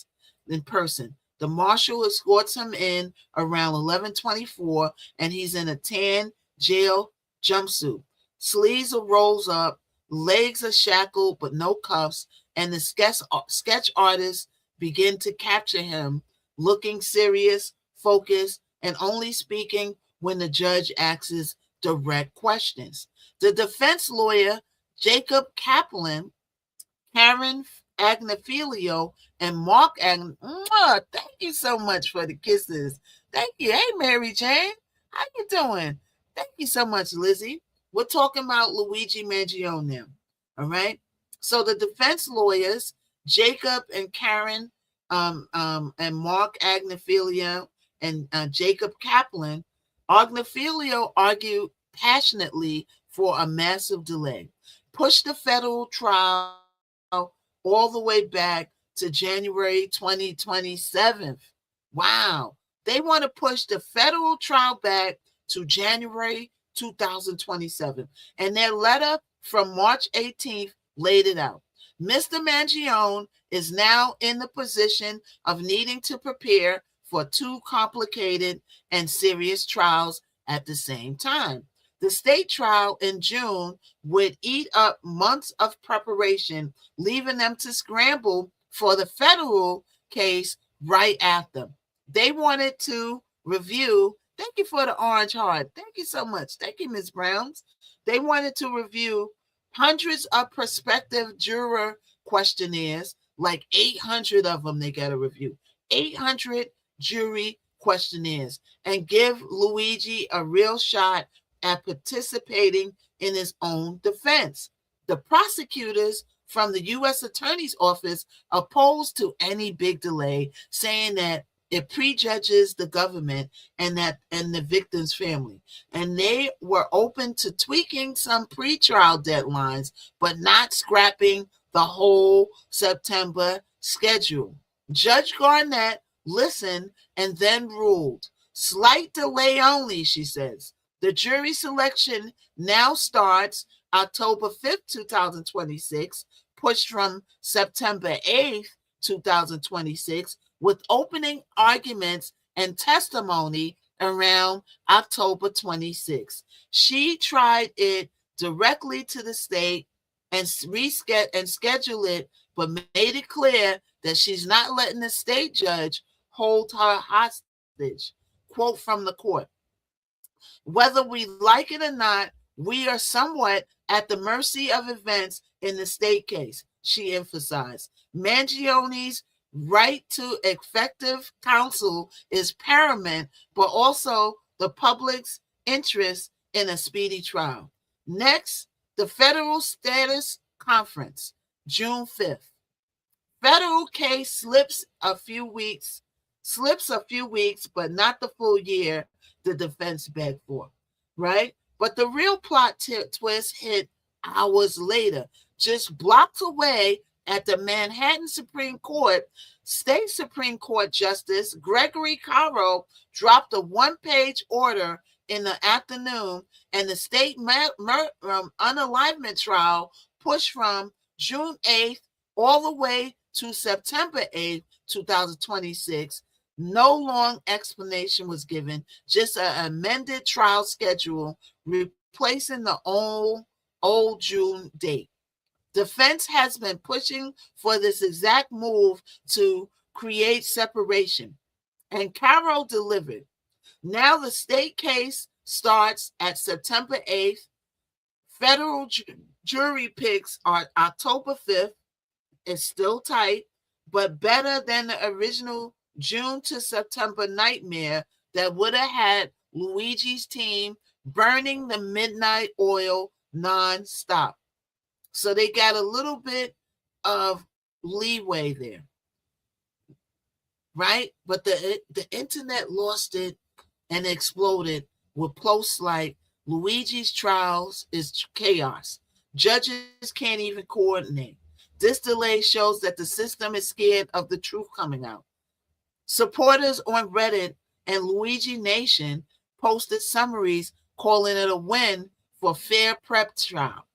The marshal escorts him in around 11:24, and he's in a tan jail jumpsuit. Sleeves are rolls up, legs are shackled but no cuffs, and the sketch artists begin to capture him, looking serious, focused, and only speaking when the judge asks direct questions. The defense lawyer, Jacob Kaplan, Karen Agnifilio, and Mark thank you so much for the kisses. Thank you. Hey, Mary Jane. How you doing? Thank you so much, Lizzie. We're talking about Luigi Mangione now. All right. So the defense lawyers, Jacob and Karen and Mark Agnifilio and Jacob Kaplan, Agnifilio argued passionately for a massive delay, pushed the federal trial all the way back to January 2027. Wow. They want to push the federal trial back to January 2027. And their letter from March 18th laid it out. Mr. Mangione is now in the position of needing to prepare for two complicated and serious trials at the same time. The state trial in June would eat up months of preparation, leaving them to scramble for the federal case right after. They wanted to review. Thank you for the orange heart. Thank you so much. Thank you, Ms. Browns. They wanted to review hundreds of prospective juror questionnaires, like 800 of them they got to review. 800 jury questionnaires, and give Luigi a real shot at participating in his own defense. The prosecutors from the U.S. Attorney's Office opposed to any big delay, saying that it prejudges the government and the victim's family. And they were open to tweaking some pretrial deadlines, but not scrapping the whole September schedule. Judge Garnett listened and then ruled. Slight delay only, she says. The jury selection now starts October 5th, 2026, pushed from September 8th, 2026, with opening arguments and testimony around October 26th. She tried it directly to the state and schedule it, but made it clear that she's not letting the state judge hold her hostage. Quote from the court: "Whether we like it or not, we are somewhat at the mercy of events in the state case," she emphasized. Mangione's right to effective counsel is paramount, but also the public's interest in a speedy trial. Next, the Federal Status Conference, June 5th. Federal case slips a few weeks, but not the full year the defense begged for, right? But the real plot twist hit hours later, just blocks away at the Manhattan Supreme Court. State Supreme Court Justice Gregory Caro dropped a one-page order in the afternoon, and the state unalivement trial pushed from June 8th all the way to September 8th, 2026. No long explanation was given, just an amended trial schedule replacing the old June date. Defense has been pushing for this exact move to create separation, and Caro delivered. Now the state case starts at September 8th. Federal jury picks are October 5th. It's still tight, but better than the original June to September nightmare that would have had Luigi's team burning the midnight oil nonstop. So they got a little bit of leeway there, right? But the internet lost it and exploded with posts like Luigi's trials is chaos. Judges can't even coordinate. This delay shows that the system is scared of the truth coming out. Supporters on Reddit and Luigi Nation posted summaries calling it a win for fair prep trial.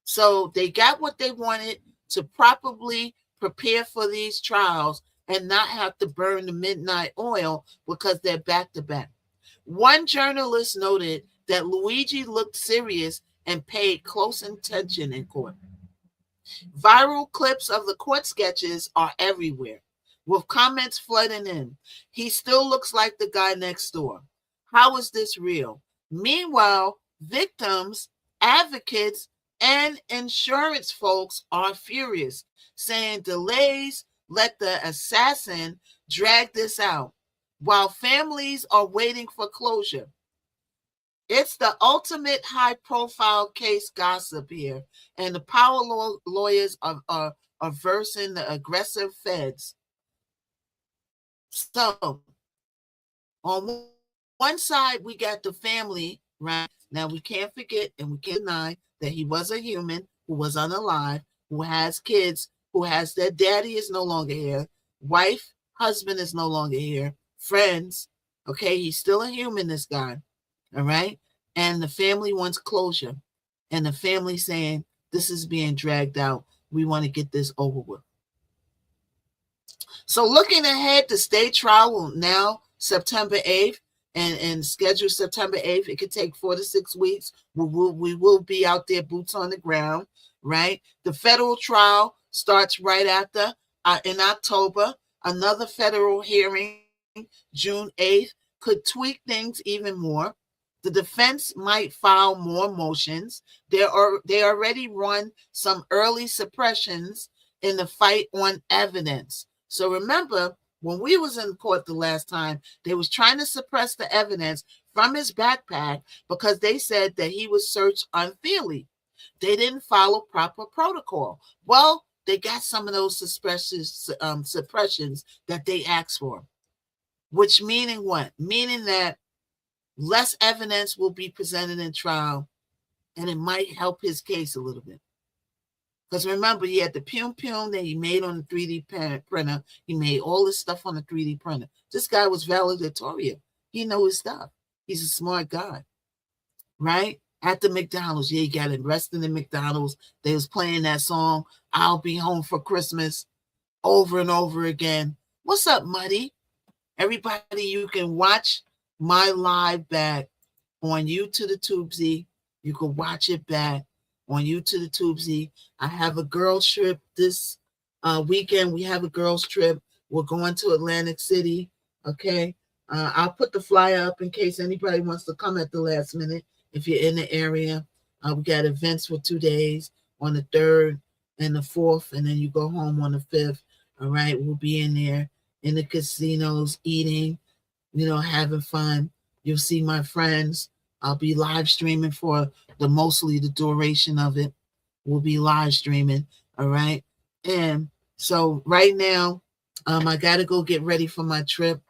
So they got what they wanted to properly prepare for these trials and not have to burn the midnight oil because they're back to back. One journalist noted that Luigi looked serious and paid close attention in court. Viral clips of the court sketches are everywhere, with comments flooding in. He still looks like the guy next door. How is this real? Meanwhile, victims, advocates, and insurance folks are furious, saying delays let the assassin drag this out, while families are waiting for closure. It's the ultimate high-profile case gossip here, and the power lawyers are versing the aggressive feds. So, on one side, we got the family, right? Now, we can't forget and we can't deny that he was a human who was unalive, who has kids, who has their daddy is no longer here, wife, husband is no longer here, friends. Okay, he's still a human, this guy. All right. And the family wants closure. And the family saying, this is being dragged out. We want to get this over with. So looking ahead, the state trial will now September 8th and scheduled September 8th. It could take 4 to 6 weeks. We will be out there, boots on the ground, right? The federal trial starts right after in October. Another federal hearing, June 8th, could tweak things even more. The defense might file more motions. They already run some early suppressions in the fight on evidence. So remember, when we was in court the last time, they was trying to suppress the evidence from his backpack because they said that he was searched unfairly. They didn't follow proper protocol. Well, they got some of those suppressions that they asked for, which meaning what? Meaning that less evidence will be presented in trial, and it might help his case a little bit. Because remember, he had the Pum that he made on the 3D printer. He made all this stuff on the 3D printer. This guy was valedictorian. He knows his stuff. He's a smart guy, right? At the McDonald's, he got arrested in McDonald's. They was playing that song, I'll Be Home for Christmas, over and over again. What's up, Muddy? Everybody, you can watch my live back on You to the Tubesy. You can watch it back on You to the Tubesy. I have a girls trip this weekend. We have a girls trip. We're going to Atlantic City. Okay. I'll put the flyer up in case anybody wants to come at the last minute. If you're in the area, we got events for 2 days on the 3rd and the 4th, and then you go home on the 5th. All right. We'll be in there in the casinos, eating, having fun. You'll see my friends. I'll be live streaming for mostly the duration of it. We'll be live streaming. All right. And so right now, I got to go get ready for my trip.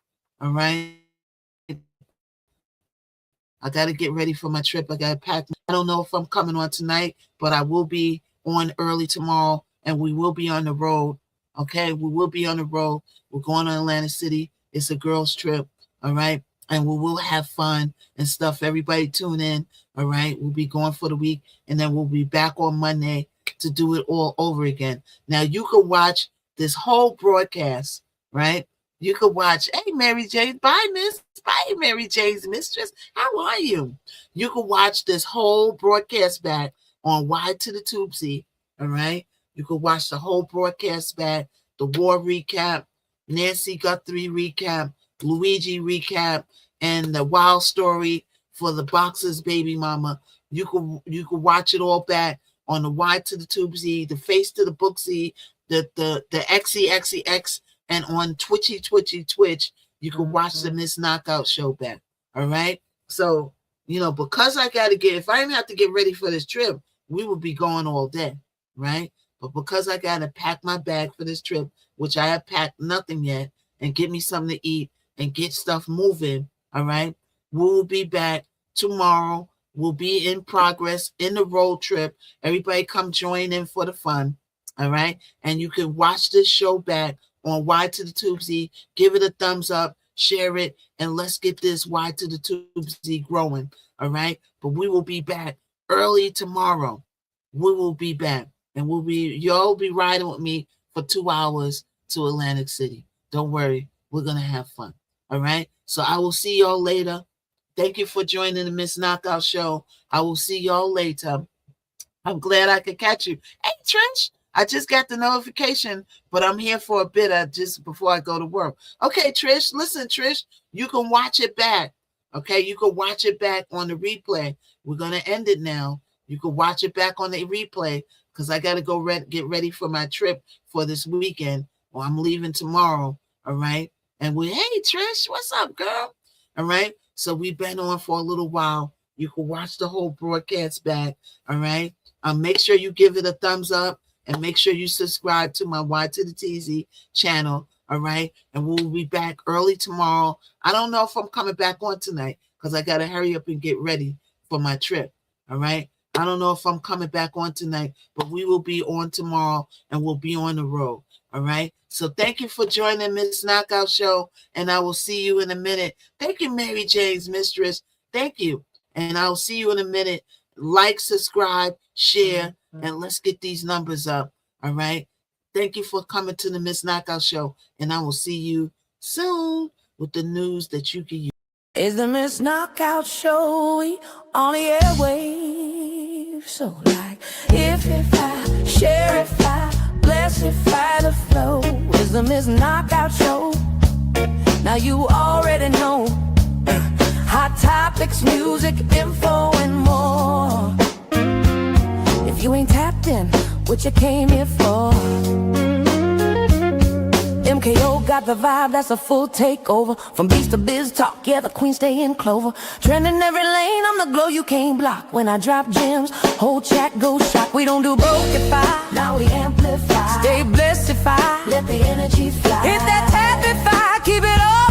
All right. I got to get ready for my trip. I got to pack. I don't know if I'm coming on tonight, but I will be on early tomorrow, and we will be on the road. Okay. We will be on the road. We're going to Atlantic City. It's a girls trip. All right. And we will have fun and stuff. Everybody tune in. All right. We'll be going for the week, and then we'll be back on Monday to do it all over again. Now you can watch this whole broadcast, right? You could watch, hey, Mary Jane, bye, Mary Jane's mistress. How are you? You can watch this whole broadcast back on Y to the Tubesy. All right. You could watch the whole broadcast back, the war recap, Nancy Guthrie recap, Luigi recap, and the wild story for the boxer's baby mama. You could watch it all back on the Y to the Tubesy, the Face to the Booksy, the XEXEX, and on Twitch. You can watch the Missknockout show back. All right. So, because I got to if I didn't have to get ready for this trip, we would be going all day. Right. But because I got to pack my bag for this trip, which I have packed nothing yet, and get me something to eat and get stuff moving. All right. We'll be back tomorrow. We'll be in progress in the road trip. Everybody come join in for the fun. All right. And you can watch this show back on Y to the Tubesy. Give it a thumbs up, share it, and let's get this Y to the Tubesy growing. All right. But we will be back early tomorrow. We will be back, and y'all be riding with me for 2 hours to Atlantic City. Don't worry. We're going to have fun. All right. So I will see y'all later. Thank you for joining the Missknockout show. I will see y'all later. I'm glad I could catch you. Hey, Trish, I just got the notification, but I'm here for a bit just before I go to work. Okay, Trish, listen, Trish, you can watch it back. Okay, you can watch it back on the replay. We're going to end it now. You can watch it back on the replay because I got to go get ready for my trip for this weekend. Well, I'm leaving tomorrow. All right. And hey, Trish, what's up, girl? All right. So we've been on for a little while. You can watch the whole broadcast back. All right. Make sure you give it a thumbs up and make sure you subscribe to my Y to the TZ channel. All right. And we'll be back early tomorrow. I don't know if I'm coming back on tonight because I got to hurry up and get ready for my trip. All right. I don't know if I'm coming back on tonight, but we will be on tomorrow and we'll be on the road. All right. So thank you for joining Miss Knockout Show, and I will see you in a minute. Thank you, Mary Jane's mistress. Thank you. And I'll see you in a minute. Like, subscribe, share, and let's get these numbers up. All right. Thank you for coming to the Miss Knockout Show, and I will see you soon with the news that you can use. It's the Miss Knockout Show on the airwaves. So like, if I share, if I bless, if I the flow. It's the Miss Knockout Show. Now you already know. Hot topics, music, info, and more. If you ain't tapped in, what you came here for? MKO got the vibe, that's a full takeover. From beats to biz talk, yeah, the queen stay in clover. Trending every lane, I'm the glow you can't block. When I drop gems, whole chat goes shock. We don't do brokeify, now we amplify. Stay blessed if I let the energy fly. Hit that tap if I keep it on.